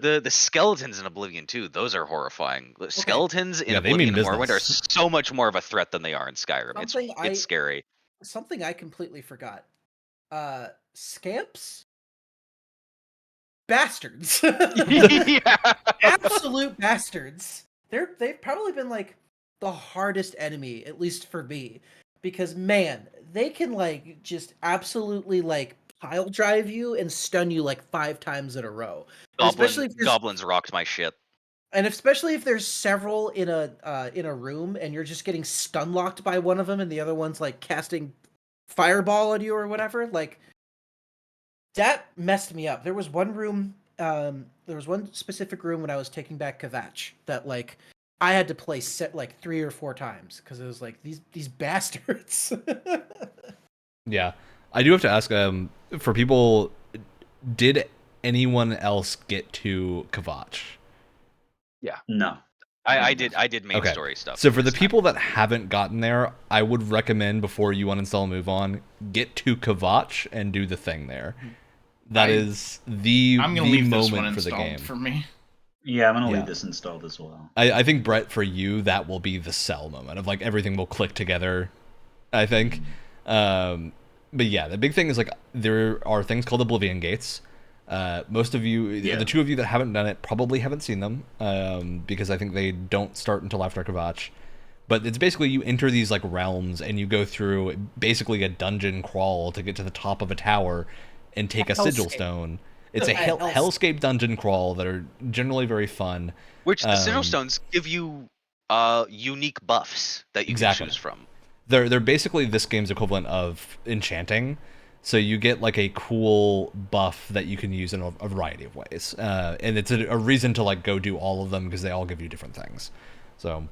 the skeletons in Oblivion too. Those are horrifying. The skeletons in Yeah, they mean Oblivion and Morrowind are business. so much more of a threat than they are in Skyrim. It's scary. Something I completely forgot. Scamps? Bastards. Yeah. Absolute bastards. They've probably been like the hardest enemy, at least for me. Because man, they can like just absolutely like pile drive you and stun you like 5 times in a row. And especially if there's Goblins rocked my shit. And especially if there's several in a room and you're just getting stun locked by one of them and the other one's like casting fireball on you or whatever, like that messed me up. There was one room, there was one specific room when I was taking back Kvatch that like I had to play set like 3 or 4 times because it was like these bastards. Yeah, I do have to ask. For people, did anyone else get to Kvatch? No. I did main Okay. story stuff. So for the this time. people that haven't gotten there, I would recommend before you uninstall and move on, get to Kvatch and do the thing there. That is the I'm gonna leave this one moment for the installed game. for me. Yeah, I'm gonna Yeah. leave this installed as well. I think, Brett, for you, that will be the sell moment of like everything will click together, I think. But yeah, the big thing is like there are things called Oblivion Gates. Most of you, the 2 of you that haven't done it, probably haven't seen them because I think they don't start until after Kvatch. But it's basically you enter these like realms and you go through basically a dungeon crawl to get to the top of a tower and take a sigil Hellscape. stone. It's a Hellscape. hellscape dungeon crawl that are generally very fun. Which the sigil stones give you unique buffs that you Exactly. can choose from. They're basically this game's equivalent of enchanting. So you get like a cool buff that you can use in a variety of ways, and it's a reason to like go do all of them because they all give you different things. So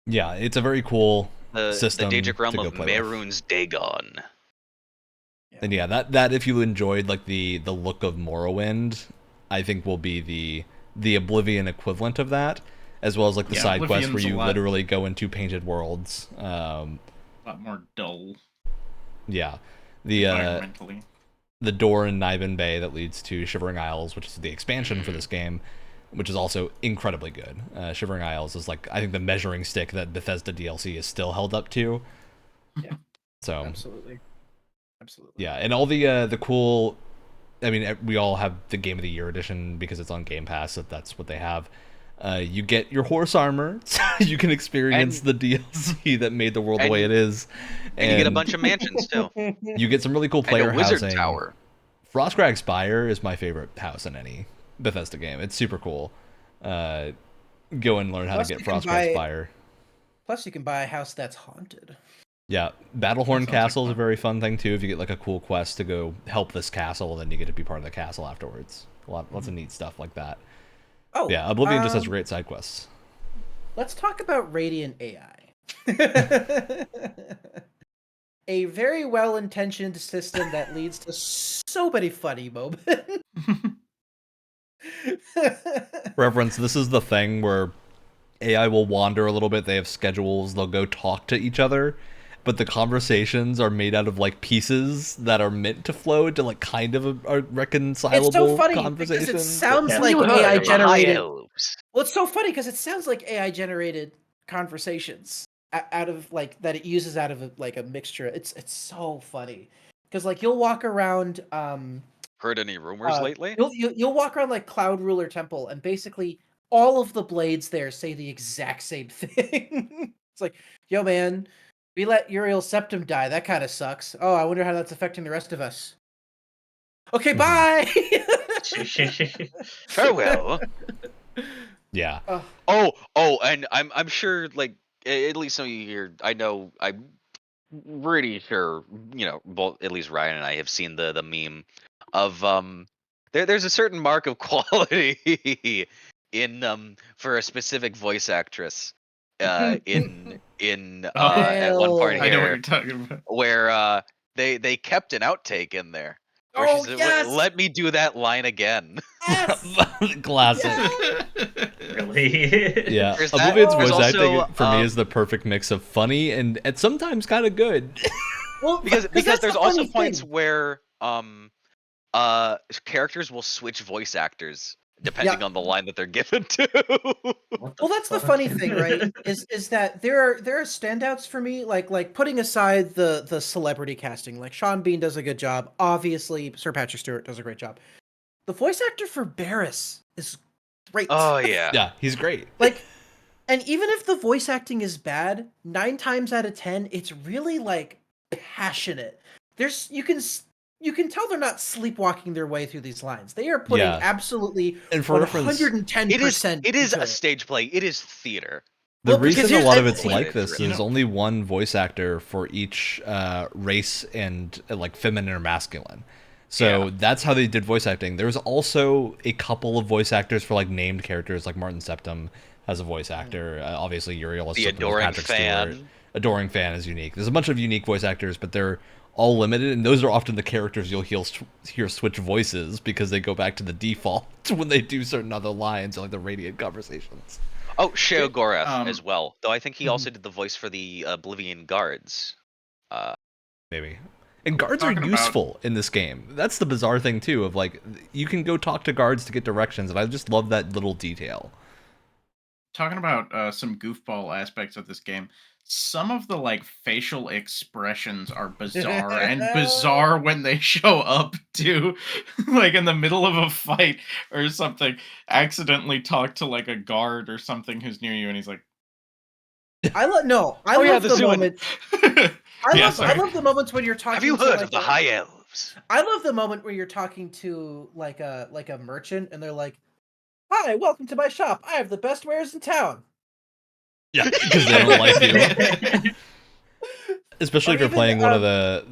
yeah, it's a very cool system. The Daedric realm to go of play with. Mehrunes Dagon. And yeah, that if you enjoyed like the look of Morrowind, I think will be the Oblivion equivalent of that, as well as like the side quest where Oblivion's a you lot- literally go into painted worlds. A lot more dull Yeah, environmentally. the door in Niven Bay that leads to Shivering Isles, which is the expansion for this game, which is also incredibly good. Shivering Isles is like I think the measuring stick that Bethesda DLC is still held up to. Yeah. So Absolutely. yeah, and all the cool. I mean, we all have the Game of the Year edition because it's on Game Pass. That's what they have. You get your horse armor, so you can experience the DLC that made the world the way it is. And you get a bunch of mansions too. You get some really cool player and a wizard housing. tower. Frostcrag Spire is my favorite house in any Bethesda game. It's super cool. Go and learn how Plus to get you can Frostcrag buy- Spire. Plus, you can buy a house that's haunted. Yeah, Battlehorn Castle is a very fun thing too. If you get like a cool quest to go help this castle, then you get to be part of the castle afterwards. Lots of neat stuff like that. Oh, Yeah, Oblivion just has great side quests. Let's talk about Radiant AI. A very well-intentioned system that leads to so many funny moments. Reference, this is the thing where AI will wander a little bit. They have schedules. They'll go talk to each other. But the conversations are made out of like pieces that are meant to flow into like kind of a reconcilable It's so funny because conversation. it sounds Yeah. like You heard AI of the high generated. elves. Well, it's so funny because it sounds like AI generated conversations. out of like that it uses out of like a mixture. It's so funny because like you'll walk around Heard any rumors lately? you'll walk around like Cloud Ruler Temple, and basically all of the blades there say the exact same thing. It's like, yo man, we let Uriel's septum die. That kind of sucks. Oh, I wonder how that's affecting the rest of us. Okay, bye. Farewell. Yeah. Oh, and I'm sure, like, at least some of you here, I'm pretty sure, both, at least Ryan and I have seen the meme of there's a certain mark of quality in for a specific voice actress in at one part I know what here you're talking about. where they kept an outtake in there where she Oh, said, yes! "Let me do that line again." Yes! Classic. Really? Yeah. There's that. Oblivion's There's voice also, acting for me is the perfect mix of funny and sometimes kind of good. Well, because that's there's the also funny points thing. where characters will switch voice actors depending on the line that they're given to. Well, that's the funny thing, right? Is that there are standouts for me, like putting aside the celebrity casting, like Sean Bean does a good job. Obviously, Sir Patrick Stewart does a great job. The voice actor for Barris is great. Oh yeah. Yeah, he's great. Like, and even if the voice acting is bad, 9 times out of 10, it's really like passionate. There's you can tell they're not sleepwalking their way through these lines. They are putting Yeah. absolutely And for reference, 110%. It is into a stage play. It is theater. the Well, because reason a here's- lot of and- it's like this You is only one voice actor for each race and like feminine or masculine. So Yeah. that's how they did voice acting. There was also a couple of voice actors for like named characters, like Martin Septum has a voice actor. Obviously, Uriel is The Septum is adoring Patrick fan. Stewart. Adoring fan is unique. There's a bunch of unique voice actors, but they're all limited, and those are often the characters you'll hear switch voices because they go back to the default when they do certain other lines, like the Radiant conversations. Oh, Sheo Gorath as Um, well. Though I think he also did the voice for the Oblivion guards. Maybe. And guards are talking about- useful in this game. That's the bizarre thing too. Of like, you can go talk to guards to get directions, and I just love that little detail. Talking about some goofball aspects of this game, some of the like facial expressions are bizarre and bizarre when they show up too. Like in the middle of a fight or something, accidentally talk to like a guard or something who's near you, and he's like, I love yeah, the the Zoan. moment. I Yeah, love sorry. the moments when you're talking. Have you to, heard like, of the High Elves? I love the moment where you're talking to like a merchant, and they're like, "Hi, welcome to my shop. I have the best wares in town." Yeah, because they don't like you. Especially Or if you're even, playing one of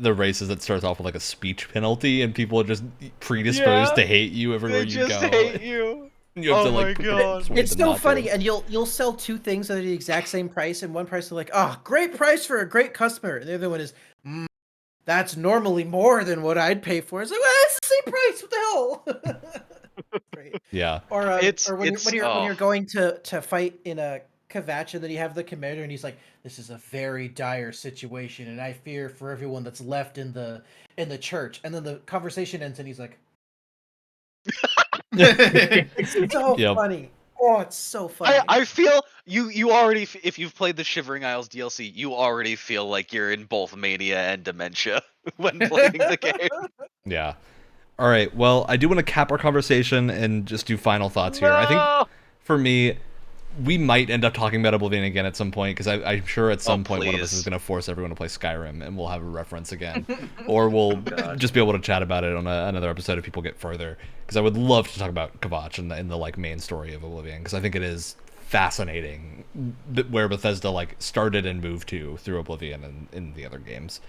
the races that starts off with like a speech penalty, and people are just predisposed to hate you everywhere you go. you. And you have to Oh like my God. persuade It's them so not to. funny, and you'll sell 2 things that are the exact same price, and one price is like, "Oh, great price for a great customer," and the other one is, "That's normally more than what I'd pay for." It's like, well, it's the same price. What the hell? Right. Yeah. Or when oh. you're going to fight in a Kvatch, and then you have the commander, and he's like, "This is a very dire situation, and I fear for everyone that's left in the church." And then the conversation ends, and he's like, "It's so Yep. funny. Oh, it's so funny." I feel you already, if you've played the Shivering Isles DLC, you already feel like you're in both mania and dementia when playing the game. Yeah. All right. Well, I do want to cap our conversation and just do final thoughts here. I think for me, we might end up talking about Oblivion again at some point, because I'm sure at some point one of us please. is going to force everyone to play Skyrim, and we'll have a reference again, or we'll just be able to chat about it on another episode if people get further. Because I would love to talk about Kvatch and the like main story of Oblivion, because I think it is fascinating where Bethesda like started and moved to through Oblivion and in the other games.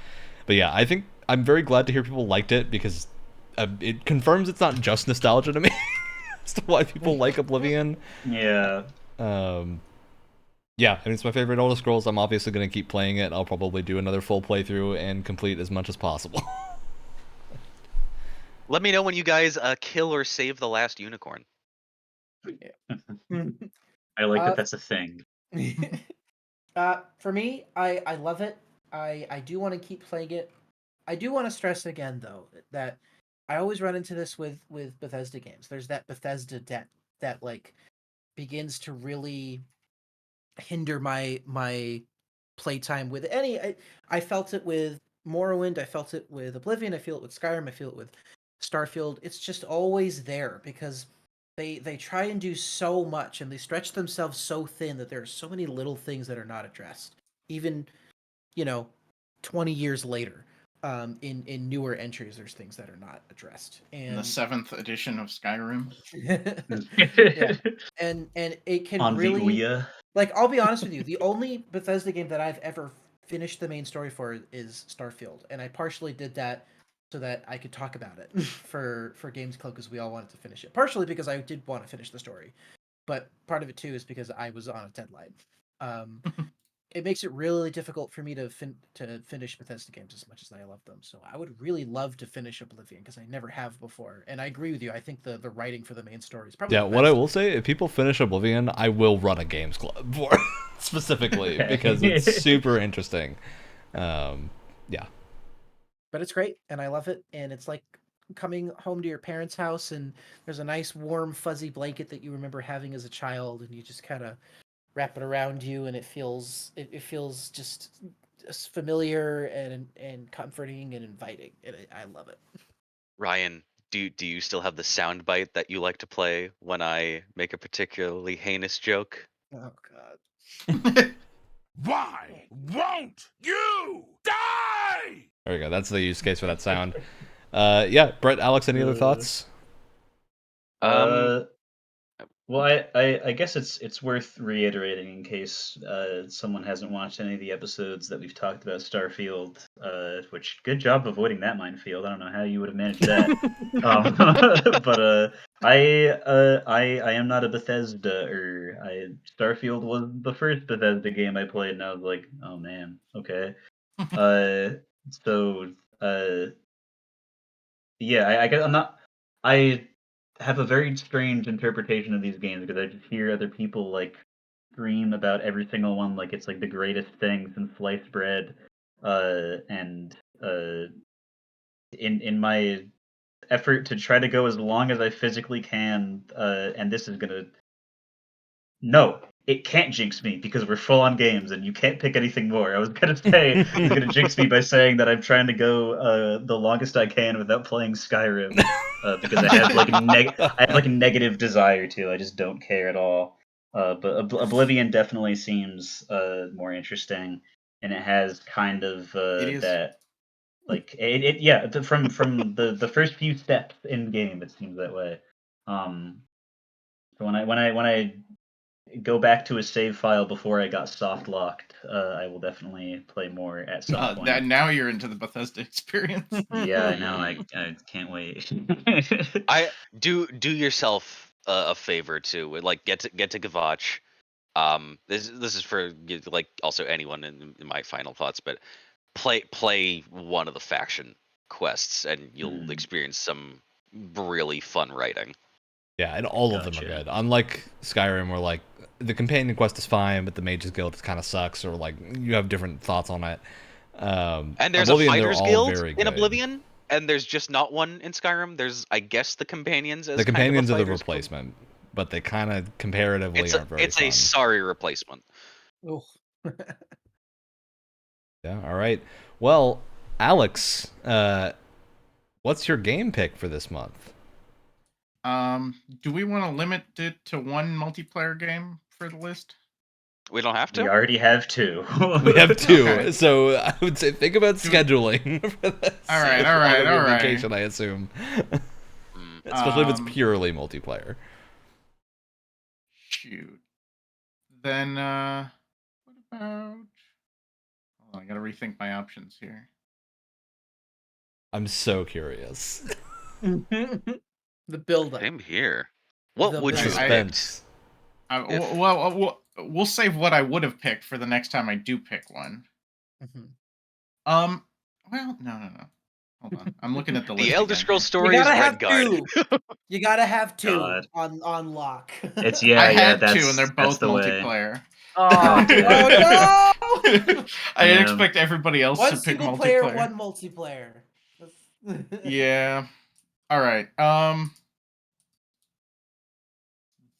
But yeah, I think I'm very glad to hear people liked it, because it confirms it's not just nostalgia to me as to why people like Oblivion. Yeah. Yeah, I mean, it's my favorite Elder Scrolls. I'm obviously going to keep playing it. I'll probably do another full playthrough and complete as much as possible. Let me know when you guys kill or save the last unicorn. I like Uh, that that's a thing. For me, I love it. I do want to keep playing it. I do want to stress again, though, that I always run into this with Bethesda games. There's that Bethesda debt that like begins to really hinder my playtime with any. I felt it with Morrowind. I felt it with Oblivion. I feel it with Skyrim. I feel it with Starfield. It's just always there because they try and do so much and they stretch themselves so thin that there are so many little things that are not addressed. Even 20 years later, in newer entries, there's things that are not addressed. In the And 7th edition of Skyrim. yeah, and it can On the really Ouya. like. I'll be honest with you, the only Bethesda game that I've ever finished the main story for is Starfield, and I partially did that so that I could talk about it for Games Club because we all wanted to finish it. Partially because I did want to finish the story, but part of it too is because I was on a deadline. Um, it makes it really difficult for me to finish Bethesda games as much as I love them. So I would really love to finish Oblivion because I never have before. And I agree with you. I think the writing for the main story is probably Yeah, the what I best. will say, if people finish Oblivion, I will run a games club for it, specifically because it's super interesting. Yeah. But it's great, and I love it. And it's like coming home to your parents' house, and there's a nice warm fuzzy blanket that you remember having as a child, and you just kind of wrap it around you, and it feels just familiar and comforting and inviting, and I love it. Ryan, do you still have the sound bite that you like to play when I make a particularly heinous joke? Oh God. Why won't you die? There we go. That's the use case for that sound. Yeah, Brett, Alex, any other thoughts? Well, I guess it's worth reiterating in case someone hasn't watched any of the episodes that we've talked about Starfield. Which good job avoiding that minefield. I don't know how you would have managed that. But I am not a Bethesda or Starfield was the first Bethesda game I played, and I was like, oh man, okay. So yeah, I guess I'm not. I have a very strange interpretation of these games because I just hear other people like scream about every single one like it's like the greatest thing since sliced bread. And in my effort to try to go as long as I physically can, and this is gonna no, it can't jinx me because we're full on games and you can't pick anything more. I was gonna say it's gonna jinx me by saying that I'm trying to go the longest I can without playing Skyrim because I have like a negative desire to. I just don't care at all. But Oblivion definitely seems more interesting, and it has kind of It is. that like yeah from the first few steps in game it seems that way. So when I go back to a save file before I got soft locked, I will definitely play more at some point. Now you're into the Bethesda experience. Yeah, I know. I can't wait. I do yourself a favor too. Like get to Gavach. This is for like also anyone in my final thoughts, but play one of the faction quests and you'll experience some really fun writing. Yeah, and all of them are Gotcha. good. Unlike Skyrim, where like the companion quest is fine, but the Mage's Guild kind of sucks, or like you have different thoughts on it. And there's Oblivion, a they're fighters all guild very in good. Oblivion, and there's just not one in Skyrim. There's, I guess, the companions as The kind of a companions are the fighters guild. replacement, but they kind of comparatively aren't very It's fun. a sorry replacement. Oh. Yeah. All right. Well, Alex, what's your game pick for this month? Do we want to limit it to one multiplayer game for the list? We don't have We to. already have two. We have two, Okay. so I would say think about scheduling for this. All right, If all we're right, gonna be all on right. vacation, I assume. Especially if it's purely multiplayer. Shoot. Then what about? Hold on, I gotta rethink my options here. I'm so curious. The build up. Same here. What The would you build-up. have picked? Suspense. If- We'll save what I would have picked for the next time I do pick one. Mhm. Well, no. Hold on, I'm looking at the list. The Elder again Scrolls here. story is gotta Red have Guard. two. You gotta have two God. on lock. It's I had that's two, and they're that's both the way. multiplayer. Oh, damn. Oh no! I didn't Yeah. expect everybody else One to pick single player, multiplayer. one multiplayer. Yeah. All right.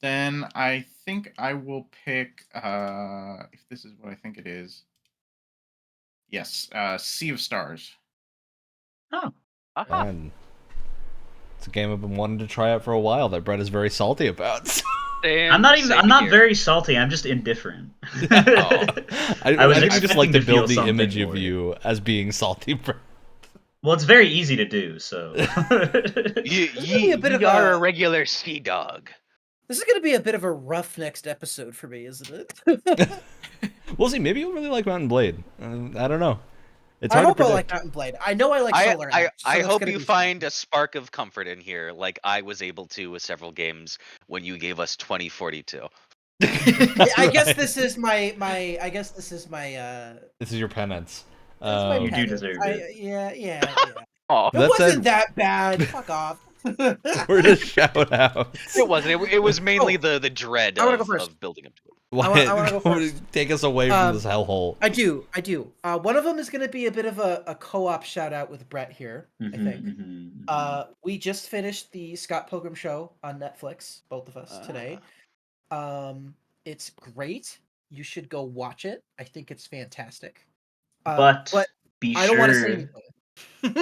Then I think I will pick. If this is what I think it is, Yes, Sea of Stars. Oh, Aha. And it's a game I've been wanting to try out for a while that Brett is very salty about. I'm not very salty. I'm just indifferent. I was just like expecting to to feel build the something image of for it. you as being salty, Brett. Well, it's very easy to do. So be a bit of are a- a regular sea dog. This is going to be a bit of a rough next episode for me, isn't it? We'll see. Maybe you'll really like Mountain Blade. I don't know. It's I hard hope to I predict. like Mountain Blade. I know I like Solar I Edge. so I that's hope gonna you be find fun. a spark of comfort in here, like I was able to with several games when you gave us 2042. I guess this is my. I guess this is my. This is your penance. This is my You do penance. deserve it. Yeah. Oh, It That wasn't said- that bad. Fuck off. We're to shout out. it wasn't. It was mainly Oh, the dread I wanna go of, first. of building up to it. Wyatt, I wanna go first. Take us away from this hellhole. I do. One of them is going to be a bit of a co-op shout out with Brett here. I think. We just finished the Scott Pilgrim show on Netflix, both of us today. It's great. You should go watch it. I think it's fantastic. But be I don't want to say sure anything.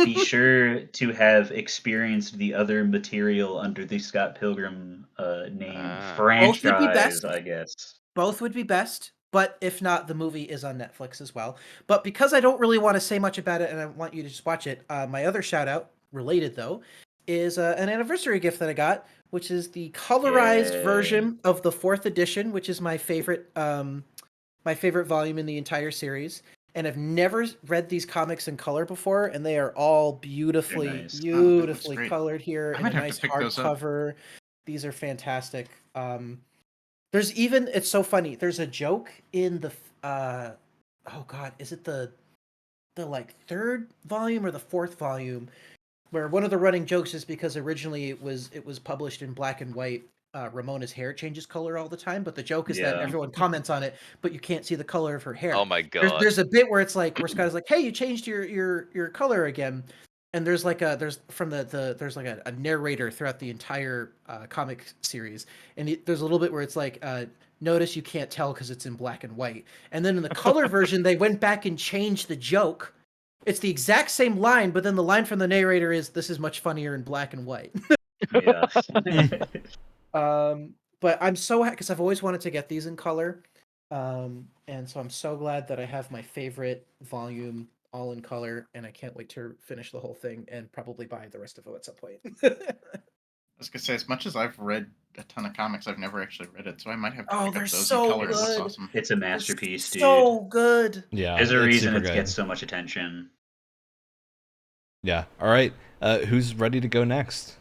be sure to have experienced the other material under the Scott Pilgrim name Both would be franchise, best. I guess. Both would be best, but if not, the movie is on Netflix as well. But because I don't really want to say much about it and I want you to just watch it, my other shout out, related though, is an anniversary gift that I got, which is the colorized Yay. version of the 4th edition, which is my favorite volume in the entire series. And I've never read these comics in color before, and they are all beautifully, nice. beautifully great. colored here I in might a have to nice pick those up. hardcover. These are fantastic. There's even, it's so funny. There's a joke in the oh god, is it the like 3rd volume or the 4th volume, where one of the running jokes is because originally it was published in black and white. Ramona's hair changes color all the time, but the joke is that Yeah. everyone comments on it, but you can't see the color of her hair. Oh my god. There's a bit where it's like where Scott is like, "Hey, you changed your color again," and there's like a narrator throughout the entire comic series, and there's a little bit where it's like, "Notice you can't tell because it's in black and white," and then in the color version they went back and changed the joke. It's the exact same line, but then the line from the narrator is, "This is much funnier in black and white." Yeah. But I'm so happy because I've always wanted to get these in color, and so I'm so glad that I have my favorite volume all in color, and I can't wait to finish the whole thing and probably buy the rest of them at some point. I was gonna say, as much as I've read a ton of comics, I've never actually read it, so I might have to pick up they're those so in color. It looks good. awesome. It's a masterpiece, dude. So good. Yeah, There's a it's reason super it good. gets so much attention. Yeah. All right. Who's ready to go next?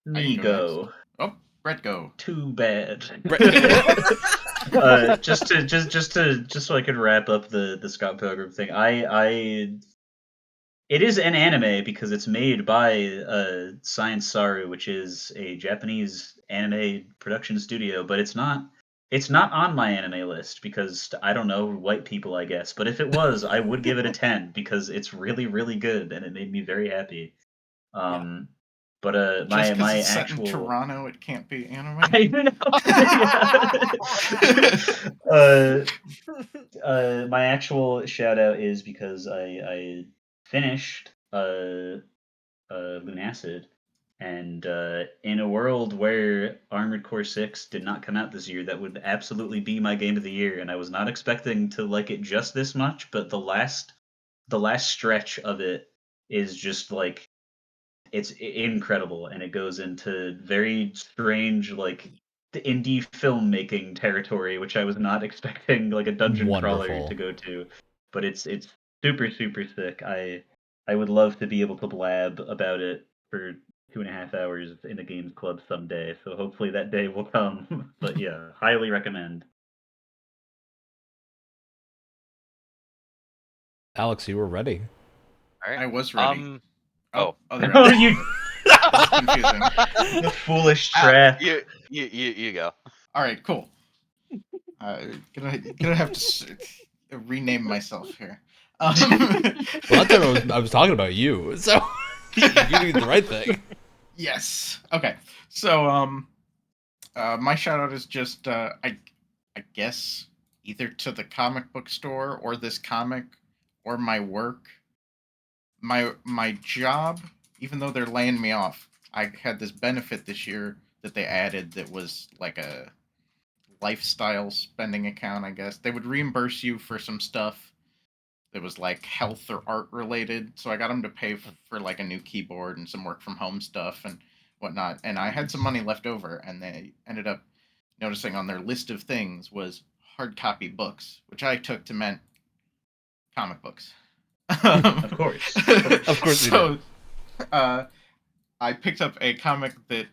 Me can go. go Oh, Brett, go. Too bad. Brett- just so I could wrap up the Scott Pilgrim thing. It is an anime because it's made by Science Saru, which is a Japanese anime production studio, but it's not on my anime list because I don't know, white people, I guess. But if it was, I would give it a 10 because it's really, really good and it made me very happy. But Just my 'cause my it's set actual in Toronto, it can't be anime. I know. My actual shout out is because I finished Lunacid, and in a world where Armored Core 6 did not come out this year, that would absolutely be my game of the year, and I was not expecting to like it just this much, but the last stretch of it is just like, it's incredible, and it goes into very strange, like, the indie filmmaking territory, which I was not expecting, like a dungeon crawler Wonderful. to go to. But it's super, super sick. I would love to be able to blab about it for 2.5 hours in a games club someday. So hopefully that day will come. But yeah, highly recommend. Alex, you were ready. All right. I was ready. Oh. Other Oh, Alex. you That's confusing. the foolish trap. You go. All right, cool. Gonna have to rename myself here. Well, that time I was talking about you, so you did the right thing. Yes. Okay. So my shout out is just I guess either to the comic book store or this comic or my work. My job, even though they're laying me off, I had this benefit this year that they added that was like a lifestyle spending account, I guess. They would reimburse you for some stuff that was like health or art related. So I got them to pay for like a new keyboard and some work from home stuff and whatnot. And I had some money left over, and they ended up noticing on their list of things was hard copy books, which I took to meant comic books. Of course. Of course. So, I picked up a comic that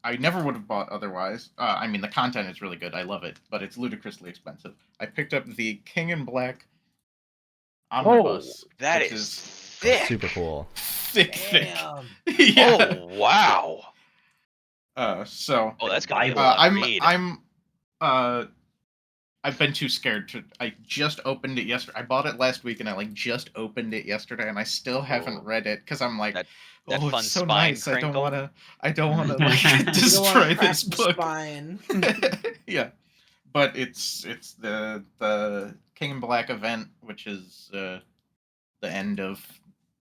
I never would have bought otherwise. I mean, the content is really good. I love it, but it's ludicrously expensive. I picked up the King in Black omnibus. That which is thick. Super cool. thick. Damn. Yeah. Oh wow. So Oh, that's gonna be a Bible. lot to read. I've been too scared to. I just opened it yesterday. I bought it last week, and I just opened it yesterday, and I still haven't read it because I'm like, That oh, fun it's so spine nice. crinkle. I don't wanna like You don't wanna destroy crack this the book. Spine. Yeah, but it's the King in Black event, which is the end of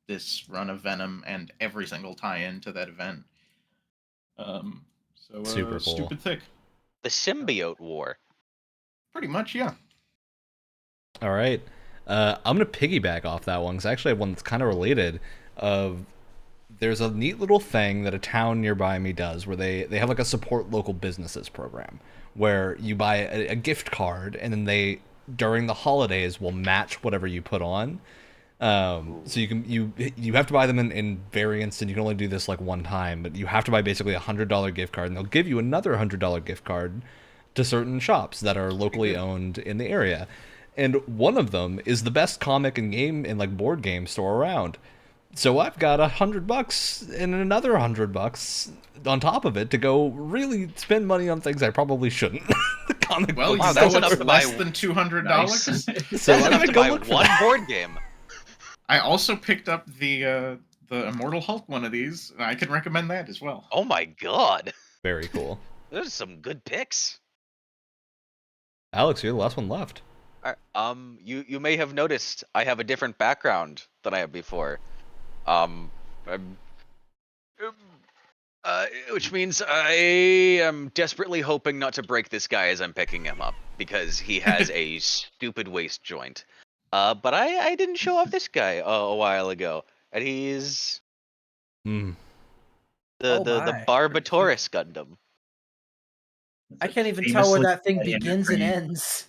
this run of Venom and every single tie-in to that event. Super cool. Stupid thick. The Symbiote War. Pretty much, yeah. All right. I'm going to piggyback off that one because I actually have one that's kind of related. There's a neat little thing that a town nearby me does where they have like a support local businesses program where you buy a gift card and then they, during the holidays, will match whatever you put on. So you have to buy them in variants, and you can only do this like one time, but you have to buy basically $100 gift card, and they'll give you another $100 gift card to certain shops that are locally owned in the area. And one of them is the best comic and game and like board game store around. So I've got $100 and another $100 on top of it to go really spend money on things I probably shouldn't. The comic Well, books you that's know enough it's to buy less than $200. Nice. So That's I'm enough gonna to go buy look for one that. board game. I also picked up the Immortal Hulk one of these, and I can recommend that as well. Oh my god. Very cool. Those are some good picks. Alex, you're the last one left. You may have noticed I have a different background than I have before. Which means I am desperately hoping not to break this guy as I'm picking him up because he has a stupid waist joint. But I didn't show off this guy a while ago, and he's Hmm. the my. Barbatoris Gundam. I can't even tell where Famously that thing by begins and Andrew ends.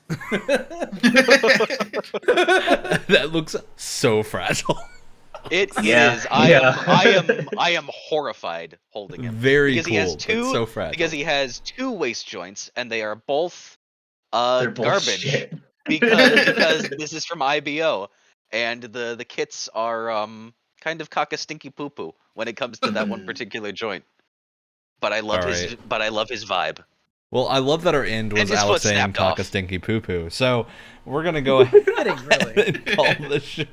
That looks so fragile. It Yeah, is. yeah. I am horrified holding him. Very Because cool, he has but two. so fragile. Because he has two waist joints, and they are both They're both garbage. shit. Because this is from IBO, and the kits are kind of cock a stinky poo poo when it comes to that one particular joint. But I love his. Alright. But I love his vibe. Well, I love that our end was And his Alex foot saying snapped cock a off. stinky poo poo. So we're gonna go ahead Kidding, really. and call the show.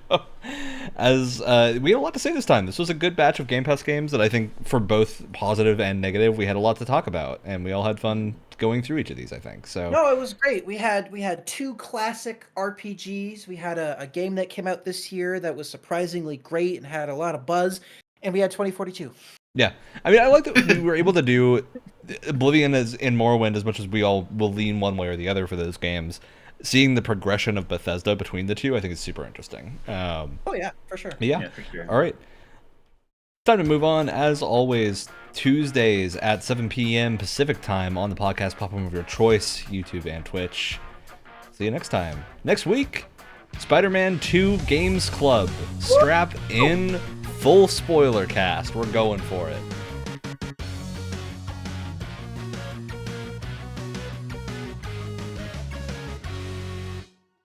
As we had a lot to say this time. This was a good batch of Game Pass games that I think, for both positive and negative, we had a lot to talk about, and we all had fun going through each of these. I think so. No, it was great. We had two classic RPGs. We had a game that came out this year that was surprisingly great and had a lot of buzz, and we had 2042. Yeah, I mean, I like that we were able to do Oblivion as in Morrowind, as much as we all will lean one way or the other for those games. Seeing the progression of Bethesda between the two, I think is super interesting. Oh yeah, for sure. Yeah. For sure. All right. Time to move on. As always, Tuesdays at 7 p.m. Pacific time on the podcast platform of your choice, YouTube and Twitch. See you next time. Next week, Spider-Man 2 Games Club. Strap in, full spoiler cast. We're going for it.